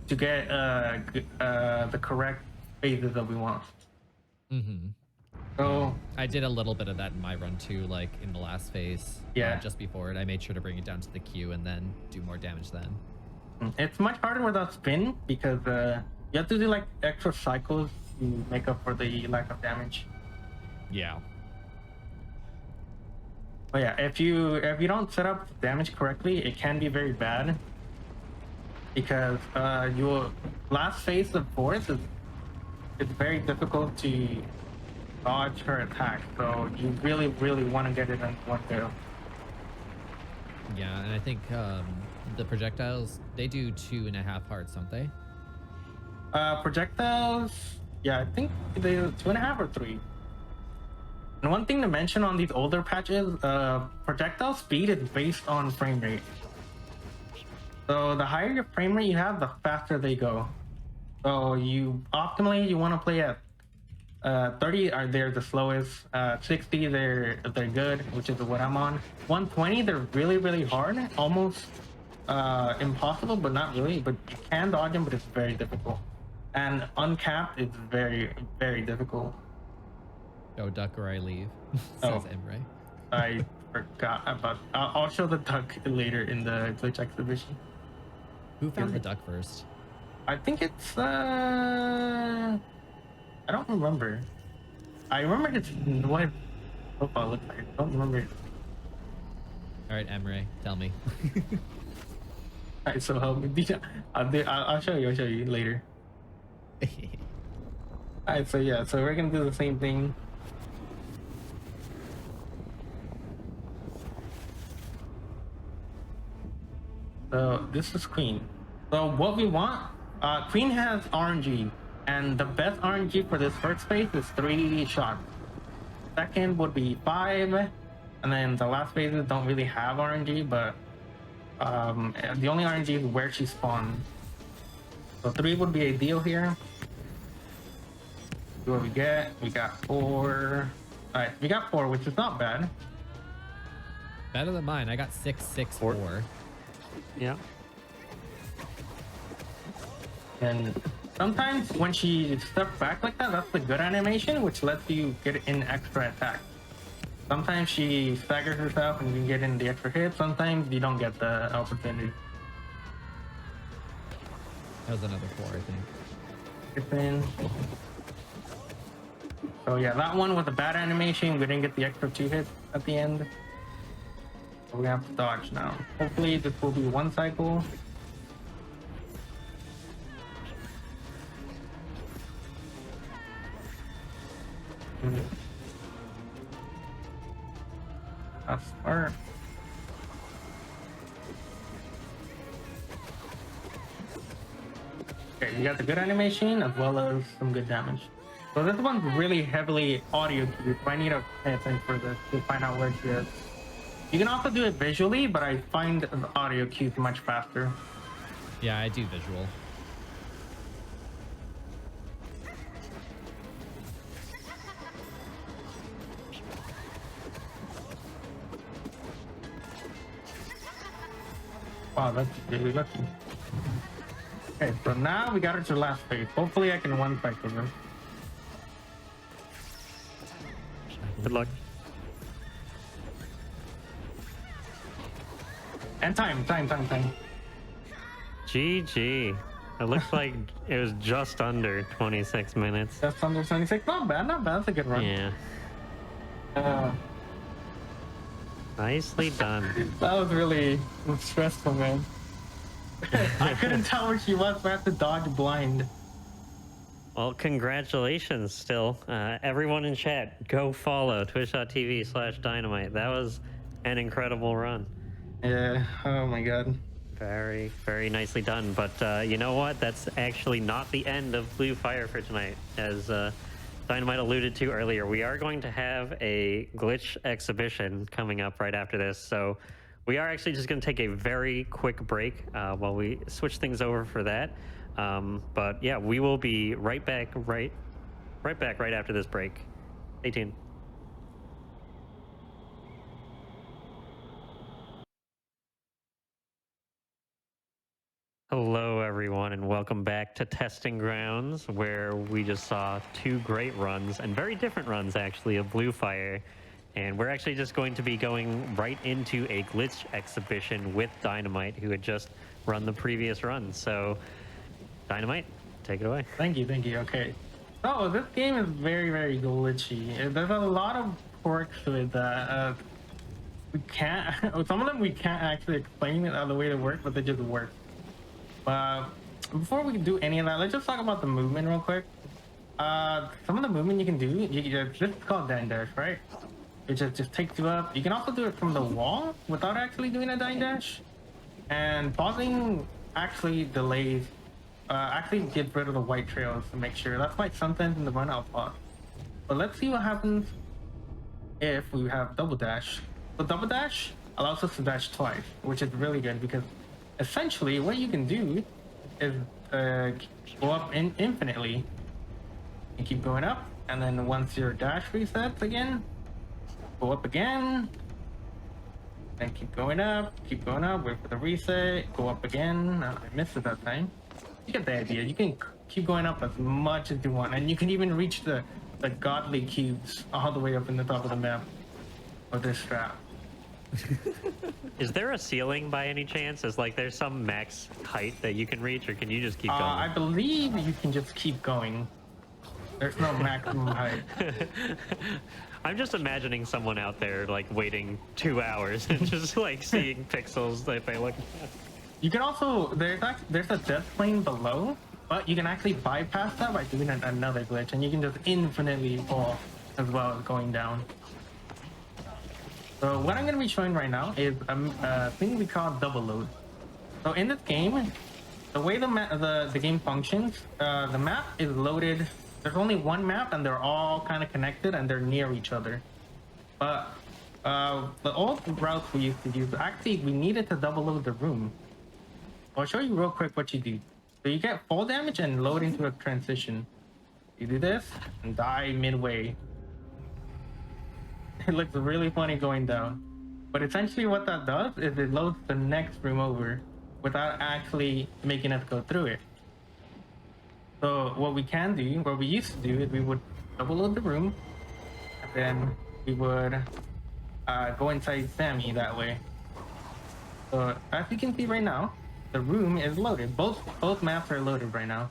[SPEAKER 3] to get the correct phases that we want.
[SPEAKER 2] Mm-hmm.
[SPEAKER 3] So
[SPEAKER 2] I did a little bit of that in my run too, like in the last phase.
[SPEAKER 3] Yeah.
[SPEAKER 2] Just before it, I made sure to bring it down to the Q and then do more damage then.
[SPEAKER 3] it's much harder without spin because you have to do like extra cycles to make up for the lack of damage.
[SPEAKER 2] Yeah.
[SPEAKER 3] But yeah, if you don't set up damage correctly, it can be very bad. Because your last phase of force is it's very difficult to dodge her attack. So you really want to get it in one go.
[SPEAKER 2] Yeah, and I think the projectiles, they do 2.5 hearts, don't they?
[SPEAKER 3] Projectiles, yeah, I think they do 2.5 or 3. And one thing to mention on these older patches, projectile speed is based on frame rate. So the higher your frame rate you have, the faster they go. So you optimally you want to play at 30 are they're the slowest. 60 they're good, which is what I'm on. 120 they're really hard, almost impossible, but not really. But you can dodge them, but it's very difficult. And uncapped is very difficult.
[SPEAKER 2] Go duck or I leave,
[SPEAKER 3] Oh.
[SPEAKER 2] says Emre.
[SPEAKER 3] I forgot about. I'll show the duck later in the glitch exhibition.
[SPEAKER 2] Who found the duck first?
[SPEAKER 3] I think it's I don't remember. I remember it's what his profile looked like. I don't remember.
[SPEAKER 2] All right, Emre, tell me.
[SPEAKER 3] Alright, so help me. I'll show you. I'll show you later. Alright, so yeah, so we're gonna do the same thing. So this is Queen. So what we want, Queen has RNG, and the best RNG for this first phase is 3 shots. Second would be 5, and then the last phases don't really have RNG, but the only RNG is where she spawns. So 3 would be ideal here. See what we get. We got 4. Alright, we got 4, which is not bad.
[SPEAKER 2] Better than mine. I got 6, 6, 4.
[SPEAKER 1] Yeah.
[SPEAKER 3] And sometimes when she steps back like that, that's the good animation, which lets you get in extra attack. Sometimes she staggers herself and you can get in the extra hit. Sometimes you don't get the opportunity.
[SPEAKER 2] That was another 4, I think.
[SPEAKER 3] It's in. So yeah, that one was a bad animation. We didn't get the extra 2 hits at the end. So we have to dodge now. Hopefully this will be 1 cycle. That's smart. Okay, we got the good animation as well as some good damage. So this one's really heavily audio cued. I need to pay attention for this to find out where she is. You can also do it visually, but I find the audio cues much faster.
[SPEAKER 2] Yeah, I do visual.
[SPEAKER 3] Wow, that's really lucky. Okay, so now we got her to the last phase. Hopefully I can one cycle her.
[SPEAKER 1] Good luck.
[SPEAKER 3] And time.
[SPEAKER 1] GG. It looks like it was just under 26 minutes.
[SPEAKER 3] That's under 26. Not bad. That's a good run.
[SPEAKER 1] Yeah. Nicely done.
[SPEAKER 3] That was really stressful, man. I couldn't tell where she was, but I had to dodge blind.
[SPEAKER 1] Well, congratulations still. Everyone in chat, go follow twitch.tv/dynamite. That was an incredible run.
[SPEAKER 3] Yeah, oh my god.
[SPEAKER 1] Very, very nicely done. But you know what? That's actually not the end of Blue Fire for tonight. As Dynamite alluded to earlier, we are going to have a glitch exhibition coming up right after this. So we are actually just going to take a very quick break while we switch things over for that. But yeah, we will be right back right after this break. Stay tuned. Hello, everyone, and welcome back to Testing Grounds, where we just saw two great runs, and very different runs, actually, of Blue Fire. And we're actually just going to be going right into a glitch exhibition with Dynamite, who had just run the previous run. So, Dynamite, take it away.
[SPEAKER 3] Thank you, okay. Oh, this game is very, very glitchy. There's a lot of quirks to it that we can't, some of them we can't actually explain the way they work, but they just work. Before we do any of that, let's just talk about the movement real quick. Some of the movement you can do, this is called dying dash, right? It just takes you up. You can also do it from the wall without actually doing a dying dash. And pausing actually delays, actually gets rid of the white trails to make sure. That's why sometimes in the run I'll pause. But let's see what happens if we have double dash. So double dash allows us to dash twice, which is really good because essentially what you can do is go up infinitely and keep going up, and then once your dash resets again, go up again and keep going up, wait for the reset, go up again. I missed it that time. You get the idea. You can keep going up as much as you want, and you can even reach the godly cubes all the way up in the top of the map with this strap.
[SPEAKER 1] Is there a ceiling by any chance? Is like there's some max height that you can reach, or can you just keep going?
[SPEAKER 3] I believe you can just keep going. There's no maximum height.
[SPEAKER 1] I'm just imagining someone out there like waiting 2 hours and just like seeing pixels that they look at.
[SPEAKER 3] You can also, there's a death plane below, but you can actually bypass that by doing another glitch, and you can just infinitely fall as well as going down. So what I'm going to be showing right now is a thing we call double load. So in this game, the way the game functions, the map is loaded. There's only one map, and they're all kind of connected, and they're near each other. But the old routes we used to use, actually, we needed to double load the room. I'll show you real quick what you do. So you get fall damage and load into a transition. You do this and die midway. It looks really funny going down. But essentially what that does is it loads the next room over without actually making us go through it. So what we can do, what we used to do, is we would double load the room, and then we would go inside Sammy that way. So as you can see right now, the room is loaded. Both maps are loaded right now.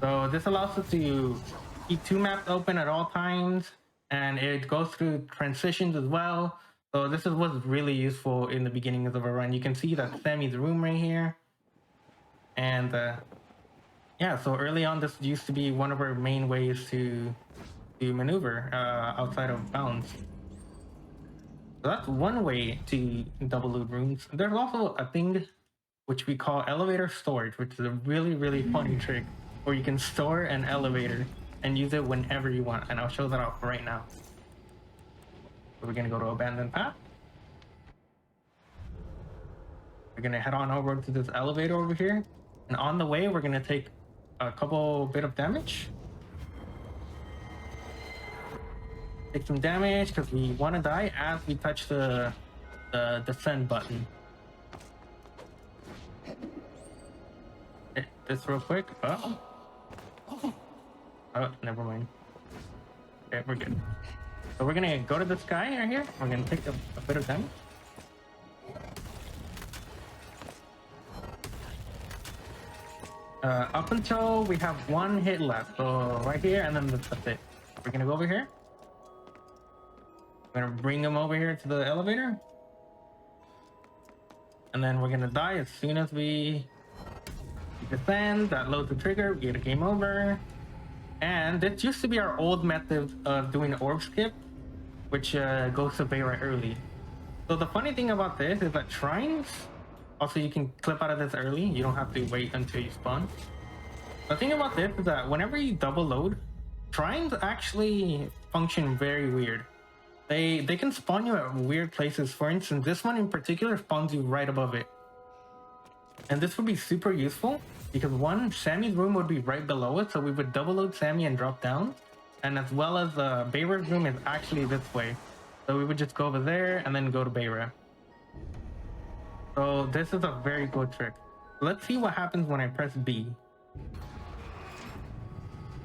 [SPEAKER 3] So this allows us to keep two maps open at all times, and it goes through transitions as well. So this is what's really useful in the beginnings of a run. You can see that Sammy's room right here. And yeah, so early on, this used to be one of our main ways to maneuver outside of bounds. So that's one way to double load rooms. There's also a thing which we call elevator storage, which is a really, really funny trick where you can store an elevator and use it whenever you want. And I'll show that off right now. So we're gonna go to abandoned path. We're gonna head on over to this elevator over here. And on the way, we're gonna take a couple bit of damage. Take some damage because we want to die as we touch the descend button. Hit this real quick. Oh, never mind. Okay, we're good. So we're gonna go to this guy right here. We're gonna take a bit of damage. Up until we have one hit left. So right here, and then that's it. We're gonna go over here. We're gonna bring him over here to the elevator. and then we're gonna die as soon as we descend. That loads the trigger, we get a game over. And this used to be our old method of doing orb skip, which goes to Bayra early. So the funny thing about this is that shrines, also you can clip out of this early, you don't have to wait until you spawn. The thing about this is that whenever you double load, shrines actually function very weird. They can spawn you at weird places. For instance, this one in particular spawns you right above it. And this would be super useful because one, Sammy's room would be right below it, so we would double load Sammy and drop down. And as well as Bayra's room is actually this way. So we would just go over there and then go to Bayra. So this is a very good trick. Let's see what happens when I press B.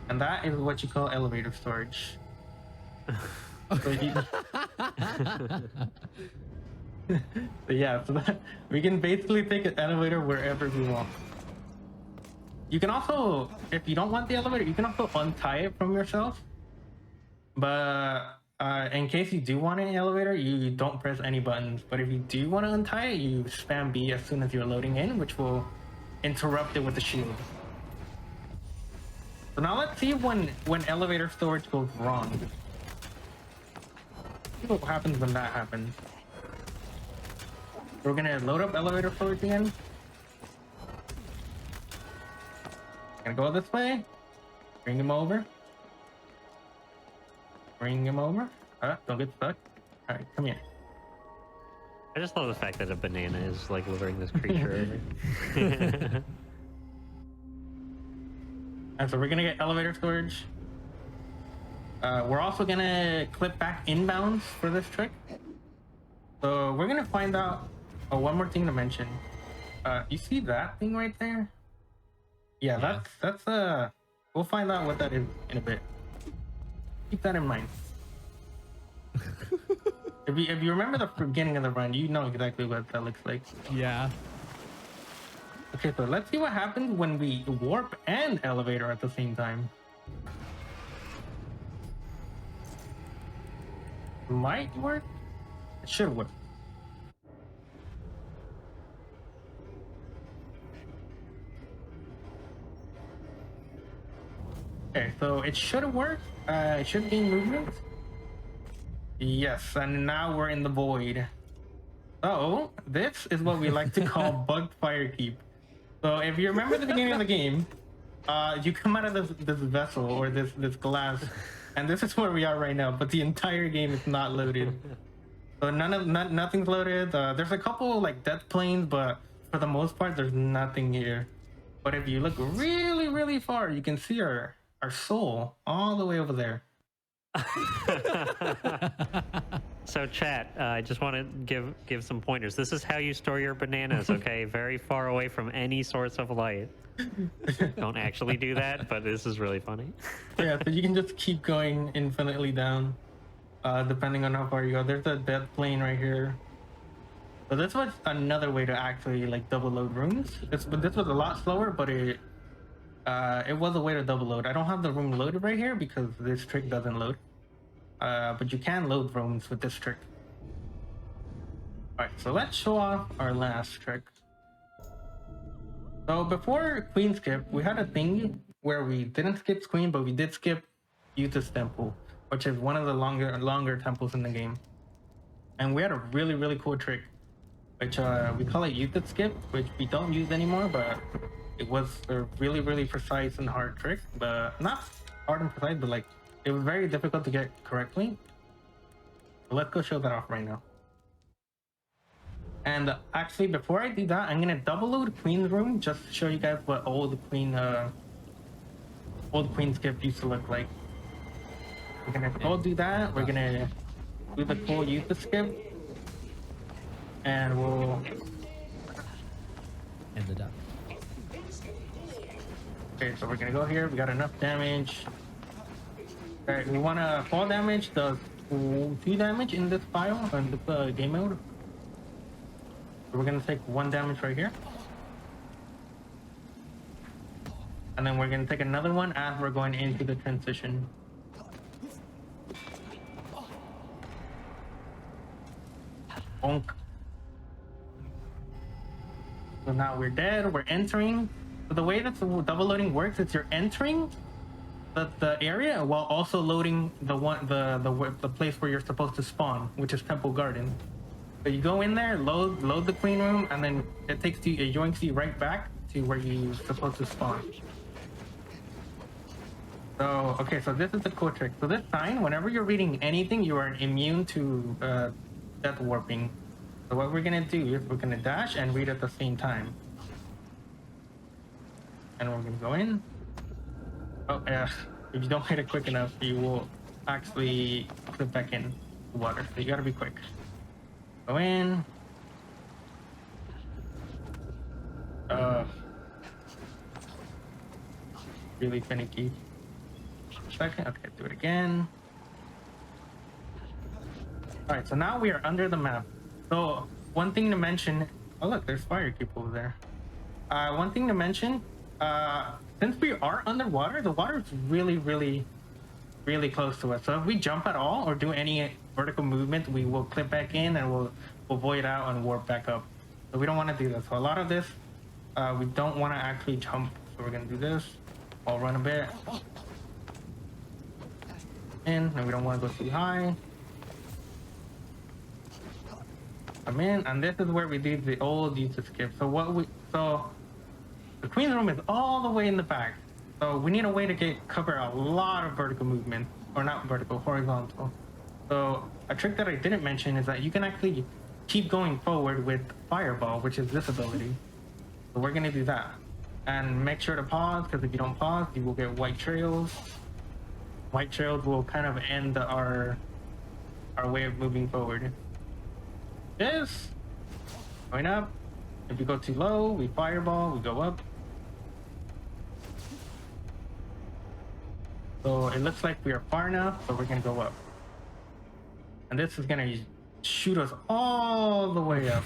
[SPEAKER 3] And that is what you call elevator storage. So yeah, so that, we can basically take an elevator wherever we want. You can also, if you don't want the elevator, you can also untie it from yourself. But in case you do want an elevator, you don't press any buttons. But if you do want to untie it, you spam B as soon as you're loading in, which will interrupt it with the shield. So now let's see when elevator storage goes wrong. See what happens when that happens. We're gonna load up elevator storage again. Gonna go this way. Bring him over. Bring him over. Don't get stuck. Alright, come here.
[SPEAKER 1] I just love the fact that a banana is like luring this creature over.
[SPEAKER 3] And so we're gonna get elevator storage. We're also gonna clip back inbounds for this trick. So we're gonna find out. Oh, one more thing to mention. You see that thing right there? Yeah, that's we'll find out what that is in a bit. Keep that in mind. if you remember the beginning of the run, you know exactly what that looks like.
[SPEAKER 2] Yeah.
[SPEAKER 3] Okay, so let's see what happens when we warp and elevator at the same time. Might work. It should work. Okay, so it should work. It should gain movement. Yes, and now we're in the void. So this is what we like to call bugged fire keep. So if you remember the beginning of the game, you come out of this vessel or this glass, and this is where we are right now. But the entire game is not loaded. So nothing's loaded. There's a couple like death planes, but for the most part, there's nothing here. But if you look really, really far, you can see our soul all the way over there.
[SPEAKER 1] So chat, I just want to give some pointers. This is how you store your bananas, okay? Very far away from any source of light. Don't actually do that, but this is really funny.
[SPEAKER 3] Yeah, so you can just keep going infinitely down, depending on how far you go. There's a death plane right here. So this was another way to actually like double load rooms. This was a lot slower, but it was a way to double load. I don't have the room loaded right here because this trick doesn't load. But you can load rooms with this trick. Alright, so let's show off our last trick. So before Queen Skip, we had a thing where we didn't skip Queen, but we did skip Yuthis Temple, which is one of the longer temples in the game. And we had a really, really cool trick, which we call it Yuthis Skip, which we don't use anymore, but it was a really, really precise and hard trick. But not hard and precise, but like it was very difficult to get correctly. So let's go show that off right now. And actually, before I do that, I'm gonna double load Queen's room just to show you guys what old Queen Skip used to look like. We're gonna go do that. We're gonna do the full Yuthis Skip, and we'll
[SPEAKER 2] And the duck.
[SPEAKER 3] Okay, so we're gonna go here. We got enough damage. Alright, we wanna fall damage does 2 damage in this file on the game mode. So we're gonna take 1 damage right here. And then we're gonna take another one as we're going into the transition. Bonk. So now we're dead. We're entering. So the way that the double loading works is you're entering the area while also loading the place where you're supposed to spawn, which is Temple Garden. So you go in there, load the clean room, and then it takes you, it yoinks you right back to where you're supposed to spawn. So okay, so this is the cool trick. So this sign, whenever you're reading anything, you are immune to death warping. So what we're gonna do is we're gonna dash and read at the same time. And we're gonna go in. Oh yeah, if you don't hit it quick enough, you will actually slip back in the water. So you gotta be quick. Go in. Really finicky. Second, okay, do it again. All right, so now we are under the map. So one thing to mention, oh look, there's Firekeep over there. One thing to mention, since we are underwater, the water is really close to us. So if we jump at all or do any vertical movement, we will clip back in and we'll void out and warp back up. So we don't want to do that. So a lot of this, we don't want to actually jump. So we're gonna do this. I'll run a bit. And we don't want to go too high. Come in, and this is where we did the old use to skip. So the queen room is all the way in the back. So we need a way to cover a lot of vertical movement, or not vertical, horizontal. So a trick that I didn't mention is that you can actually keep going forward with Fireball, which is this ability. So we're gonna do that. And make sure to pause, because if you don't pause, you will get white trails. White trails will kind of end our way of moving forward. This, going up. If you go too low, we Fireball, we go up. So it looks like we are far enough, so we're gonna go up. And this is gonna shoot us all the way up.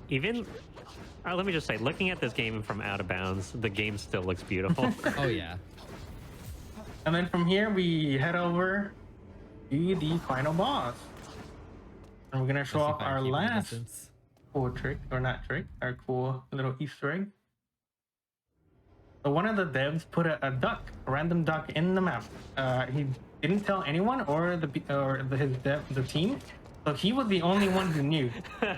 [SPEAKER 1] Even, let me just say, looking at this game from out of bounds, the game still looks beautiful.
[SPEAKER 2] Oh yeah.
[SPEAKER 3] And then from here, we head over to the final boss. And we're gonna show off our last cool trick, or not trick, our cool little Easter egg. So one of the devs put a duck, a random duck, in the map. He didn't tell anyone or the team. So he was the only one who knew.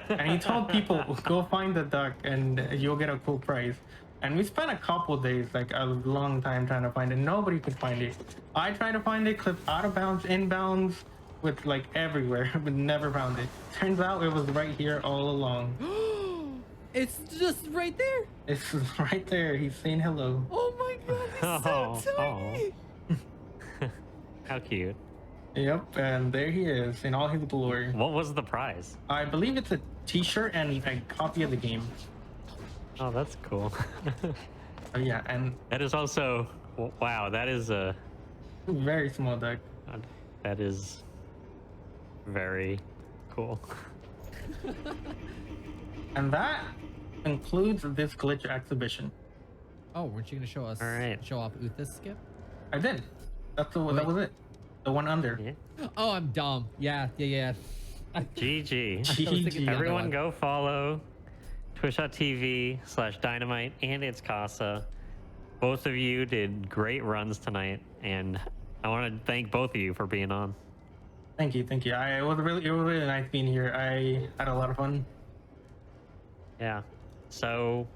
[SPEAKER 3] And he told people, go find the duck and you'll get a cool prize. And we spent a couple days, like a long time trying to find it. Nobody could find it. I tried to find it, clipped out of bounds, inbounds, with like everywhere, but never found it. Turns out it was right here all along.
[SPEAKER 2] It's just right there.
[SPEAKER 3] It's right there. He's saying hello.
[SPEAKER 2] Oh my god, he's so tiny.
[SPEAKER 1] How cute.
[SPEAKER 3] Yep, and there he is in all his glory.
[SPEAKER 1] What was the prize?
[SPEAKER 3] I believe it's a t-shirt and a copy of the game.
[SPEAKER 1] Oh, that's cool.
[SPEAKER 3] Oh yeah, and
[SPEAKER 1] that is also, wow, that is a
[SPEAKER 3] very small duck.
[SPEAKER 1] that is very cool.
[SPEAKER 3] And that concludes this glitch exhibition.
[SPEAKER 2] Oh, weren't you gonna show us?
[SPEAKER 1] All right.
[SPEAKER 2] Show off Uthis skip?
[SPEAKER 3] I did. That was it. The one under.
[SPEAKER 1] Yeah.
[SPEAKER 2] Oh, I'm dumb. Yeah.
[SPEAKER 1] GG.
[SPEAKER 3] GG.
[SPEAKER 1] Everyone go follow twitch.tv/dynamite and it's Casa. Both of you did great runs tonight, and I want to thank both of you for being on.
[SPEAKER 3] Thank you. It was really nice being here. I had a lot of fun.
[SPEAKER 1] Yeah. So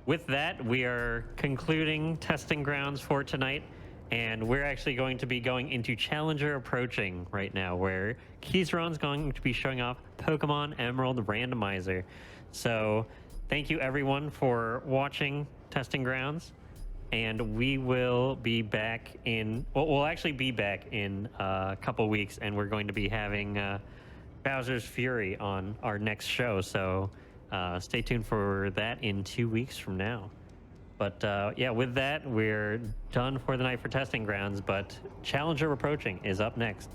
[SPEAKER 1] with that, we are concluding testing grounds for tonight. And we're actually going to be going into Challenger Approaching right now, where Keysron's going to be showing off Pokemon Emerald Randomizer. So thank you everyone for watching Testing Grounds. And we will be back in, well, we'll actually be back in a couple weeks, and we're going to be having Bowser's Fury on our next show. So stay tuned for that in 2 weeks from now. But yeah, with that, we're done for the night for Testing Grounds, but Challenger Approaching is up next.